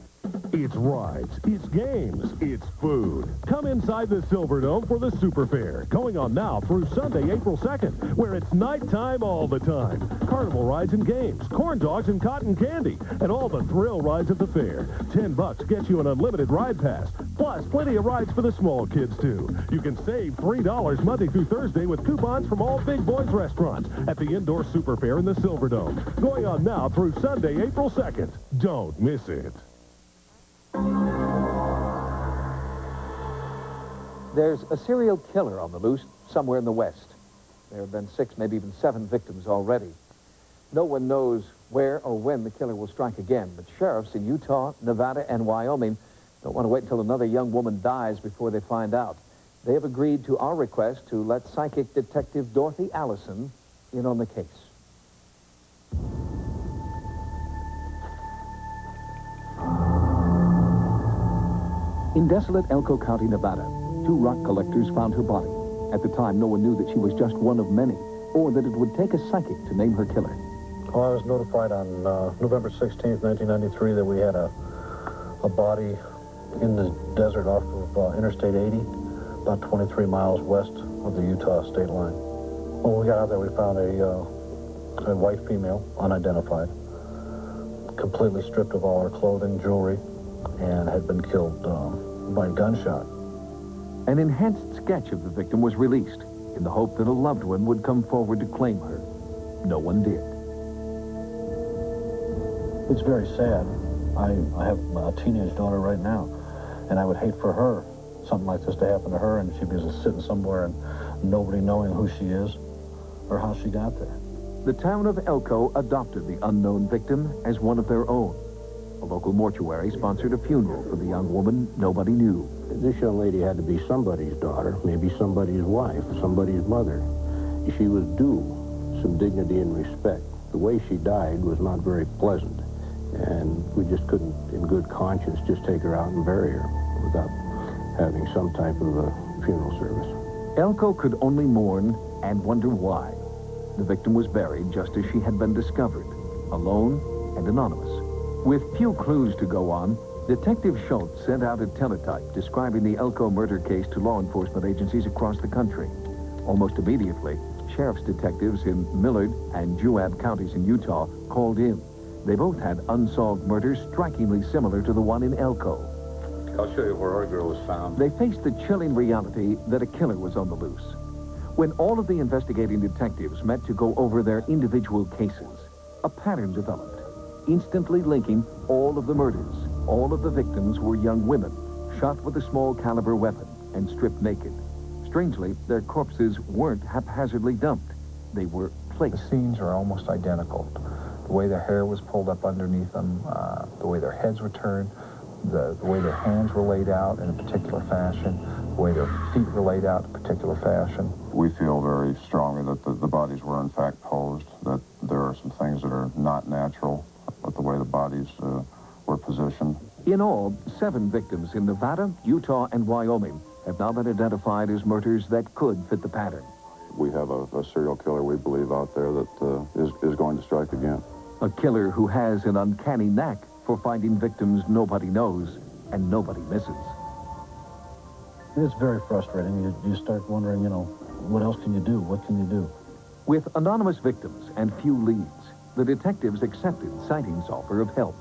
It's rides, it's games, it's food. Come inside the Silverdome for the Super Fair, going on now through Sunday, April 2nd, where it's nighttime all the time. Carnival rides and games, corn dogs and cotton candy, and all the thrill rides at the fair. $10 gets you an unlimited ride pass, plus plenty of rides for the small kids, too. You can save $3 Monday through Thursday with coupons from all Big Boys restaurants at the Indoor Super Fair in the Silverdome, going on now through Sunday, April 2nd. Don't miss it. There's a serial killer on the loose somewhere in the West. There have been 6, maybe even 7 victims already. No one knows where or when the killer will strike again, but sheriffs in Utah, Nevada, and Wyoming don't want to wait until another young woman dies before they find out. They have agreed to our request to let psychic detective Dorothy Allison in on the case. In desolate Elko County, Nevada, 2 rock collectors found her body. At the time, no one knew that she was just one of many, or that it would take a psychic to name her killer. Well, I was notified on November 16th, 1993, that we had a body in the desert off of Interstate 80, about 23 miles west of the Utah state line. When we got out there, we found a white female, unidentified, completely stripped of all her clothing, jewelry, and had been killed by a gunshot. An enhanced sketch of the victim was released in the hope that a loved one would come forward to claim her. No one did. It's very sad. I have a teenage daughter right now, and I would hate for her, something like this to happen to her, and she'd be just sitting somewhere and nobody knowing who she is or how she got there. The town of Elko adopted the unknown victim as one of their own. A local mortuary sponsored a funeral for the young woman nobody knew. This young lady had to be somebody's daughter, maybe somebody's wife, somebody's mother. She was due some dignity and respect. The way she died was not very pleasant, and we just couldn't, in good conscience, just take her out and bury her without having some type of a funeral service. Elko could only mourn and wonder why. The victim was buried just as she had been discovered, alone and anonymous. With few clues to go on, Detective Schultz sent out a teletype describing the Elko murder case to law enforcement agencies across the country. Almost immediately, sheriff's detectives in Millard and Juab counties in Utah called in. They both had unsolved murders strikingly similar to the one in Elko. I'll show you where our girl was found. They faced the chilling reality that a killer was on the loose. When all of the investigating detectives met to go over their individual cases, a pattern developed, instantly linking all of the murders. All of the victims were young women, shot with a small caliber weapon and stripped naked. Strangely, their corpses weren't haphazardly dumped. They were placed. The scenes are almost identical. The way their hair was pulled up underneath them, the way their heads were turned, the way their hands were laid out in a particular fashion, the way their feet were laid out in a particular fashion. We feel very strongly that the bodies were in fact posed, that there are some things that are not natural with the way the bodies were positioned. In all, 7 victims in Nevada, Utah, and Wyoming have now been identified as murders that could fit the pattern. We have a serial killer, we believe, out there that is going to strike again. A killer who has an uncanny knack for finding victims nobody knows and nobody misses. It's very frustrating. You start wondering, you know, what else can you do? What can you do? With anonymous victims and few leads, the detectives accepted sightings' offer of help.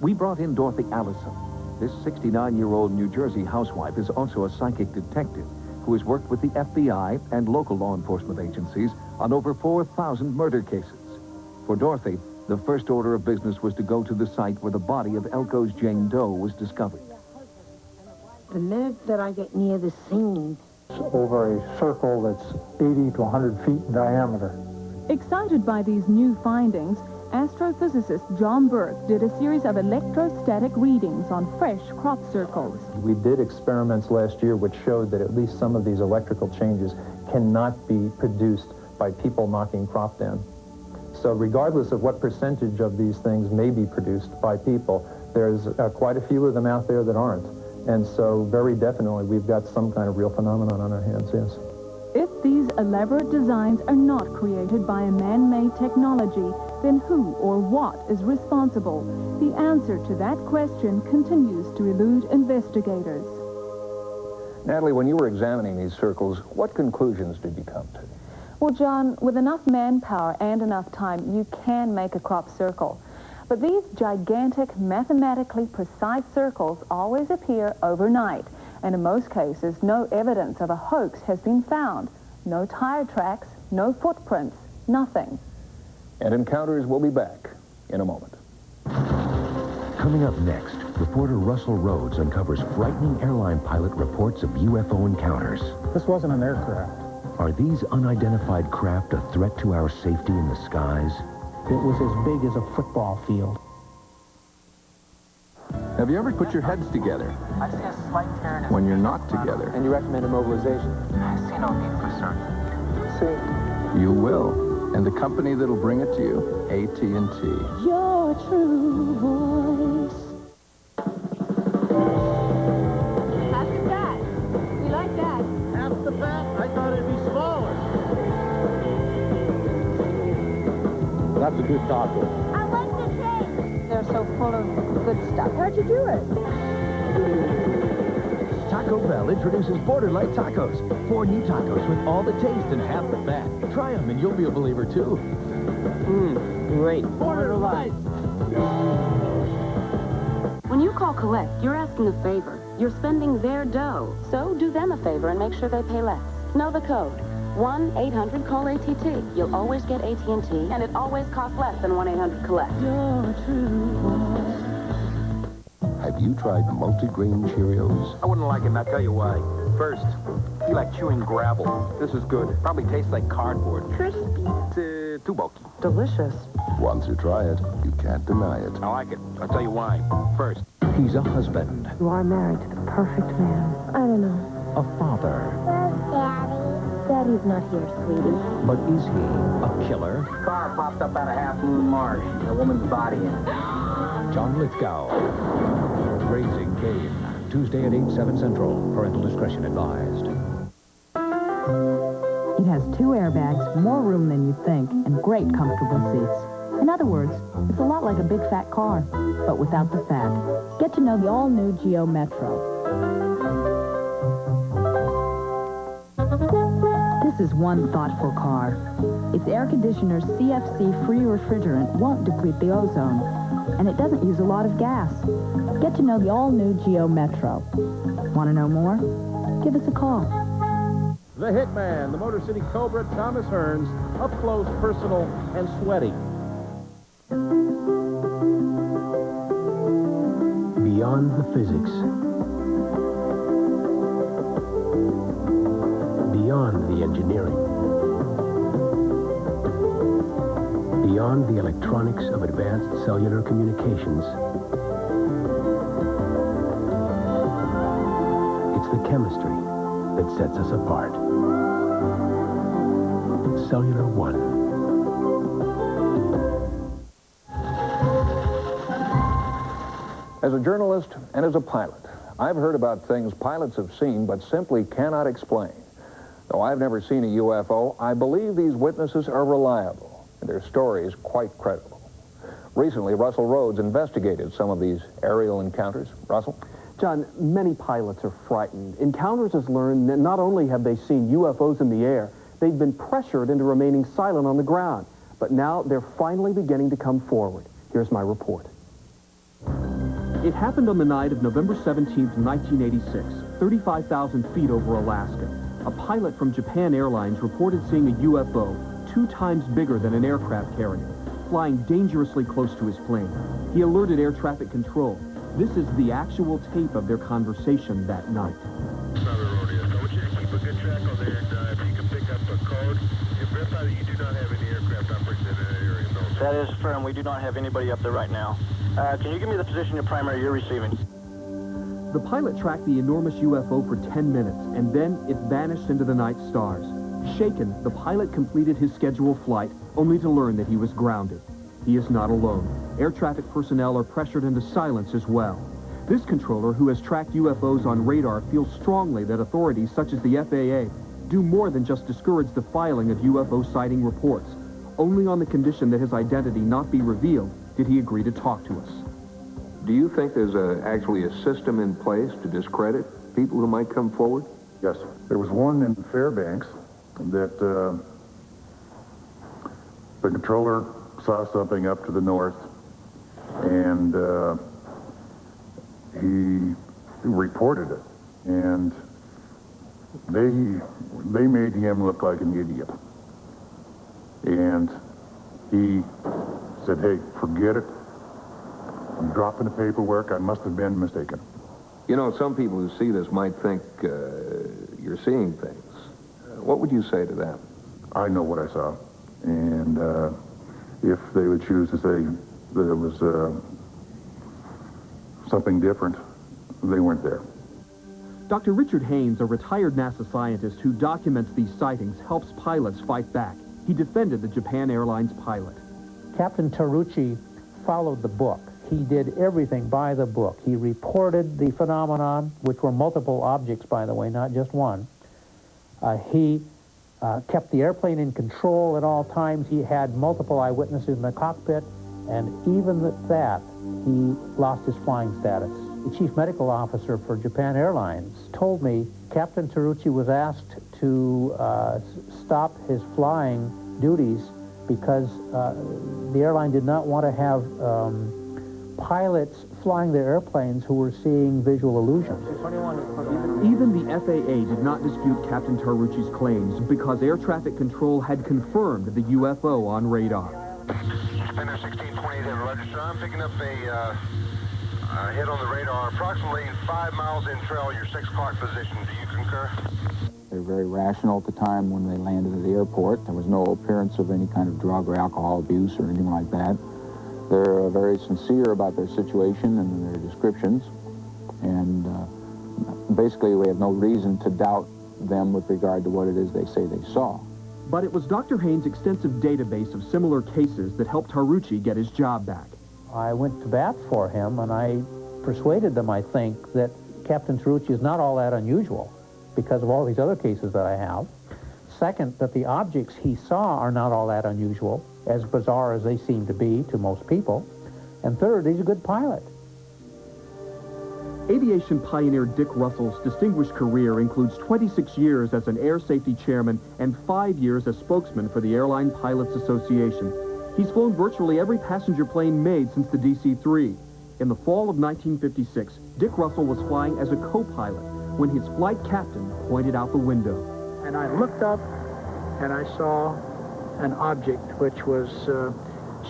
We brought in Dorothy Allison. This 69-year-old New Jersey housewife is also a psychic detective who has worked with the FBI and local law enforcement agencies on over 4,000 murder cases. For Dorothy, the first order of business was to go to the site where the body of Elko's Jane Doe was discovered. The minute that I get near the scene, It's over a circle that's 80 to 100 feet in diameter. Excited by these new findings, astrophysicist John Burke did a series of electrostatic readings on fresh crop circles. We did experiments last year which showed that at least some of these electrical changes cannot be produced by people knocking crop down. So regardless of what percentage of these things may be produced by people, there's quite a few of them out there that aren't. And so very definitely we've got some kind of real phenomenon on our hands, yes. If these elaborate designs are not created by a man-made technology, then who or what is responsible? The answer to that question continues to elude investigators. Natalie, when you were examining these circles, what conclusions did you come to? Well, John, with enough manpower and enough time, you can make a crop circle. But these gigantic, mathematically precise circles always appear overnight. And in most cases, no evidence of a hoax has been found. No tire tracks, no footprints, nothing. And Encounters will be back in a moment. Coming up next, reporter Russell Rhodes uncovers frightening airline pilot reports of UFO encounters. This wasn't an aircraft. Are these unidentified craft a threat to our safety in the skies? It was as big as a football field. Have you ever put your heads together? I see a slight tear in his when you're not together? And you recommend immobilization? I see no need for surgery. See? You will. And the company that'll bring it to you, AT&T. Your true voice. Half the fat. We like that. Half the fat? I thought it'd be smaller. That's a good taco. I like the taste. They're so full of good stuff. How'd you do it? Taco Bell introduces Borderlight Tacos. 4 new tacos with all the taste and half the fat. Try them and you'll be a believer too. Great. Borderlight. When you call collect, you're asking a favor. You're spending their dough. So do them a favor and make sure they pay less. Know the code. 1-800-CALL-ATT. You'll always get AT&T, and it always costs less than 1-800-COLLECT. Your true voice. Have you tried multigrain Cheerios? I wouldn't like it, and I'll tell you why. First, I feel like chewing gravel. This is good. Probably tastes like cardboard. Crispy. It's too bulky. Delicious. Once you try it, you can't deny it. I like it. I'll tell you why. First, He's a husband, You are married to the perfect man. I don't know. a father, Daddy's not here, sweetie. but is he a killer? Car popped up out of Half Moon Marsh. A woman's body in it. John Lithgow. Raising Cain. Tuesday at 8/7 Central. Parental discretion advised. It has 2 airbags, more room than you'd think, and great comfortable seats. In other words, it's a lot like a big fat car, but without the fat. Get to know the all-new Geo Metro. This is one thoughtful car. Its air conditioner's CFC-free refrigerant won't deplete the ozone, and it doesn't use a lot of gas. Get to know the all-new Geo Metro. Want to know more? Give us a call. The Hitman, the Motor City Cobra, Thomas Hearns, up close, personal, and sweaty. Beyond the physics. Beyond the engineering. Beyond the electronics of advanced cellular communications. It's the chemistry that sets us apart. Cellular One. As a journalist and as a pilot, I've heard about things pilots have seen but simply cannot explain. Though I've never seen a UFO, I believe these witnesses are reliable and their stories quite credible. Recently, Russell Rhodes investigated some of these aerial encounters. Russell? John, many pilots are frightened. Encounters has learned that not only have they seen UFOs in the air, they've been pressured into remaining silent on the ground. But now they're finally beginning to come forward. Here's my report. It happened on the night of November 17th, 1986, 35,000 feet over Alaska. A pilot from Japan Airlines reported seeing a UFO 2 times bigger than an aircraft carrier, flying dangerously close to his plane. He alerted air traffic control. This is the actual tape of their conversation that night. That is firm. We do not have anybody up there right now. Can you give me the position of primary you're receiving? The pilot tracked the enormous UFO for 10 minutes, and then it vanished into the night stars. Shaken, the pilot completed his scheduled flight, only to learn that he was grounded. He is not alone. Air traffic personnel are pressured into silence as well. This controller, who has tracked UFOs on radar, feels strongly that authorities such as the FAA do more than just discourage the filing of UFO sighting reports. Only on the condition that his identity not be revealed did he agree to talk to us. Do you think there's actually a system in place to discredit people who might come forward? Yes. There was one in Fairbanks that the controller saw something up to the north, and he reported it, and they made him look like an idiot. And he said, hey, forget it. I'm dropping the paperwork. I must have been mistaken. You know, some people who see this might think you're seeing things. What would you say to that? I know what I saw. And if they would choose to say that it was something different, they weren't there. Dr. Richard Haynes, a retired NASA scientist who documents these sightings, helps pilots fight back. He defended the Japan Airlines pilot. Captain Tarucci followed the book. He did everything by the book. He reported the phenomenon, which were multiple objects, by the way, not just one. He kept the airplane in control at all times. He had multiple eyewitnesses in the cockpit, and even at that, he lost his flying status. The chief medical officer for Japan Airlines told me Captain Tarucci was asked to stop his flying duties because the airline did not want to have pilots flying their airplanes who were seeing visual illusions. Even the FAA did not dispute Captain Tarucci's claims because air traffic control had confirmed the UFO on radar. Suspender 1628 at register. I'm picking up a hit on the radar approximately 5 miles in trail, your 6 o'clock position. Do you concur? They were very rational at the time when they landed at the airport. There was no appearance of any kind of drug or alcohol abuse or anything like that. They're very sincere about their situation and their descriptions, and basically we have no reason to doubt them with regard to what it is they say they saw. But it was Dr. Haynes' extensive database of similar cases that helped Tarucci get his job back. I went to bat for him, and I persuaded them, I think, that Captain Tarucci is not all that unusual because of all these other cases that I have. Second, that the objects he saw are not all that unusual, as bizarre as they seem to be to most people. And third, he's a good pilot. Aviation pioneer Dick Russell's distinguished career includes 26 years as an air safety chairman and 5 years as spokesman for the Airline Pilots Association. He's flown virtually every passenger plane made since the DC-3. In the fall of 1956, Dick Russell was flying as a co-pilot when his flight captain pointed out the window. And I looked up and I saw an object which was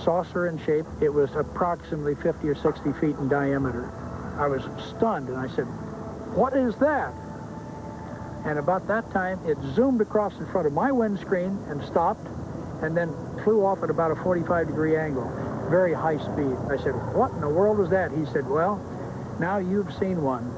saucer in shape. It was approximately 50 or 60 feet in diameter. I was stunned, and I said, "What is that?" And about that time, it zoomed across in front of my windscreen and stopped, and then flew off at about a 45-degree angle, very high speed. I said, "What in the world is that?" He said, "Well, now you've seen one."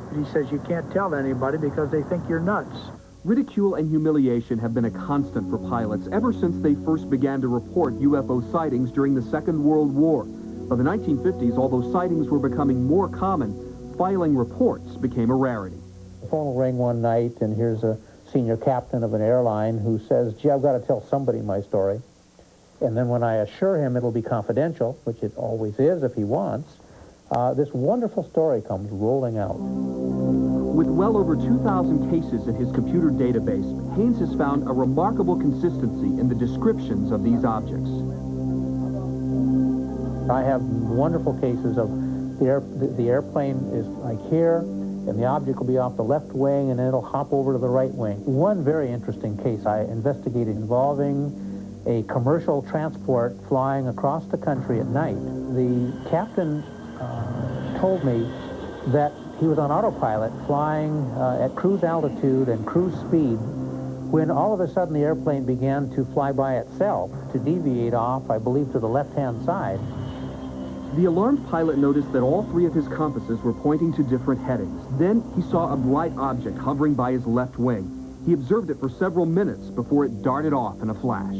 But he says, "You can't tell anybody because they think you're nuts." Ridicule and humiliation have been a constant for pilots ever since they first began to report UFO sightings during the Second World War. By the 1950s, although sightings were becoming more common, filing reports became a rarity. The phone will ring one night, and here's a senior captain of an airline who says, "Gee, I've got to tell somebody my story." And then when I assure him it'll be confidential, which it always is if he wants, this wonderful story comes rolling out. With well over 2,000 cases in his computer database, Haynes has found a remarkable consistency in the descriptions of these objects. I have wonderful cases of the airplane is like here, and the object will be off the left wing, and then it'll hop over to the right wing. One very interesting case I investigated involving a commercial transport flying across the country at night. The captain told me that he was on autopilot flying at cruise altitude and cruise speed when all of a sudden the airplane began to fly by itself, to deviate off, I believe, to the left-hand side. The alarmed pilot noticed that all three of his compasses were pointing to different headings. Then he saw a bright object hovering by his left wing. He observed it for several minutes before it darted off in a flash.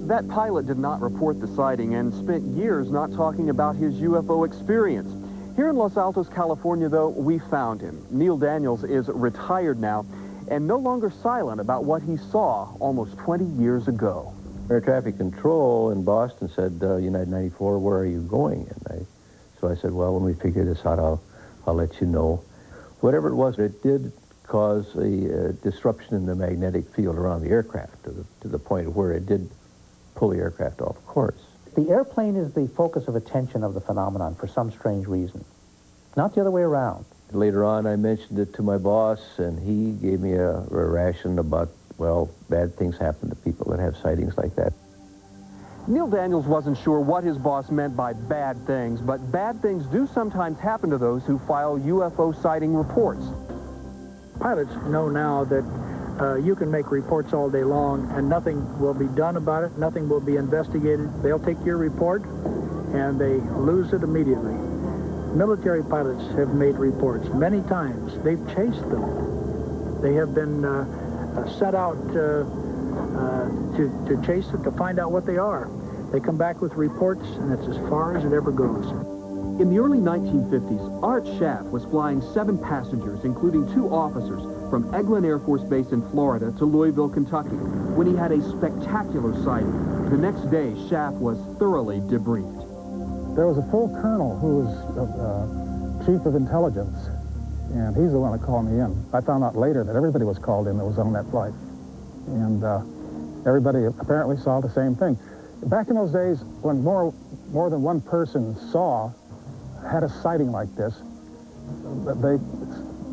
That pilot did not report the sighting and spent years not talking about his UFO experience. Here in Los Altos, California, though, we found him. Neil Daniels is retired now and no longer silent about what he saw almost 20 years ago. Air traffic control in Boston said, United 94, where are you going? And so I said, well, when we figure this out, I'll let you know. Whatever it was, it did cause a disruption in the magnetic field around the aircraft to the point where it did pull the aircraft off course. The airplane is the focus of attention of the phenomenon for some strange reason, not the other way around. Later on, I mentioned it to my boss, and he gave me a ration about, well, bad things happen to people that have sightings like that. Neil Daniels wasn't sure what his boss meant by bad things, but bad things do sometimes happen to those who file UFO sighting reports. Pilots know now that you can make reports all day long and nothing will be done about it, nothing will be investigated. They'll take your report and they lose it immediately. Military pilots have made reports many times. They've chased them. They have been set out to chase it, to find out what they are. They come back with reports, and it's as far as it ever goes. In the early 1950s, Art Schaff was flying 7 passengers, including 2 officers, from Eglin Air Force Base in Florida to Louisville, Kentucky, when he had a spectacular sighting. The next day, Schaff was thoroughly debriefed. There was a full colonel who was chief of intelligence, and he's the one that called me in. I found out later that everybody was called in that was on that flight, and everybody apparently saw the same thing. Back in those days, when more than one person had a sighting like this,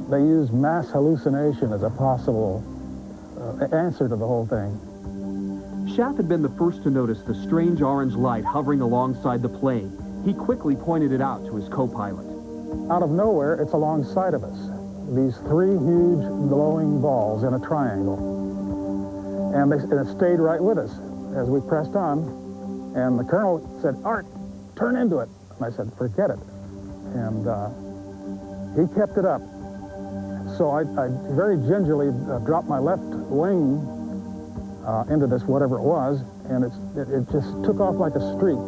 they used mass hallucination as a possible answer to the whole thing. Schaff had been the first to notice the strange orange light hovering alongside the plane. He quickly pointed it out to his co-pilot. Out of nowhere, it's alongside of us. These 3 huge glowing balls in a triangle. And it stayed right with us as we pressed on. And the colonel said, "Art, turn into it." And I said, "Forget it." And he kept it up. So I very gingerly dropped my left wing into this, whatever it was, and it just took off like a streak.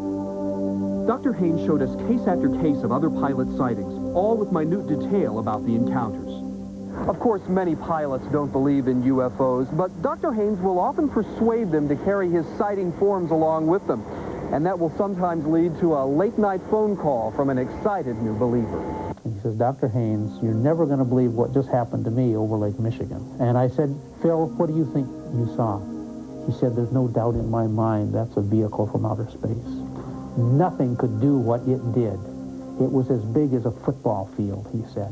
Dr. Haynes showed us case after case of other pilot sightings, all with minute detail about the encounters. Of course, many pilots don't believe in UFOs, but Dr. Haynes will often persuade them to carry his sighting forms along with them. And that will sometimes lead to a late-night phone call from an excited new believer. He says, "Dr. Haynes, you're never going to believe what just happened to me over Lake Michigan." And I said, "Phil, what do you think you saw?" He said, "There's no doubt in my mind that's a vehicle from outer space. Nothing could do what it did. It was as big as a football field," he said.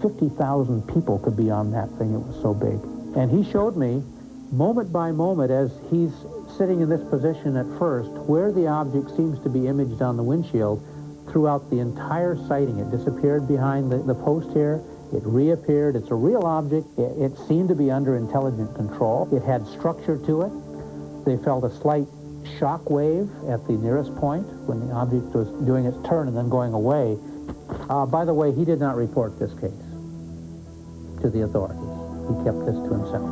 50,000 people could be on that thing. It was so big. And he showed me, moment by moment, as he's sitting in this position at first, where the object seems to be imaged on the windshield throughout the entire sighting. It disappeared behind the post here. It reappeared. It's a real object. It seemed to be under intelligent control. It had structure to it. They felt a slight shock wave at the nearest point when the object was doing its turn and then going away. By the way, he did not report this case to the authorities. He kept this to himself.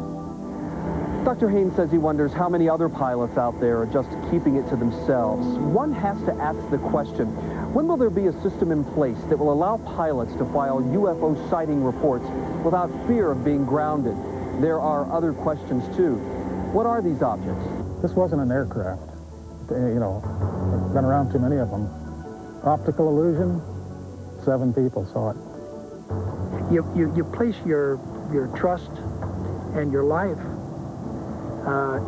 Dr. Haynes says he wonders how many other pilots out there are just keeping it to themselves. One has to ask the question, when will there be a system in place that will allow pilots to file UFO sighting reports without fear of being grounded? There are other questions, too. What are these objects? This wasn't an aircraft. You know, been around too many of them. Optical illusion, 7 people saw it. You place your trust and your life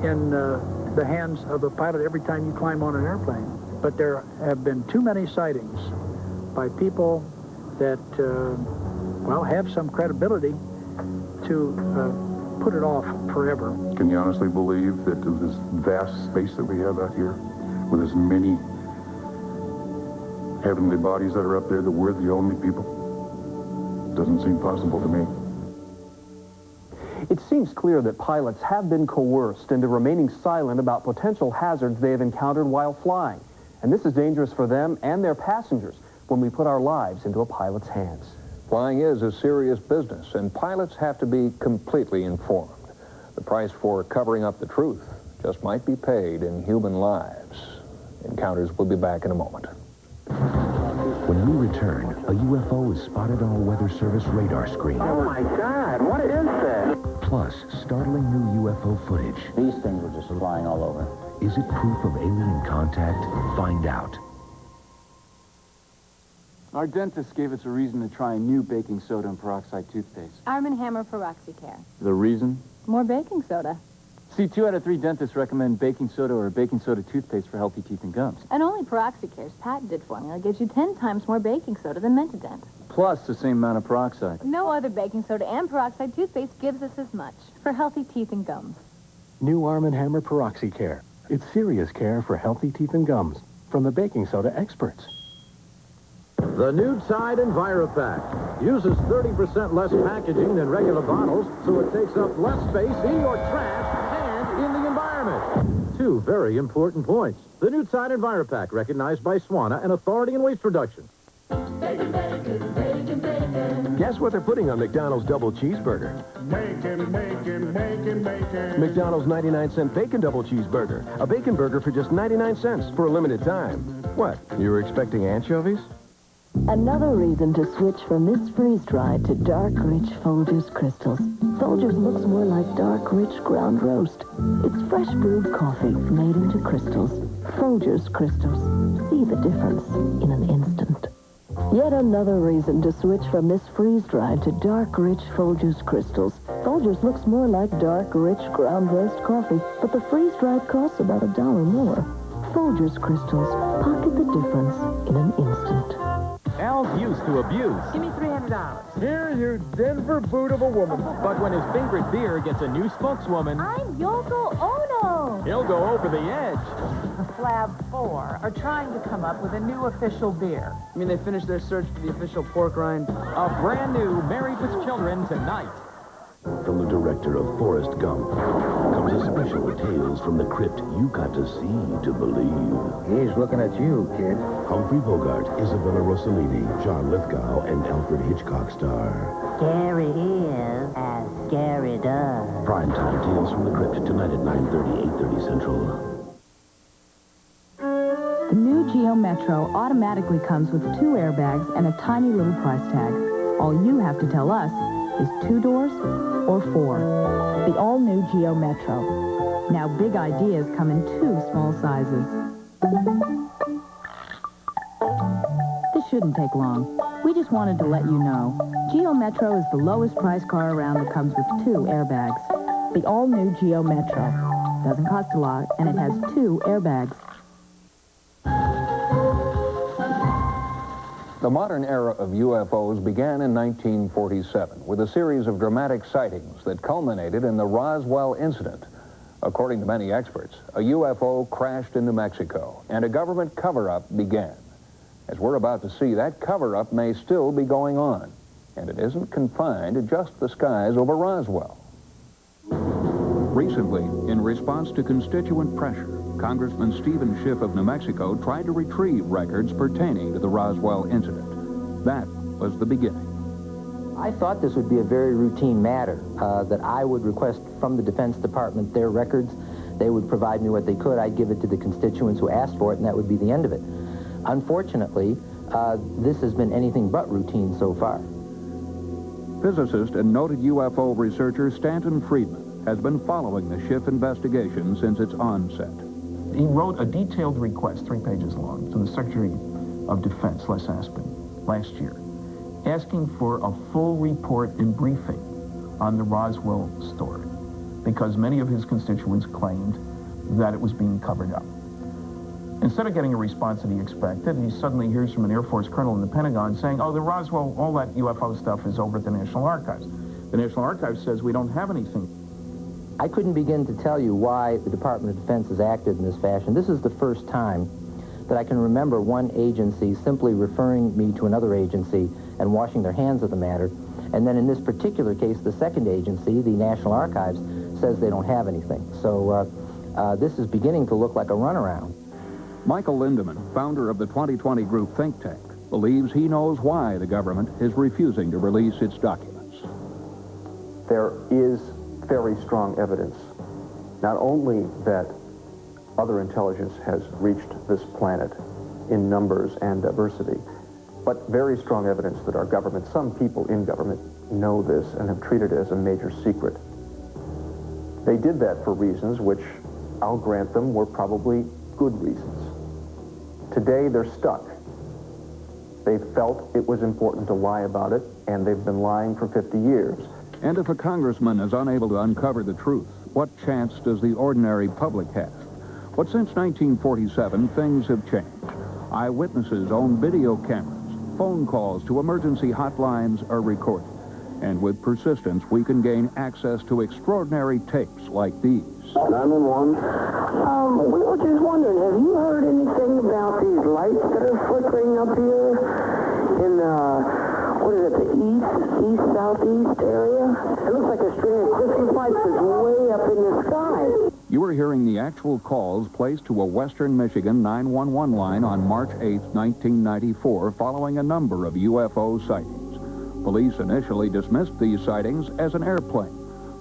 in the hands of a pilot every time you climb on an airplane. But there have been too many sightings by people that, well, have some credibility to put it off forever. Can you honestly believe that this vast space that we have out here, with as many heavenly bodies that are up there, that we're the only people? Doesn't seem possible to me. It seems clear that pilots have been coerced into remaining silent about potential hazards they have encountered while flying. And this is dangerous for them and their passengers when we put our lives into a pilot's hands. Flying is a serious business, and pilots have to be completely informed. The price for covering up the truth just might be paid in human lives. Encounters will be back in a moment. When we return, a UFO is spotted on a Weather Service radar screen. Oh my God, what is that? Plus, startling new UFO footage. These things were just flying all over. Is it proof of alien contact? Find out. Our dentist gave us a reason to try a new baking soda and peroxide toothpaste. Arm & Hammer Peroxicare. The reason? More baking soda. See, 2 out of 3 dentists recommend baking soda or a baking soda toothpaste for healthy teeth and gums. And only Peroxicare's patented formula gives you 10 times more baking soda than Mentadent. Plus the same amount of peroxide. No other baking soda and peroxide toothpaste gives us as much for healthy teeth and gums. New Arm & Hammer Peroxicare. It's serious care for healthy teeth and gums from the baking soda experts. The Nude Side EnviroPack uses 30% less packaging than regular bottles, so it takes up less space in your trash and in the environment. 2 very important points. The Nude Side EnviroPack, recognized by SWANA, an authority in waste reduction. Bacon, bacon, bacon, bacon. Guess what they're putting on McDonald's double cheeseburger? Bacon, bacon, bacon, bacon. McDonald's 99-cent bacon double cheeseburger. A bacon burger for just 99 cents for a limited time. What, you were expecting anchovies? Another reason to switch from this freeze-dried to dark, rich Folgers Crystals. Folgers looks more like dark, rich ground roast. It's fresh brewed coffee made into crystals. Folgers Crystals. See the difference in an instant. Yet another reason to switch from this freeze-dried to dark, rich Folgers Crystals. Folgers looks more like dark, rich ground roast coffee, but the freeze-dried costs about $1 more. Folgers Crystals. Pocket the difference in an instant. Al's used to abuse. Give me $300. Here, you Denver boot of a woman. But when his favorite beer gets a new spokeswoman, I'm Yoko Ono. he'll go over the edge. Slab 4 are trying to come up with a new official beer. I mean, they finished their search for the official pork rind. A brand new Married with Children tonight. From the director of Forrest Gump comes a special Tales from the Crypt you got to see to believe. He's looking at you, kid. Humphrey Bogart, Isabella Rossellini, John Lithgow, and Alfred Hitchcock star. Scary is as scary does. Primetime Tales from the Crypt tonight at 9:30, 8:30 Central. The new Geo Metro automatically comes with 2 airbags and a tiny little price tag. All you have to tell us is 2 doors or 4. The all-new Geo Metro. Now big ideas come in 2 small sizes. This shouldn't take long. We just wanted to let you know. Geo Metro is the lowest price car around that comes with 2 airbags. The all-new Geo Metro. Doesn't cost a lot, and it has 2 airbags. The modern era of UFOs began in 1947 with a series of dramatic sightings that culminated in the Roswell incident. According to many experts, a UFO crashed into Mexico and a government cover-up began. As we're about to see, that cover-up may still be going on, and it isn't confined to just the skies over Roswell. Recently, in response to constituent pressure, Congressman Stephen Schiff of New Mexico tried to retrieve records pertaining to the Roswell incident. That was the beginning. I thought this would be a very routine matter, that I would request from the Defense Department their records. They would provide me what they could. I'd give it to the constituents who asked for it, and that would be the end of it. Unfortunately, this has been anything but routine so far. Physicist and noted UFO researcher Stanton Friedman has been following the Schiff investigation since its onset. He wrote a detailed request, 3 pages long, to the Secretary of Defense, Les Aspin, last year. asking for a full report and briefing on the Roswell story, because many of his constituents claimed that it was being covered up. Instead of getting a response that he expected, he suddenly hears from an Air Force colonel in the Pentagon saying, oh, the Roswell, all that UFO stuff is over at the National Archives. The National Archives says we don't have anything. I couldn't begin to tell you why the Department of Defense has acted in this fashion. This is the first time that I can remember one agency simply referring me to another agency and washing their hands of the matter. And then in this particular case, the second agency, the National Archives, says they don't have anything. So this is beginning to look like a runaround. Michael Lindemann, founder of the 2020 Group think tank, believes he knows why the government is refusing to release its documents. There is very strong evidence, not only that other intelligence has reached this planet in numbers and diversity, but very strong evidence that our government, some people in government, know this and have treated it as a major secret. They did that for reasons which, I'll grant them, were probably good reasons. Today, they're stuck. They felt it was important to lie about it, and they've been lying for 50 years. And if a congressman is unable to uncover the truth, what chance does the ordinary public have? But since 1947, things have changed. Eyewitnesses own video cameras. Phone calls to emergency hotlines are recorded. And with persistence, we can gain access to extraordinary tapes like these. 911. We were just wondering, have you heard anything about these lights that are flickering up here in what is it, the east-southeast area? It looks like a string of Christmas lights that's way up in the sky. You are hearing the actual calls placed to a Western Michigan 911 line on March 8, 1994, following a number of UFO sightings. Police initially dismissed these sightings as an airplane,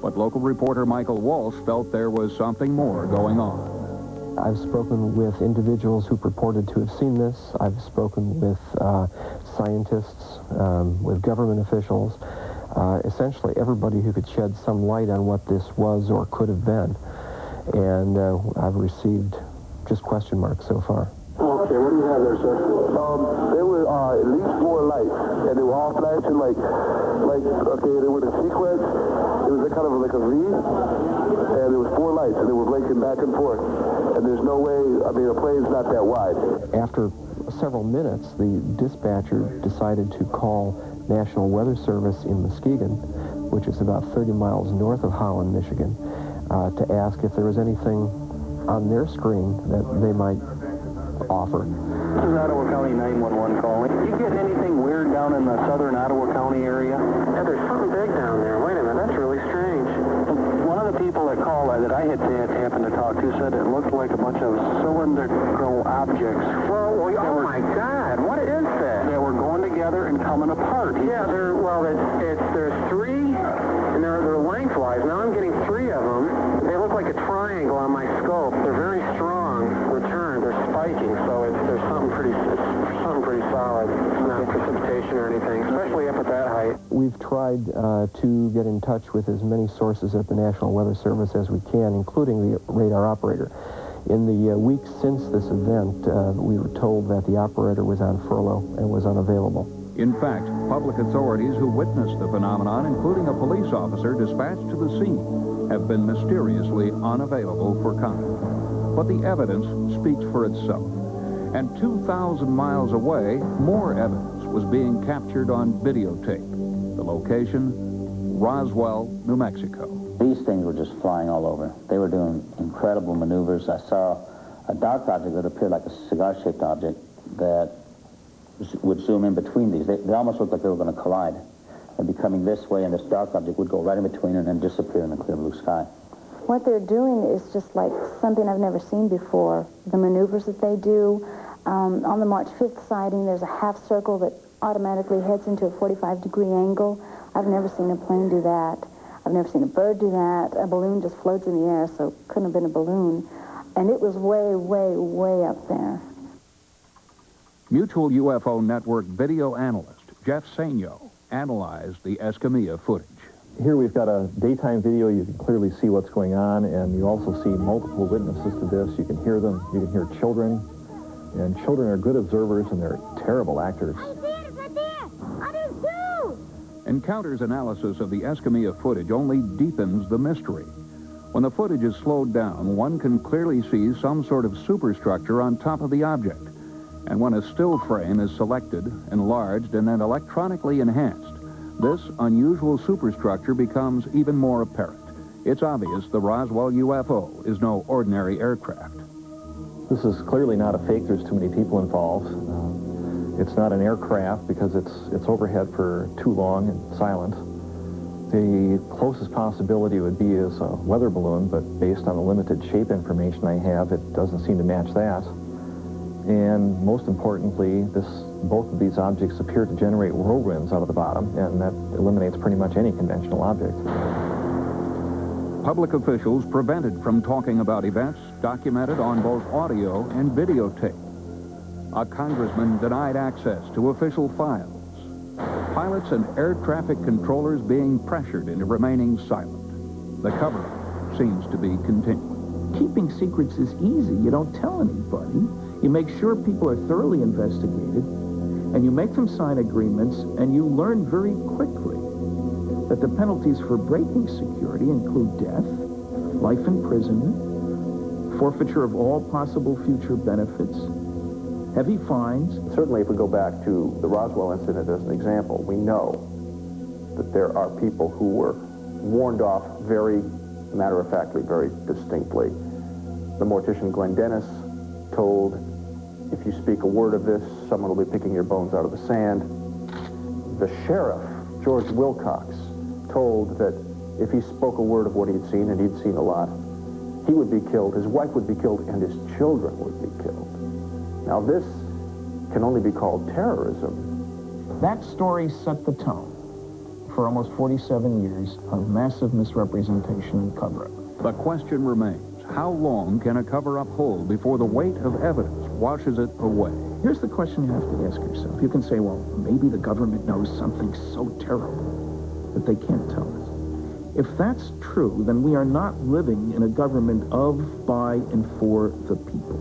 but local reporter Michael Walsh felt there was something more going on. I've spoken with individuals who purported to have seen this. I've spoken with scientists, with government officials, essentially everybody who could shed some light on what this was or could have been. And I've received just question marks so far. Okay, what do you have there, sir? There were at least 4 lights, and they were all flashing like, okay, they were in a sequence. It was a kind of like a V, and there was 4 lights, and they were blinking back and forth. And there's no way, I mean, a plane's not that wide. After several minutes, the dispatcher decided to call National Weather Service in Muskegon, which is about 30 miles north of Holland, Michigan, to ask if there was anything on their screen that they might offer. This is Ottawa County 911 calling. You getting anything weird down in the southern Ottawa County area? Yeah, there's something big down there. Wait a minute, that's really strange. One of the people that called that I had happened to talk to said it looked like a bunch of cylindrical objects. Well, oh my God, what is that? They were going together and coming apart. Yeah, there's 3, and they're lengthwise. Now I'm getting 3 of them. They look like a triangle on my scope. They're very strong. Return. They're spiking, so there's something pretty solid. It's not precipitation or anything, especially up at that height. We've tried to get in touch with as many sources at the National Weather Service as we can, including the radar operator. In the weeks since this event, we were told that the operator was on furlough and was unavailable. In fact, public authorities who witnessed the phenomenon, including a police officer dispatched to the scene, have been mysteriously unavailable for comment. But the evidence speaks for itself. And 2,000 miles away, more evidence was being captured on videotape. The location, Roswell, New Mexico. These things were just flying all over. They were doing incredible maneuvers. I saw a dark object that appeared like a cigar-shaped object that would zoom in between these. They almost looked like they were going to collide. They'd be coming this way, and this dark object would go right in between and then disappear in the clear blue sky. What they're doing is just like something I've never seen before. The maneuvers that they do. On the March 5th sighting, there's a half circle that automatically heads into a 45-degree angle. I've never seen a plane do that. I've never seen a bird do that. A balloon just floats in the air, so it couldn't have been a balloon. And it was way, way, way up there. Mutual UFO Network video analyst Jeff Sainio analyzed the Escamilla footage. Here we've got a daytime video. You can clearly see what's going on, and you also see multiple witnesses to this. You can hear them. You can hear children. And children are good observers, and they're terrible actors. I see it. It's right there. I didn't see Encounters analysis of the Escamilla footage only deepens the mystery. When the footage is slowed down, one can clearly see some sort of superstructure on top of the object. And when a still frame is selected, enlarged, and then electronically enhanced, this unusual superstructure becomes even more apparent. It's obvious the Roswell UFO is no ordinary aircraft. This is clearly not a fake. There's too many people involved. It's not an aircraft because it's overhead for too long and silent. The closest possibility would be is a weather balloon, but based on the limited shape information I have, it doesn't seem to match that. And most importantly, both of these objects appear to generate whirlwinds out of the bottom, and that eliminates pretty much any conventional object. Public officials prevented from talking about events documented on both audio and videotape. A congressman denied access to official files. Pilots and air traffic controllers being pressured into remaining silent. The cover-up seems to be continuing. Keeping secrets is easy. You don't tell anybody. You make sure people are thoroughly investigated, and you make them sign agreements, and you learn very quickly that the penalties for breaking security include death, life imprisonment, forfeiture of all possible future benefits, heavy fines. Certainly, if we go back to the Roswell incident as an example, we know that there are people who were warned off very matter-of-factly, very distinctly. The mortician Glenn Dennis told, if you speak a word of this, someone will be picking your bones out of the sand. The sheriff, George Wilcox, told that if he spoke a word of what he'd seen, and he'd seen a lot, he would be killed, his wife would be killed, and his children would be killed. Now this can only be called terrorism. That story set the tone for almost 47 years of massive misrepresentation and cover-up. The question remains, how long can a cover-up hold before the weight of evidence washes it away? Here's the question you have to ask yourself. You can say, well, maybe the government knows something so terrible that they can't tell us. If that's true, then we are not living in a government of, by, and for the people.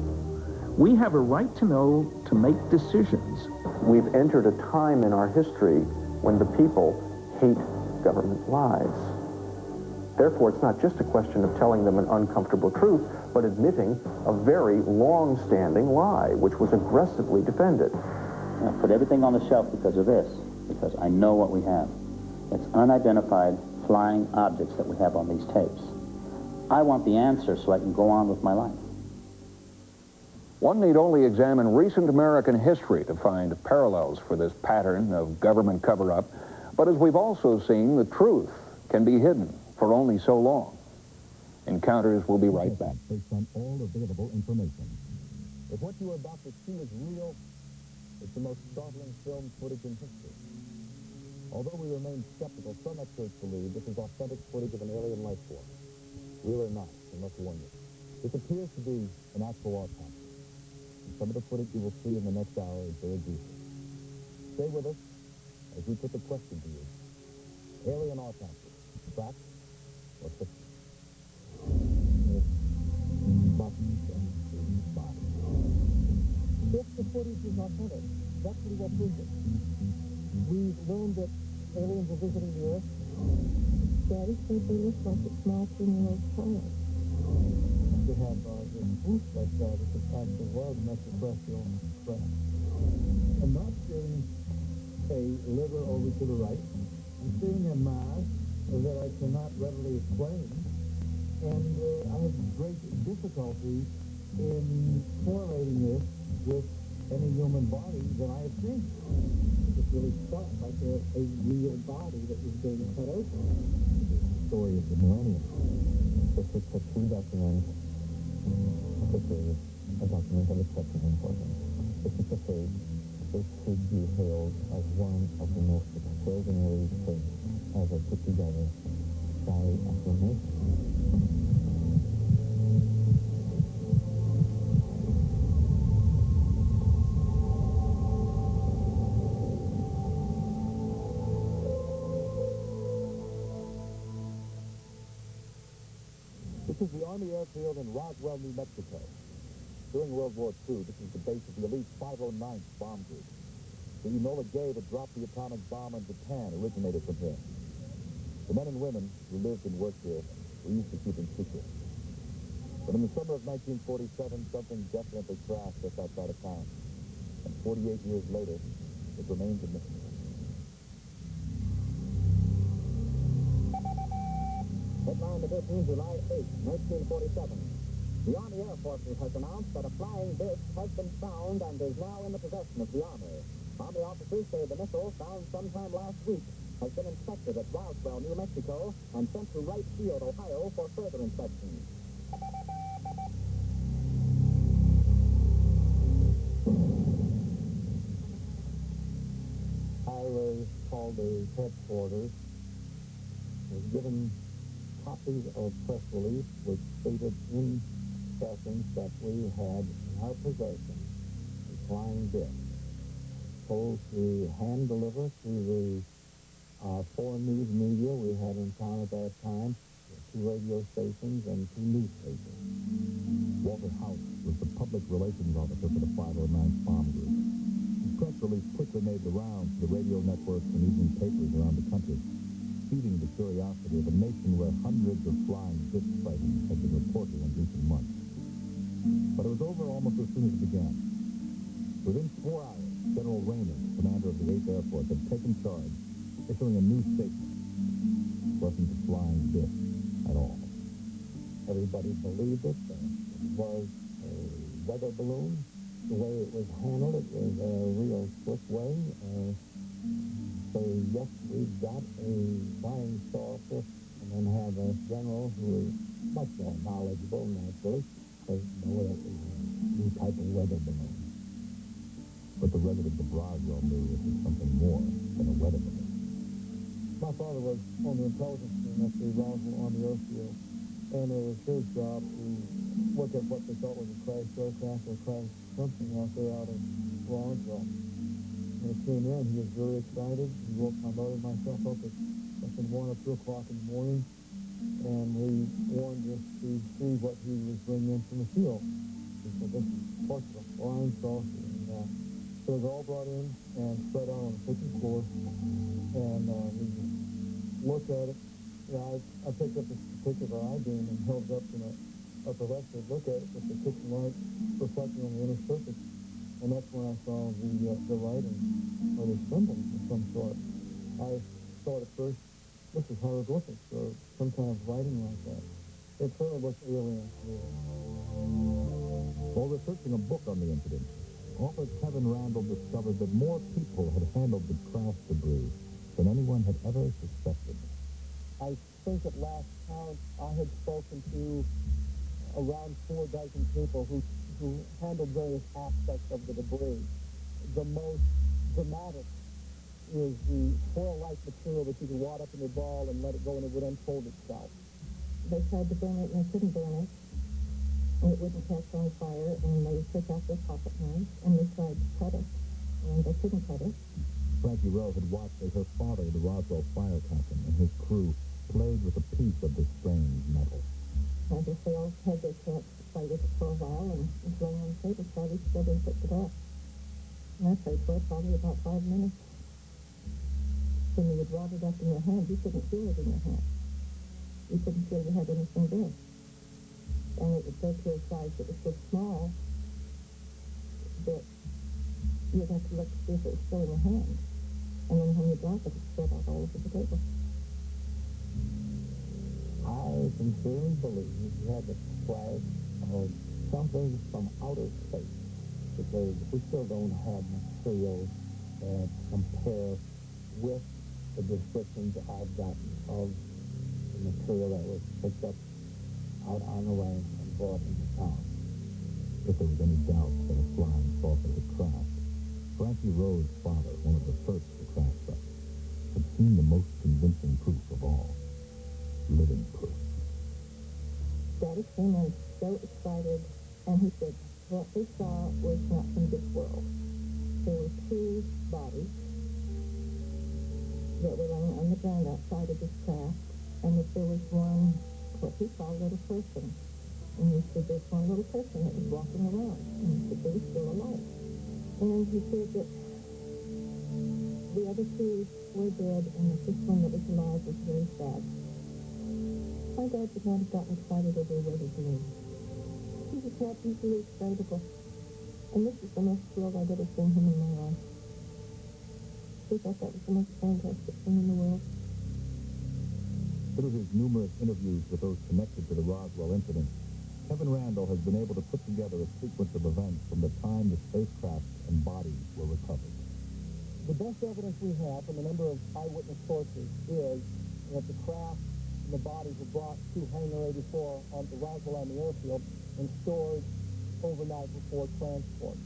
We have a right to know, to make decisions. We've entered a time in our history when the people hate government lies. Therefore, it's not just a question of telling them an uncomfortable truth, but admitting a very long-standing lie, which was aggressively defended. I put everything on the shelf because of this, because I know what we have. It's unidentified flying objects that we have on these tapes. I want the answer so I can go on with my life. One need only examine recent American history to find parallels for this pattern of government cover-up. But as we've also seen, the truth can be hidden for only so long. Encounters will be right back. Based on all available information. If what you are about to see is real, it's the most startling film footage in history. Although we remain skeptical, some experts believe this is authentic footage of an alien life form. Real or not, we must warn you. This appears to be an actual autopsy. And some of the footage you will see in the next hour is very gruesome. Stay with us as we put the question to you. Alien autopsy, fact or fiction? If the footage is authentic, that's pretty well proves it. We've learned that aliens are visiting the Earth. Daddy said they look like a small 3-year-old child. We have this proof that this actually was an extraterrestrial craft. I'm not seeing a liver over to the right. I'm seeing a mass that I cannot readily explain. And I have great difficulty in correlating this with any human body that I have seen. It really felt like a real body that was being cut open. The story of the millennium. This was a true document. This is a document of exceptional importance. This is the fate. This should be hailed as one of the most extraordinary fates ever put together by affirmation. This is the Army Airfield in Roswell, New Mexico. During World War II, this is the base of the elite 509th Bomb Group. The Enola Gay that dropped the atomic bomb on Japan originated from here. The men and women who lived and worked here were used to keeping secrets. But in the summer of 1947, something definitely crashed just outside of town. And 48 years later, it remains a mystery. Headline edition, July 8, 1947. The Army Air Forces has announced that a flying disc has been found and is now in the possession of the Army. Army officers say the missile, found sometime last week, has been inspected at Roswell, New Mexico, and sent to Wright Field, Ohio, for further inspection. I was called to headquarters, was given copies of press release which stated in essence that we had in our possession a flying disc, told to hand deliver to the foreign news media we had in town at that time, 2 radio stations and 2 news stations. Walter House was the public relations officer for the 509 Bomb Group. The press release quickly made the rounds to the radio networks and evening papers around the country, feeding the curiosity of a nation where hundreds of flying disc sightings had been reported in recent months. But it was over almost as soon as it began. Within 4 hours, General Raymond, commander of the 8th Air Force, had taken charge, issuing a new statement. It wasn't a flying disc at all. Everybody believed it. It was a weather balloon. The way it was handled, it was a real slick way. So, yes, we've got a flying saucer, and then have a general who is much more knowledgeable, naturally, because know that it was a new type of weather balloon. But the residents of Roswell knew it was something more than a weather balloon. My father was on the intelligence team at the Roswell Army Airfield, and it was his job to look at what they thought was a crashed aircraft or crashed something out there out of Roswell. When it came in, he was very excited. He woke my mother and myself up at something 1 or 2 o'clock in the morning, and he warned us to see what he was bringing in from the field. He said, this is part of a flying saucer. And so it was all brought in and spread out on the kitchen floor, and we looked at it. You know, I picked up this particular I-beam and held it up to my upper left to look at it with the kitchen light reflecting on the inner surface. And that's when I saw the writing, or the symbols of some sort. I thought at first, this is hieroglyphics, or some kind of writing like that. It certainly looked alien to me. While researching a book on the incident, author Kevin Randall discovered that more people had handled the crash debris than anyone had ever suspected. I think at last count, I had spoken to around 4 dozen people who handled various aspects of the debris. The most dramatic is the foil-like material that you can wad up in a ball and let it go and it would unfold itself. They tried to burn it and they couldn't burn it. And it wouldn't catch on fire, and they took out their pocket knives and they tried to cut it, and they couldn't cut it. Frankie Rowe had watched as her father, the Roswell fire captain, and his crew played with a piece of this strange metal. I guess they all had their chance to play with it for a while, and it was laying on the table, so I reached over and picked it up. And I played for it probably about 5 minutes. When you would wad it up in your hand, you couldn't feel it in your hand. You couldn't feel you had anything there. And it would go to a size that was so small that you'd have to look to see if it was still in your hand. And then when you drop it, it spread out all over the table. I sincerely believe we had the flash of something from outer space, because we still don't have materials that compare with the descriptions I've gotten of the material that was picked up out on the range and brought into town. If there was any doubt that a flying saucer had crashed, Frankie Rowe's father, one of the first to crash sites, had seen the most convincing proof of all. Living proof. Daddy came in so excited, and he said, what we saw was not from this world. There were 2 bodies that were laying on the ground outside of this craft, and that there was one, what he saw, little person. And he said, there's one little person that was walking around, and he said, they were still alive. And he said that The other two were dead, and the fifth one that was alive was very sad. My dad would not have gotten excited over a weather balloon. He was not easily excitable, and this is the most thrilled I'd ever seen him in my life. He thought that was the most fantastic thing in the world. Through his numerous interviews with those connected to the Roswell incident, Kevin Randall has been able to put together a sequence of events from the time the spacecraft and bodies were recovered. The best evidence we have from a number of eyewitness sources is that the craft and the bodies were brought to Hangar 84 on the Roswell Army Airfield and stored overnight before transport.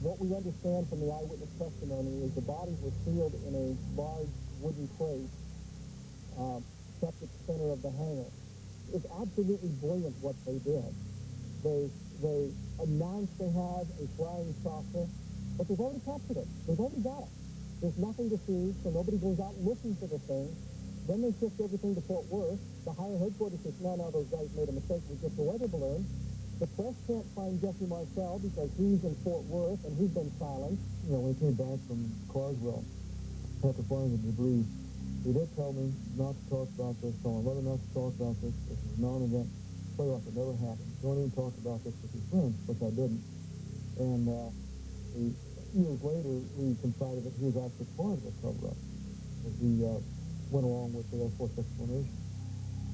What we understand from the eyewitness testimony is the bodies were sealed in a large wooden crate kept at the center of the hangar. It's absolutely brilliant what they did. They announced they had a flying saucer, but they've already captured it. They've already got it. There's nothing to see, so nobody goes out looking for the thing. Then they shift everything to Fort Worth. The higher headquarters says, no, those guys made a mistake. It was just a weather balloon. The press can't find Jesse Marcel because he's in Fort Worth and he's been silent. You know, when he came back from Carswell, after finding the debris, he did tell me not to talk about this, so I'm rather not to talk about this. This is a non-event. Play like it never happened. Don't even talk about this with his friends, which I didn't. And years later, we confided that he was actually part of the cover-up, as he went along with the Air Force explanation,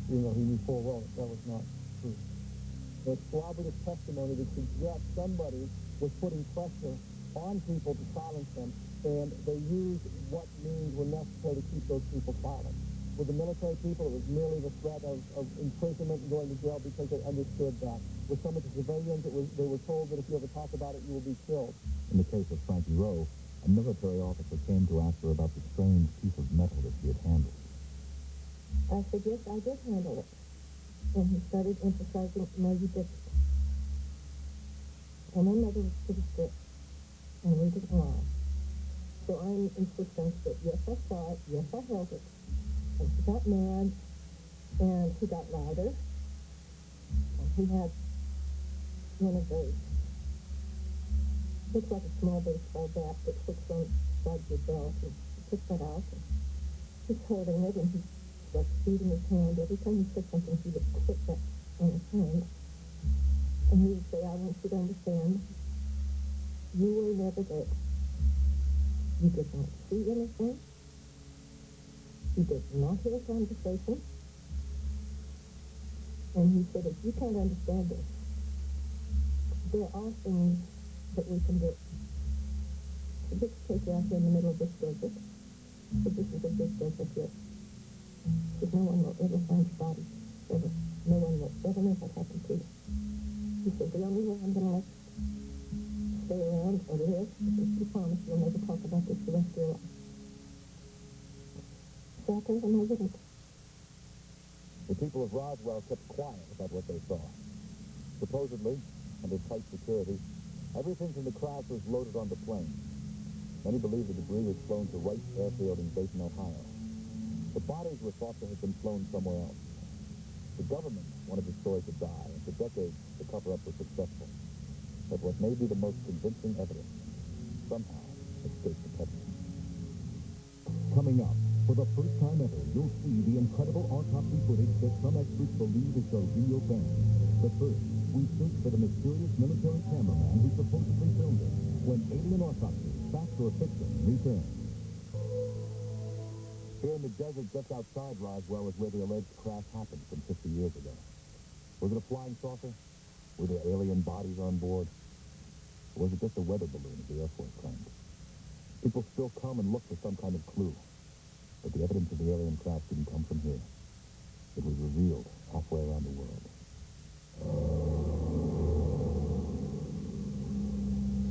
even though he knew full well that was not true. There's corroborative testimony that suggests somebody was putting pressure on people to silence them, and they used what means were necessary to keep those people silent. With the military people, it was merely the threat of imprisonment and going to jail because they understood that. With some of the civilians, they were told that if you ever talk about it, you will be killed. In the case of Frankie Rowe, a military officer came to ask her about the strange piece of metal that she had handled. I said, yes, I did handle it. And he started emphasizing, no, you didn't. And my mother was pretty strict, and we didn't lie. So I'm insistent that, yes, I saw it, yes, I held it. And he got mad, and he got louder. And he had one of those, looks like a small baseball bat that hooks on the side of your belt. And he took that out, and he's holding it, and he's like beating his hand. Every time he said something, he would put that on his hand. And he would say, I want you to understand, you were never there. You did not see anything. You did not hear a conversation. And he said, if you can't understand this, there are things that we can do. So let's take you out here in the middle of this desert. So this is a big desert here. Because no one will ever find your body. Ever. No one will ever know what happened to you. He said, the only way I'm going to let you stay around or live is if you promise you'll never talk about this the rest of your life. So I told him I wouldn't. The people of Roswell kept quiet about what they saw. Supposedly, under tight security, everything from the crash was loaded onto planes. Many believe the debris was flown to Wright Airfield in Dayton, Ohio. The bodies were thought to have been flown somewhere else. The government wanted the story to die, and for decades the cover-up was successful. But what may be the most convincing evidence somehow escaped detection. Coming up, for the first time ever, you'll see the incredible autopsy footage that some experts believe is the real thing. But first, we search for the mysterious military cameraman who supposedly filmed it. When Alien Autopsy, Fact or Fiction, returns. Here in the desert just outside Roswell is where the alleged crash happened some 50 years ago. Was it a flying saucer? Were there alien bodies on board? Or was it just a weather balloon, as the Air Force claimed? People still come and look for some kind of clue. But the evidence of the alien crash didn't come from here. It was revealed halfway around the world.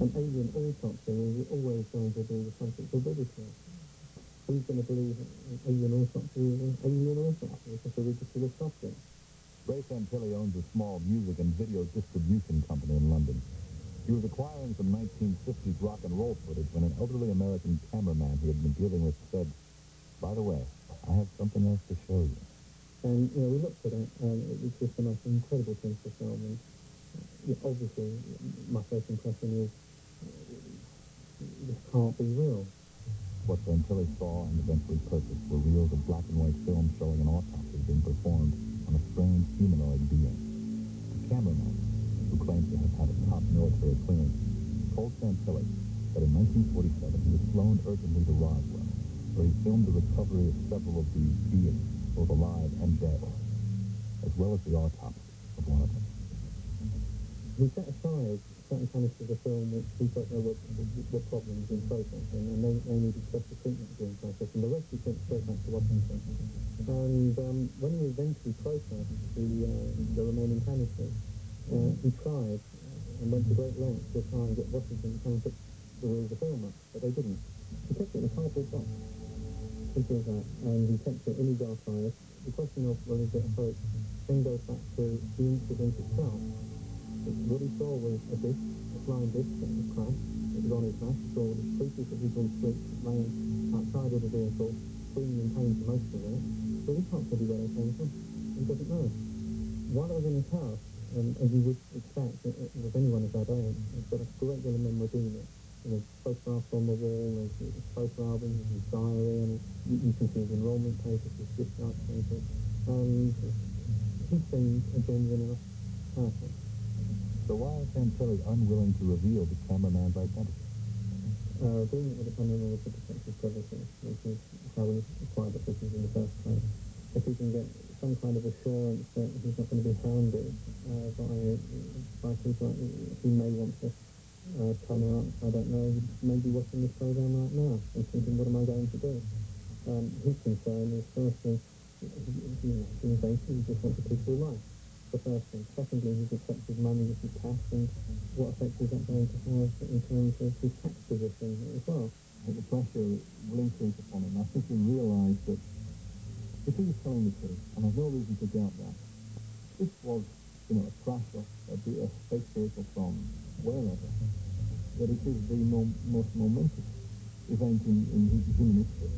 An alien autopsy is always going to be the subject of ridicule. Who's going to believe an alien autopsy is an alien autopsy? It's just a ridiculous subject. Ray Santilli owns a small music and video distribution company in London. He was acquiring some 1950s rock and roll footage when an elderly American cameraman he had been dealing with said, by the way, I have something else to show you. And, you know, we looked at it, and it was just the most incredible thing to film. And obviously, my first impression is, this can't be real. What Santilli saw and eventually purchased were reels of black and white film showing an autopsy being performed on a strange humanoid being. The cameraman, who claimed to have had a top military clearance, told Santilli that in 1947 he was flown urgently to Roswell, where he filmed the recovery of several of these beings, both alive and dead, as well as the autopsy of one of them. He set aside certain canisters of the film which he thought there were problems in processing, and they needed special treatment during processing. The rest he sent straight back to Washington. And when he eventually processed the remaining canisters, he tried and went to great lengths to try and get Washington to come and pick the reels of film up, but they didn't. He kept it in a cardboard box. Simple as that. And he kept it in his archives. The question of, well, is it a hoax, then goes back to the incident itself. What he saw was a disc, a flying disc that was crashed. It was on his back. He saw the creatures that he'd been asleep laying outside of the vehicle, screaming in pain for most of it. So he can't tell you where they came from. He doesn't know. While I was in his house, as you would expect with anyone of that age, he's got a great deal of memorabilia. There's photographs on the wall, there's photo albums, his diary, and you can see his enrollment papers, his discharge papers. And he seemed a genuine enough person. So why is Santilli unwilling to reveal the cameraman's identity? Agreement with the cameraman was to protect his privacy, which is how we acquired the footage in the first place. If he can get some kind of assurance that he's not going to be hounded by people who may want to come out, I don't know, he may be watching this program right now and thinking, what am I going to do? His concern is firstly, he's 80, he just wants a peaceful life. The first thing. Secondly, he's accepted money with his cash, and what effect is that going to have in terms of his tax position as well? The pressure will increase upon him. I think he realised that if he was telling the truth, and there's no reason to doubt that, this was, a crash of a space vehicle from wherever, that it is the most momentous event in human history,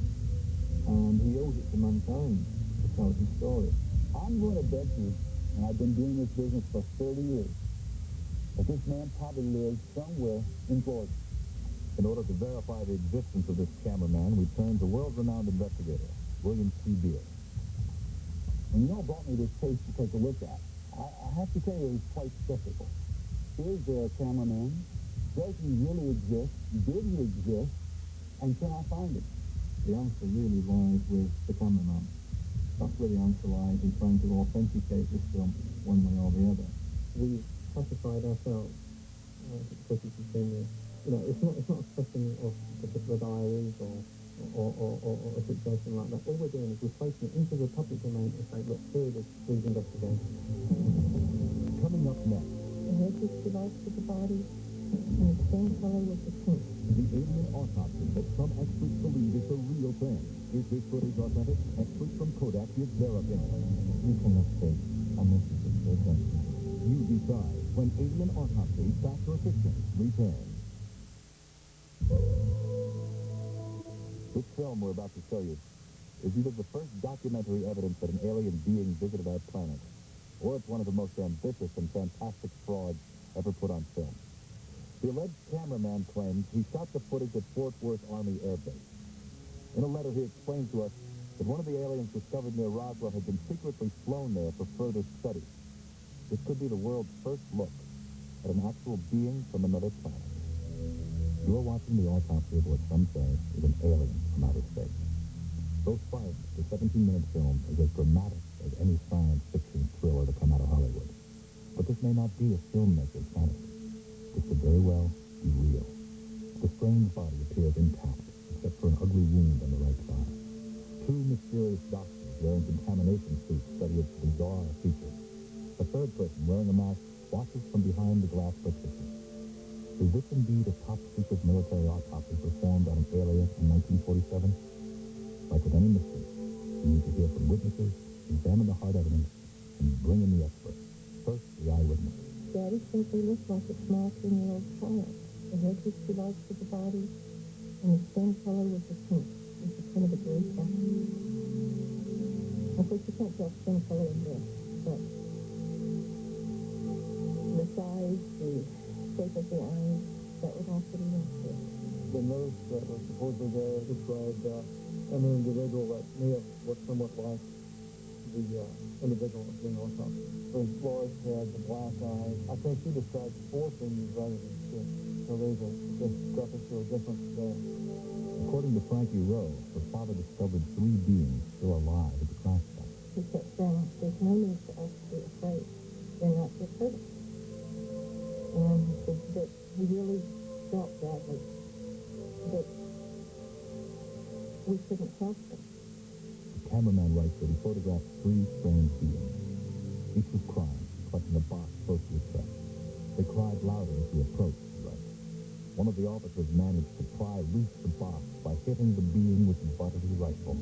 and he owes it to mankind to tell his story. I'm going to bet you, and I've been doing this business for 30 years, that this man probably lives somewhere in Florida. In order to verify the existence of this cameraman, we turned to world-renowned investigator, William C. Beer. When you all brought me this case to take a look at, I have to tell you I was quite skeptical. Is there a cameraman? Does he really exist? Did he exist? And can I find him? The answer really lies with the cameraman. That's where the answer lies in trying to authenticate this film one way or the other. We've classified ourselves because it's been, it's not a question of particular diaries or a situation like that. All we're doing is we're placing it into the public domain and saying, look, here it is, please investigate. Coming up next. The head which divides to the body and the same color with the tint. The alien autopsy that some experts believe is the real thing. Is this footage authentic? Experts from Kodak give their opinion. You cannot fake a message of authenticity. You decide when Alien Autopsy, Fact or Fiction, returns. This film we're about to show you is either the first documentary evidence that an alien being visited our planet, or it's one of the most ambitious and fantastic frauds ever put on film. The alleged cameraman claims he shot the footage at Fort Worth Army Air Base. In a letter, he explained to us that one of the aliens discovered near Roswell had been secretly flown there for further study. This could be the world's first look at an actual being from another planet. You're watching the autopsy of what some say is an alien from outer space. So far, the 17-minute film is as dramatic as any science fiction thriller to come out of Hollywood. But this may not be a filmmaker's fantasy. This could very well be real. The strange body appears intact, except for an ugly wound on the right thigh. Two mysterious doctors wearing contamination suits study its bizarre features. A third person wearing a mask watches from behind the glass partition. Is this indeed a top-secret military autopsy performed on an alien in 1947? Like with any mystery, we need to hear from witnesses, examine the hard evidence, and bring in the experts. First, the eyewitness. Daddy says they look like a small 10-year-old child. The head which belongs to the body, and the skin color with the tint, with the tint of a gray cat. Of course, you can't tell skin color in this, but the size, the shape of the eyes, the That was all pretty well clear. The nurse that was supposedly there described an individual that may have looked somewhat like the individual that was being autopsied. The florid head, the black eyes. I think she described 4 things rather than 6. So there's a discrepancy or difference there. According to Frankie Rowe, her father discovered 3 beings still alive at the crash site. He kept saying, there's no need for us to be afraid. They're not just hurt us. And he said that he really felt badly that we couldn't help them. The cameraman writes that he photographed 3 strange beings. Each was crying, clutching a box close to his chest. They cried louder as he approached, he writes. One of the officers managed to pry loose the box by hitting the being with the butt of his rifle.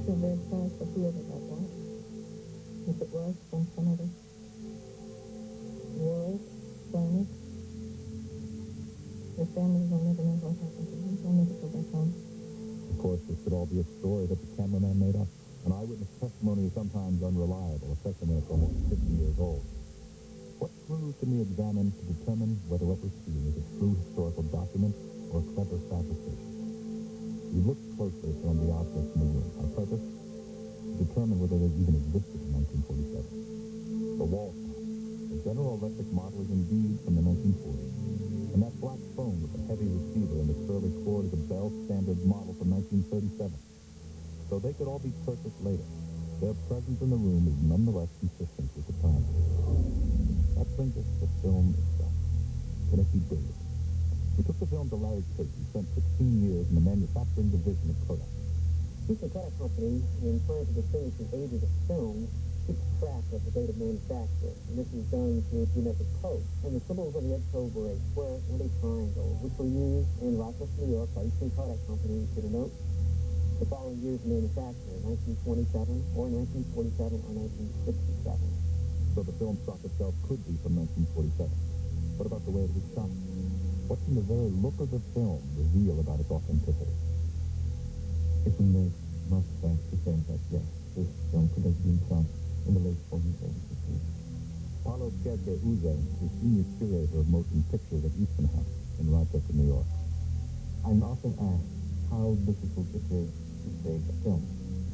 So very sorry for whoever that was. If it was from some other world, planet, their families will never know what happened to them. They'll never go back home. Of course, this could all be a story that the cameraman made up. An eyewitness testimony is sometimes unreliable, especially when it's almost 50 years old. What clues can we examine to determine whether what we're seeing is a true historical document or a clever fabrication? We looked closely at some of the objects in the room. Our purpose? To determine whether they even existed in 1947. The wall clock. The General Electric model is indeed from the 1940s. And that black phone with the heavy receiver and the curly cord is a Bell Standard model from 1937. So they could all be purchased later. Their presence in the room is nonetheless consistent with the time. That brings us to the film itself. Can it be dated? We took the film to Larry Tate, who spent 16 years in the manufacturing division of Kodak. Each Kodak company, in trying to distinguish the age of the film, keeps track of the date of manufacture, and this is done through geometric code. And the symbols on the edge code were a square and a triangle, which were used in Rochester, New York by Eastern Kodak Company to denote the following years of manufacture, 1927 or 1947 or 1967. So the film stock itself could be from 1947. What about the way it was shot? What can the very look of the film reveal about its authenticity? If we make much sense to say that, yes, this film could have been shot in the late 40s or 50s. Paulo Scherke Uze is senior curator of motion pictures at Eastman House in Rochester, New York. I'm often asked how difficult it is to fake a film.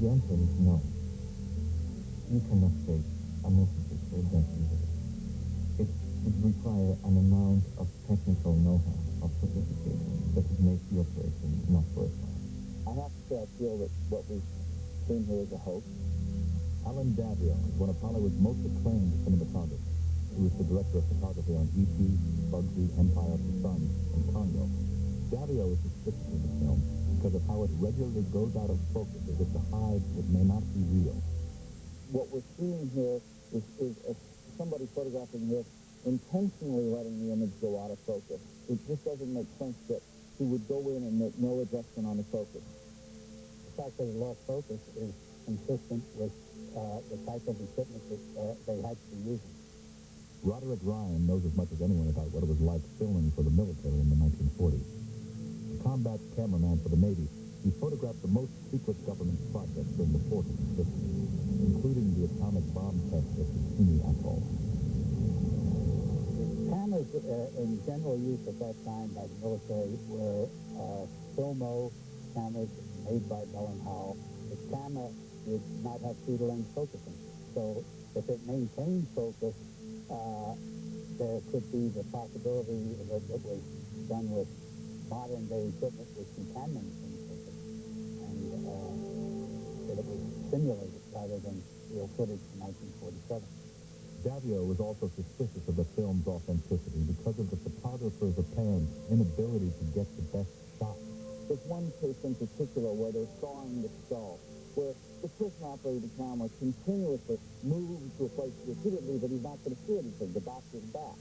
The answer is no. You cannot fake a motion picture that easily. It would require an amount of technical know-how, of sophistication, that would make the operation not worthwhile. I have to say I feel that what we've seen here is a hoax. Alan Davio is one of Hollywood's most acclaimed cinematographers. He was the director of photography on E.T., Bugsy, Empire of the Sun, and Congo. Davio is suspicious of the film because of how it regularly goes out of focus as if to hide what may not be real. What we're seeing here is somebody photographing this intentionally letting the image go out of focus. It just doesn't make sense that he would go in and make no adjustment on the focus. The fact that he lost focus is consistent with the type of equipment that they had to be using. Roderick Ryan knows as much as anyone about what it was like filming for the military in the 1940s. A combat cameraman for the Navy, he photographed the most secret government projects during the 40s and 50s, including the atomic bomb test at Bikini Atoll. Cameras in general use at that time by the military were Filmo cameras made by Bell & Howell. The camera did not have true-to-length focusing. So if it maintained focus, there could be the possibility that it was done with modern-day equipment with contaminants in focus, and that it was simulated rather than real footage from 1947. Davio was also suspicious of the film's authenticity because of the photographer's apparent inability to get the best shot. There's one case in particular where they're sawing the skull, where the prison-operated camera continuously moves to a place repeatedly that he's not going to see anything. The doctor's back.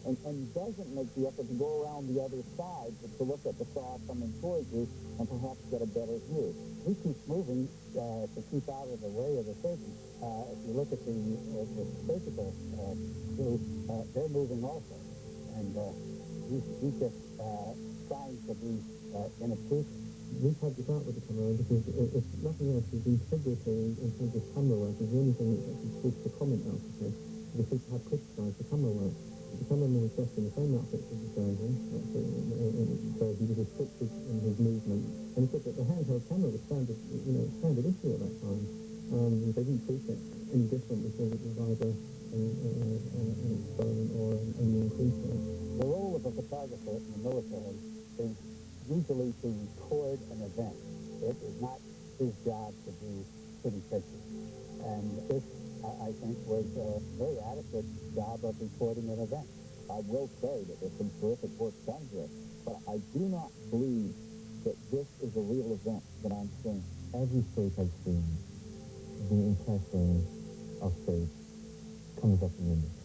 And doesn't make the effort to go around the other side to look at the saw coming towards you and perhaps get a better view. He keeps moving to keep out of the way of the surgeon. If you look at the surgical crew, they're moving also. And he's just trying to be inobtrusive. We've had this out with the camera because if nothing else, his integrity in terms of camera work is the only thing that actually speaks to comment out of this. the people have criticised the camera work. The cameraman was dressed in the same outfit as the surgeon, so he was restricted in his movement. And he said that the handheld camera was standard issue at that time. They didn't treat it any different because it was either an experiment or an increasing. The role of a photographer in the military is usually to record an event. It is not his job to do pretty pictures. And this, I think, was a very adequate job of recording an event. I will say that there's some terrific work done here, but I do not believe that this is a real event that I'm seeing. Every state has seen the impression of space comes up in image.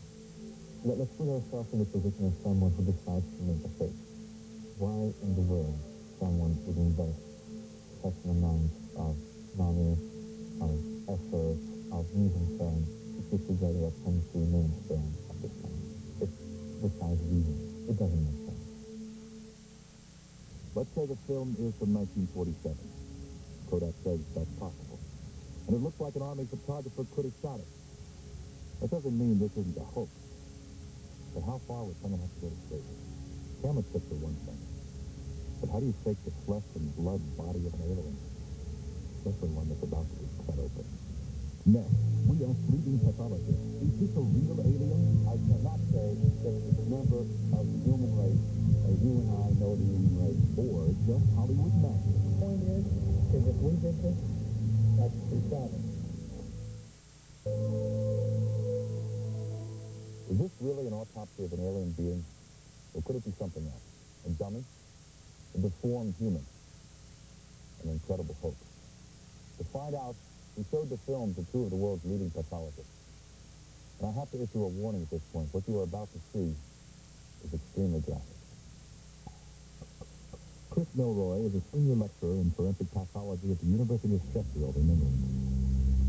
Let's put ourselves in the position of someone who decides to make a face. Why in the world someone would invest such an amount of money, of effort, of mise en scène to put together a country name film of this kind? It's besides reason. It doesn't make sense. Let's say the film is from 1947. Kodak says that's possible. And it looks like an Army photographer could have shot it. That doesn't mean this isn't a hoax. But how far would someone have to go to space? Camera trips are one thing. But how do you fake the flesh and blood body of an alien? Especially one that's about to be cut open. Next, we ask leading pathologists, is this a real alien? I cannot say that it is a member of the human race, as you and I know the human race. Or just Hollywood magic. The point is if we did this, that's too sad. Is this really an autopsy of an alien being? Or could it be something else? A dummy? A deformed human? An incredible hoax. To find out, we showed the film to two of the world's leading pathologists. And I have to issue a warning at this point. What you are about to see is extremely graphic. Chris Milroy is a senior lecturer in forensic pathology at the University of Sheffield in England.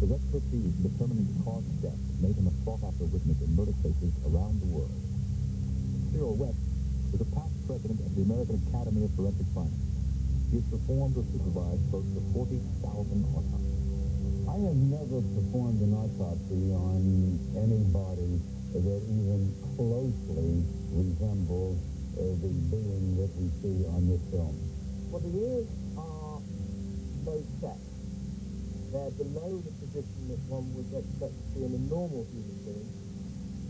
His expertise in determining the cause of death made him a sought-after witness in murder cases around the world. Cyril West is a past president of the American Academy of Forensic Science. He has performed or supervised close to 40,000 autopsies. I have never performed an autopsy on anybody that even closely resembles the being that we see on this film. Well, the ears are very set. They're below the position that one would expect to see in a normal human being.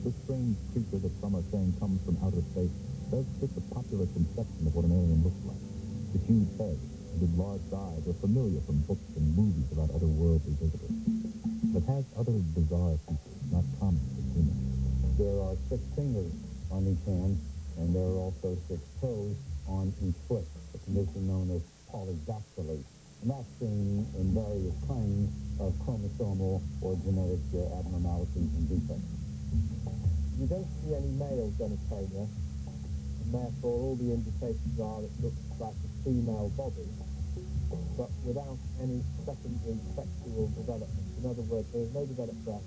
This strange creature that some are saying comes from outer space does fit the popular conception of what an alien looks like. The huge head and the large eyes are familiar from books and movies about otherworldly visitors. But it has other bizarre features not common to humans. There are 6 fingers on each hand, and there are also 6 toes on each foot, a condition known as polydactyly. And that's seen in various kinds of chromosomal or genetic abnormalities and defects. You don't see any male genitalia, and therefore all the indications are it looks like a female body, but without any secondary sexual development. In other words, there is no developed breast.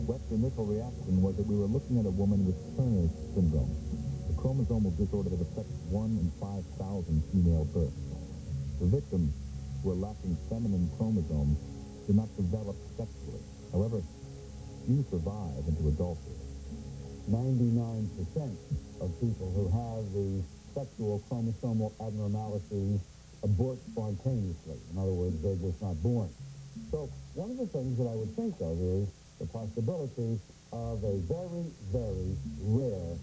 West's initial reaction was that we were looking at a woman with Turner's syndrome, a chromosomal disorder that affects 1 in 5,000 female births. The victims, who are lacking feminine chromosomes, do not develop sexually. However, few survive into adulthood. 99% of people who have the sexual chromosomal abnormalities abort spontaneously. In other words, they're just not born. So one of the things that I would think of is the possibility of a very, very rare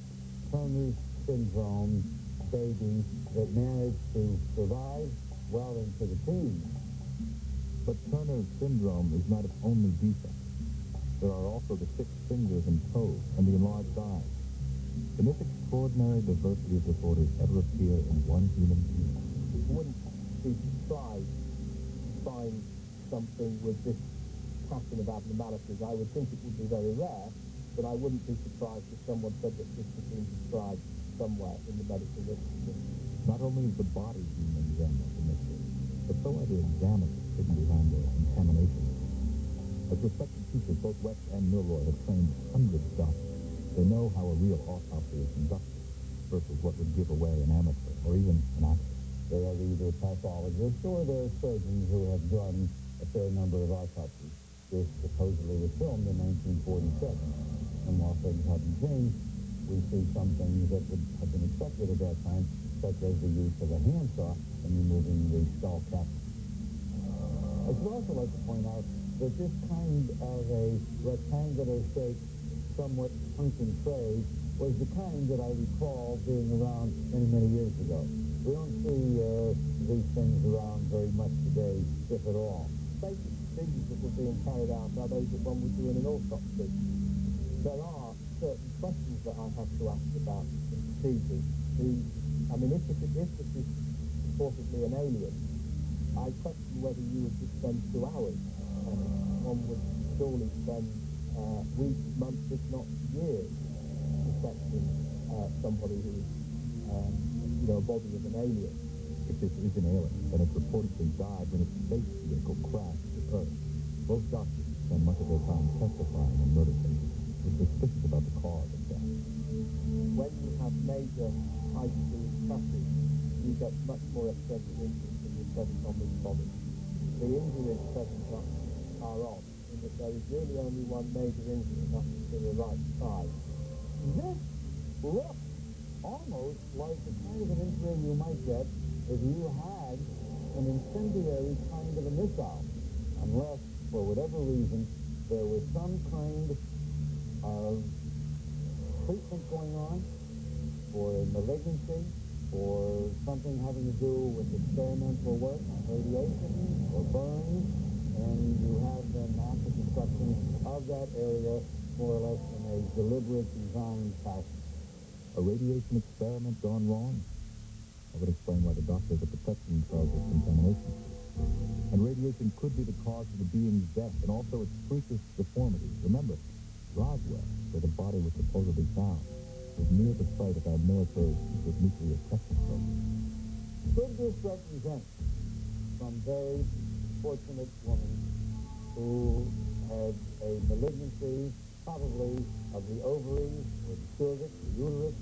Turner's syndrome baby that managed to survive well into the teens. But Turner's syndrome is not its only defect. There are also the 6 fingers and toes and the enlarged eyes. Can this extraordinary diversity of disorders ever appear in one human being? It wouldn't be surprised to find something with this pattern of abnormalities. I would think it would be very rare, but I wouldn't be surprised if someone said that this has been described somewhere in the medical literature. Not only is the body being examined in this case, but so are the examiners hidden behind the contamination. As respected teachers, both West and Milroy have trained hundreds of doctors. They know how a real autopsy is conducted versus what would give away an amateur or even an actor. They are either pathologists or they're surgeons who have done a fair number of autopsies. This supposedly was filmed in 1947. And while things haven't changed, we see some things that would have been expected at that time, such as the use of a handsaw in removing the skull cap. I should also like to point out that this kind of a rectangular shape, somewhat sunken tray, was the kind that I recall being around many, many years ago. We don't see these things around very much today, if at all. Basic procedures that were being carried out are those that one would do in an autopsy. There are certain questions that I have to ask about the procedures. I mean, if this is supposedly an alien, I question whether you would just spend 2 hours. One would surely spend weeks, months, if not years, dissecting somebody who is, a body of an alien. If this is an alien, then it reportedly died when its space vehicle crashed with Earth. Both doctors spend much of their time testifying on murder cases. They're suspicious about the cause of death. When you have major high-speed crashes, you get much more extensive injuries than you're present on this body. The injuries present are odd, in that there is really only one major injury, and that's to the right thigh. This looks almost like the kind of an injury you might get if you had an incendiary kind of a missile, unless, for whatever reason, there was some kind of treatment going on for a malignancy or something having to do with experimental work on radiation or burns, and you have the massive destruction of that area more or less in a deliberate design fashion. A radiation experiment gone wrong? That would explain why the doctors are protecting themselves with contamination. And radiation could be the cause of the being's death and also its freakish deformities. Remember, Roswell, where the body was supposedly found, was near the site of our military's secret nuclear testing program. Could this represent some very fortunate woman who had a malignancy, probably of the ovaries or the cervix, the uterus,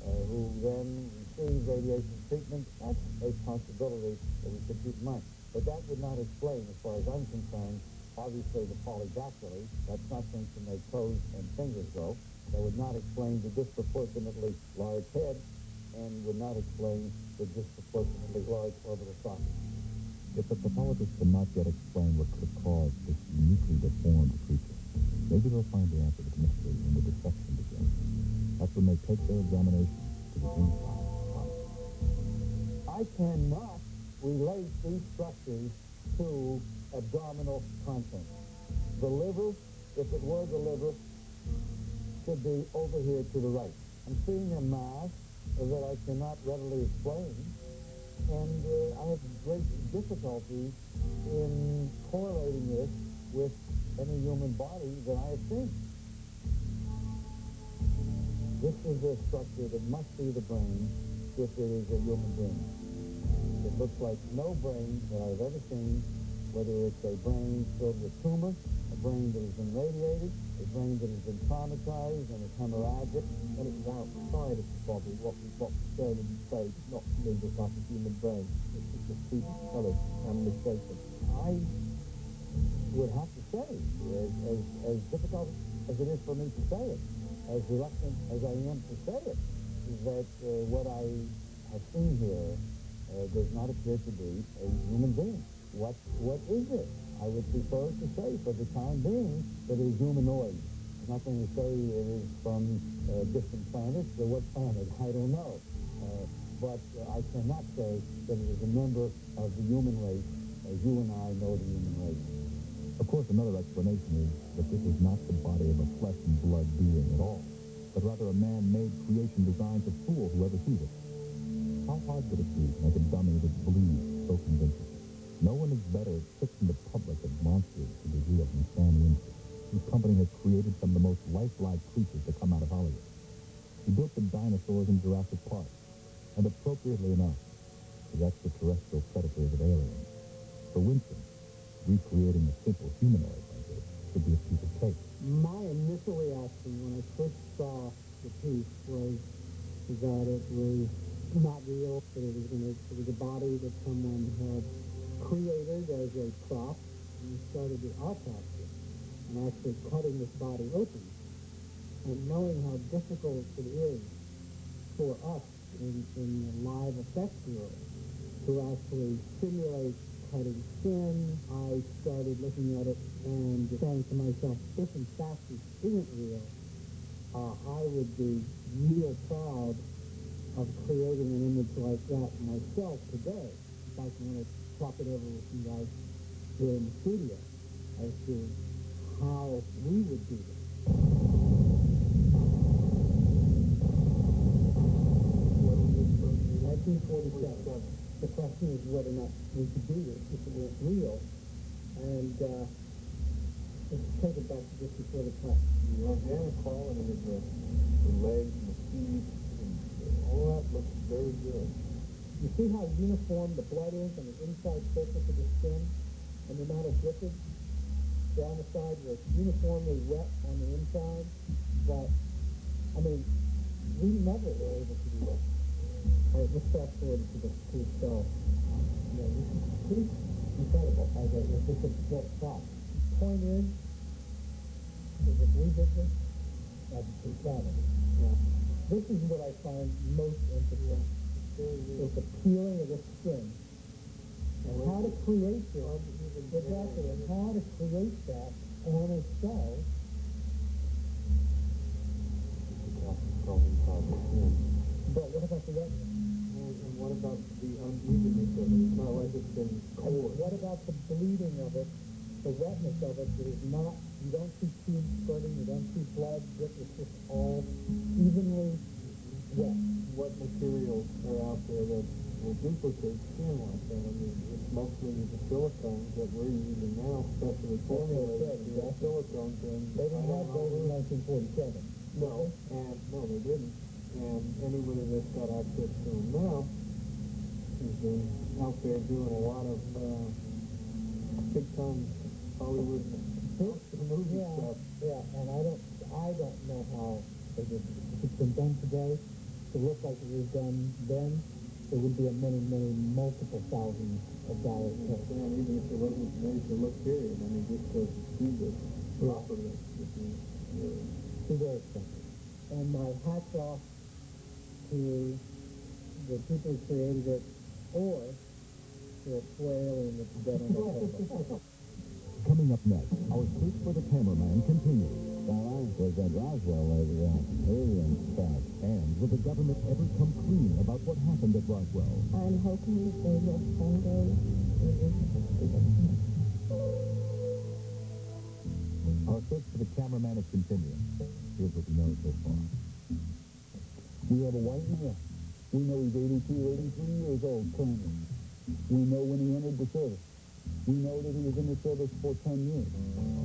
who then received radiation treatment? That's a possibility that we should keep in mind. But that would not explain, as far as I'm concerned, obviously the polydactyly. That's nothing to make toes and fingers grow. That would not explain the disproportionately large head, and would not explain the disproportionately large orbital socket. If the pathologists cannot yet explain what could have caused this uniquely deformed creature, maybe they'll find the answer to the mystery when the dissection begins. That's when they take their examination to the inside. I cannot relate these structures to abdominal contents. The liver, if it were the liver, should be over here to the right. I'm seeing a mass that I cannot readily explain, and I have great difficulty in correlating this with any human body that I have seen. This is a structure that must be the brain if it is a human being. It looks like no brain that I've ever seen, whether it's a brain filled with tumor, a brain that has been radiated, a brain that has been traumatized and is hemorrhagic, and it's outside of the body. What we shown in the stage is not to me just like a human brain. It's just a stupid colored and mistaken. I would have to say, as difficult as it is for me to say it, as reluctant as I am to say it, that what I have seen here does not appear to be a human being. What is it? I would prefer to say, for the time being, that it is humanoid. I'm not going to say it is from distant planets or what planet. I don't know. But I cannot say that it is a member of the human race, as you and I know the human race. Of course, another explanation is that this is not the body of a flesh and blood being at all, but rather a man-made creation designed to fool whoever sees it. How hard would it be to make a dummy that believes so convincingly? No one is better at tricking the public of monsters to be real than Stan Winston, whose company has created some of the most lifelike creatures to come out of Hollywood. He built the dinosaurs in Jurassic Park, and appropriately enough, the extraterrestrial predators of aliens. For Winston, recreating a simple humanoid like this could be a piece of cake. My initial reaction when I first saw the piece was that it was not real, that it was a body that someone had created as a prop, and started the autopsy and actually cutting this body open. and knowing how difficult it is for us in the live effect world to actually simulate cutting skin, I started looking at it and saying to myself, if in fact this isn't real, I would be real proud of creating an image like that myself today. In fact, I'm going to talk it over with you guys here in the studio as to how we would do this. 1947. The question is whether or not we could do this if it was real. And let's take it back to just before the cut. The organic quality of the legs and the feet, and all that looks very good. You see how uniform the blood is on the inside surface of the skin, and the amount of drippage down the side where it's uniformly wet on the inside? But, I mean, we never were able to do that. All right, let's fast forward to the cell. Yeah, this is pretty incredible. It's just a short shot. Point is if we did this, that'd be insanity. Yeah. This is what I find most interesting. Is the peeling of the skin. And how to create this, exactly, and how to create that on a cell. But what about the wetness? And what about the unevenness of it? It's not like it's been cold. What about the bleeding of it, the wetness of it? It is not, you don't see tubes spurting, you don't see blood, it's just all evenly wet. What materials are out there that will duplicate skin like that? I mean, it's mostly the silicones that we're using now, especially formulated silicones. And they didn't have those in 1947. No, they didn't. And anybody that's got access to them now has been out there doing a lot of big-time Hollywood movie stuff. Yeah, and I don't know how they did it. If it's been done today, to look like it was done then, it would be a many, multiple thousands of dollars. And even if it wasn't made to look period, I mean, just to do this properly. It's very expensive. And my hat's off to the people who created it, or to a poor alien that's dead on their table. Coming up next, our search for the cameraman continues. Was that Roswell alien crash? And will the government ever come clean about what happened at Roswell? I'm hoping that they will someday release the Our search for the cameraman is continuing. Here's what we know so far. We have a white male. We know he's 82, 83 years old currently. We know when he entered the service. We know that he was in the service for 10 years.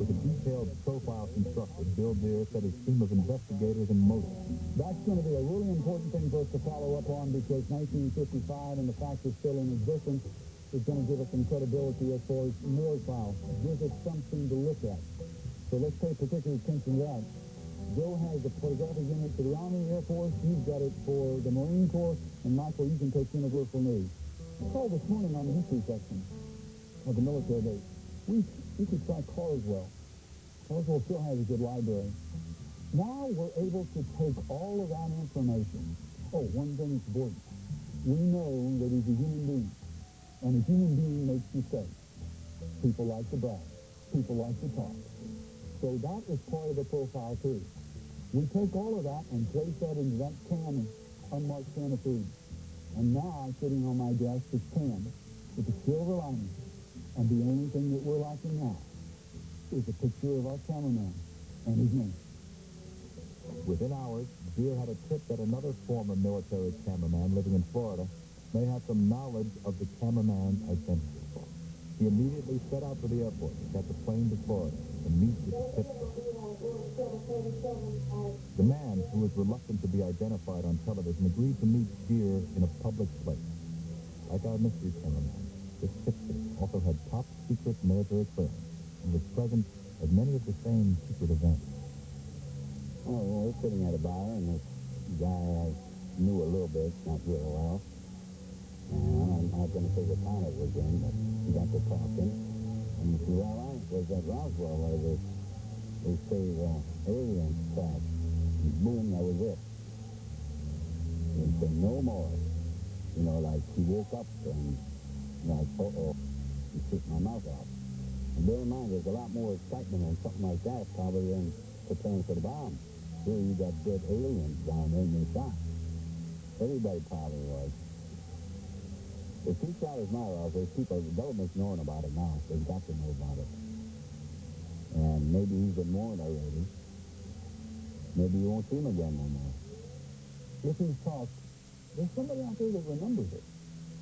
With a detailed profile constructed, Bill Deere said his team of investigators and motives. That's going to be a really important thing for us to follow up on, because 1955 and the fact it's still in existence is going to give us some credibility as far as more files. Gives us something to look at. So let's pay particular attention to that. Joe has the photographic unit for the Army, Air Force. You've got it for the Marine Corps. And Michael, you can take Universal News. I called this morning on the history section of the military base. We could try Carswell. Carswell still has a good library. Now we're able to take all of that information. Oh, one thing is important. We know that he's a human being. And a human being makes mistakes. People like to brag. People like to talk. So that is part of the profile, too. We take all of that and place that into that can, unmarked can of food. And now, sitting on my desk, is can with a silver lining. And the only thing that we're lacking now is a picture of our cameraman and his name. Within hours, Deere had a tip that another former military cameraman living in Florida may have some knowledge of the cameraman's identity. He immediately set out for the airport and got the plane to Florida to meet with the tipster. The man, who was reluctant to be identified on television, agreed to meet Deere in a public place. Like our mystery cameraman, this tipster also had top-secret military clearance and was present at many of the same secret events. Oh, well, we're sitting at a bar, and this guy I knew a little bit, not real well. And I'm not going to say what town it was in, but we got to talking. And he said, well, I was at Roswell where they say alien crash. no more. You know, like he woke up and, like, uh-oh, he took my mouth off. And bear in mind, there's a lot more excitement on something like that probably than preparing for the bomb. Here you got dead aliens down there in your shot. Everybody probably was. If he shot his mouth off, there's people, the government's knowing about it now. They've got to know about it. And maybe he's been warned already. Maybe you won't see him again no more. If he's talked, there's somebody out there that remembers it.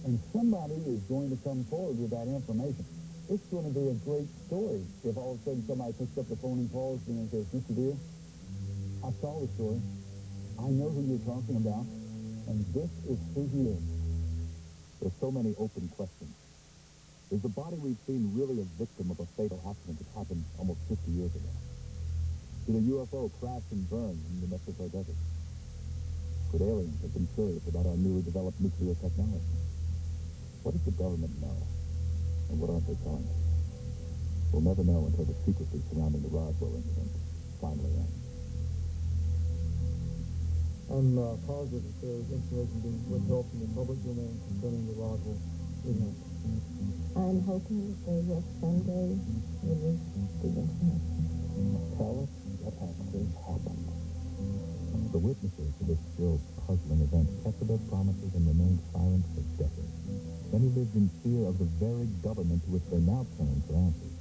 And somebody is going to come forward with that information. It's going to be a great story if all of a sudden somebody picks up the phone and calls me and says, Mr. Deere, I saw the story. I know who you're talking about. And this is who he is. There's so many open questions. Is the body we've seen really a victim of a fatal accident that happened almost 50 years ago? Did a UFO crash and burn in the New Mexico desert? Could aliens have been curious about our newly developed nuclear technology? What does the government know? And what aren't they telling us? We'll never know until the secrecy surrounding the Roswell incident finally ends. I'm positive that there's information being withheld from the public domain concerning the Roswell event. I'm hoping that they will someday release the information. Tell us what actually happened. The witnesses to this still puzzling event kept to their promises and remained silent for decades. Many lived in fear of the very government to which they now turn for answers.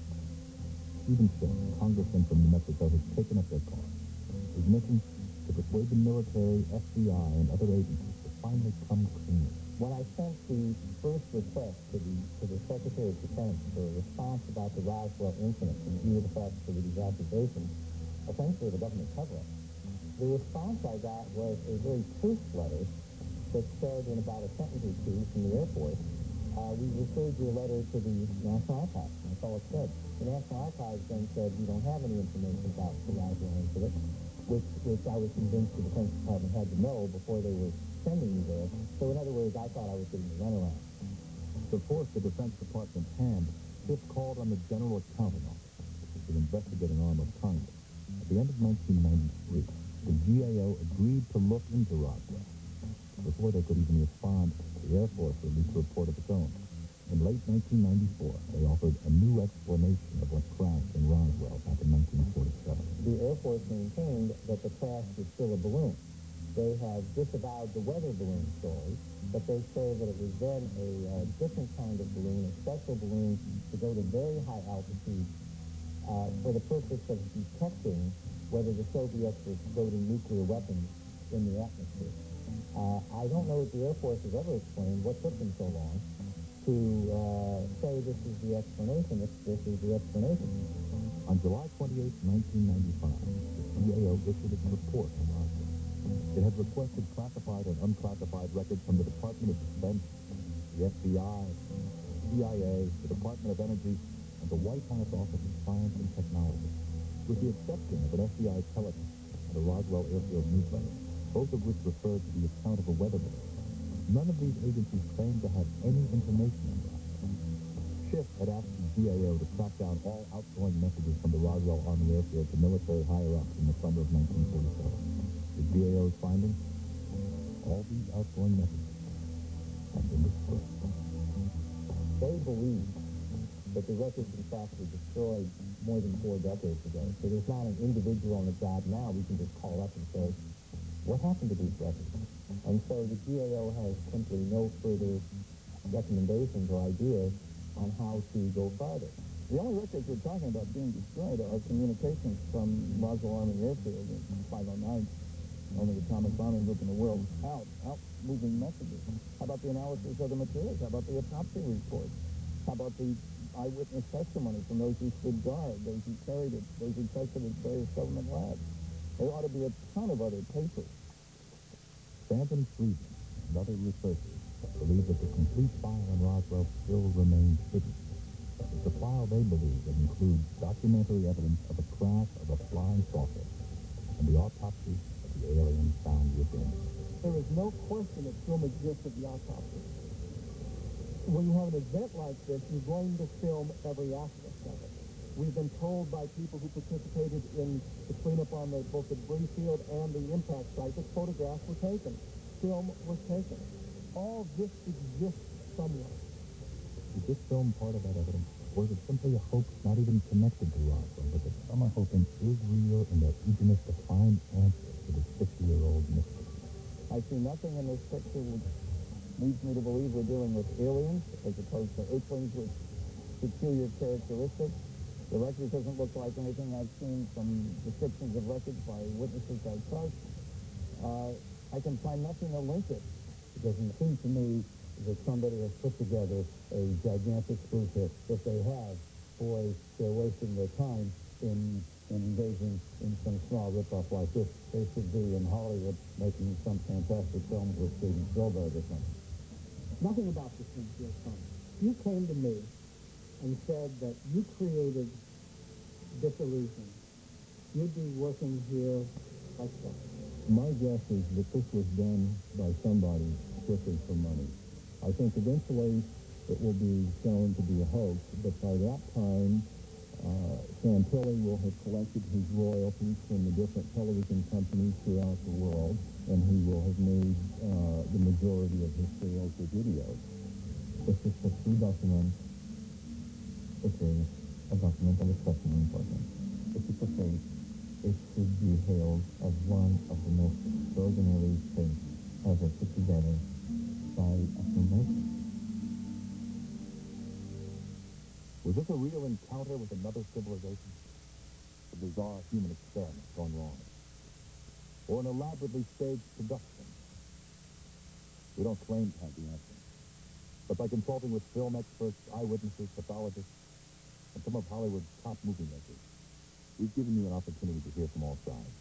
Even so, congressmen from New Mexico have taken up their cause. His mission to persuade the military, FBI, and other agencies to finally come clean. When I sent the first request to the Secretary of Defense for a response about the Roswell incident in view of the fact that these accusations, essentially the government cover-up, the response I got was a very truth letter that said in about a sentence or two from the Air Force, we referred your letter to the National Archives. That's all it said. The National Archives then said, we don't have any information about the Roswell incident, which I was convinced the Defense Department had to know before they were sending me there. So in other words, I thought I was getting the runaround. To force the Defense Department's hand, Schiff called on the General Accounting Office, which is the investigating arm of Congress. At the end of 1993, the GAO agreed to look into Roswell. Before they could even respond, the Air Force released a report of its own. In late 1994, they offered a new explanation of what crashed in Roswell back in 1947. The Air Force maintained that the crash was still a balloon. They have disavowed the weather balloon story, but they say that it was then a different kind of balloon, a special balloon to go to very high altitudes for the purpose of detecting whether the Soviets were exploding nuclear weapons in the atmosphere. I don't know if the Air Force has ever explained what took them so long to say this is the explanation, if this is the explanation. On July 28, 1995, the GAO issued its report on Roswell. It had requested classified and unclassified records from the Department of Defense, the FBI, CIA, the Department of Energy, and the White House Office of Science and Technology, with the exception of an FBI telegram and a Roswell Airfield newsletter, both of which referred to the account of a weather balloon. None of these agencies claimed to have any information on Roswell. Schiff had asked the GAO to track down all outgoing messages from the Roswell Army Airfield to military higher-ups in the summer of 1947. The GAO's findings? All these outgoing messages have been destroyed. They believe that the records, in fact, were destroyed more than 4 decades ago. So there's not an individual on the job now we can just call up and say, what happened to these records? And so the GAO has simply no further recommendations or ideas on how to go farther. The only records we're talking about being destroyed are communications from Roswell Army Airfield in 509, only atomic bombing group in the world, out moving messages. How about the analysis of the materials? How about the autopsy reports? How about the eyewitness testimony from those who stood guard, those who carried it, those who tested at various government labs? There ought to be a ton of other papers. Stanton Friedman and other researchers believe that the complete file on Roswell still remains hidden. It's a file they believe that includes documentary evidence of a crash of a flying saucer and the autopsy of the aliens found within. There is no question that film exists of the autopsy. When you have an event like this, you're going to film every aspect of it. We've been told by people who participated in the cleanup on both the debris field and the impact site that photographs were taken. film was taken. All this exists somewhere. Is this film part of that evidence? Or is it simply a hoax not even connected to Roswell, but that some are hoping is real in their eagerness to find answers to this 50-year-old mystery? I see nothing in this picture which leads me to believe we're dealing with aliens as opposed to Earthlings with peculiar characteristics. The record doesn't look like anything I've seen from descriptions of records by witnesses I trust. I can find nothing to link it. It doesn't seem to me that somebody has put together a gigantic spoof hit. If they have, boy, they're wasting their time in engaging in some small ripoff like this. They should be in Hollywood making some fantastic films with Steven Spielberg or something. Nothing about this thing feels funny. You came to me and said that you created this illusion. You'd be working here like that. My guess is that this was done by somebody strictly for money. I think eventually it will be shown to be a hoax, but by that time, Santilli will have collected his royalties from the different television companies throughout the world, and he will have made the majority of his sales with videos. This is just to document the case, a documental discussion in person. If it's a fake, it should be hailed as one of the most extraordinary things ever put together by a filmmaker. Was this a real encounter with another civilization? A bizarre human experiment gone wrong? Or an elaborately staged production? We don't claim to have the answer. But by consulting with film experts, eyewitnesses, pathologists, and some of Hollywood's top movie makers, we've given you an opportunity to hear from all sides.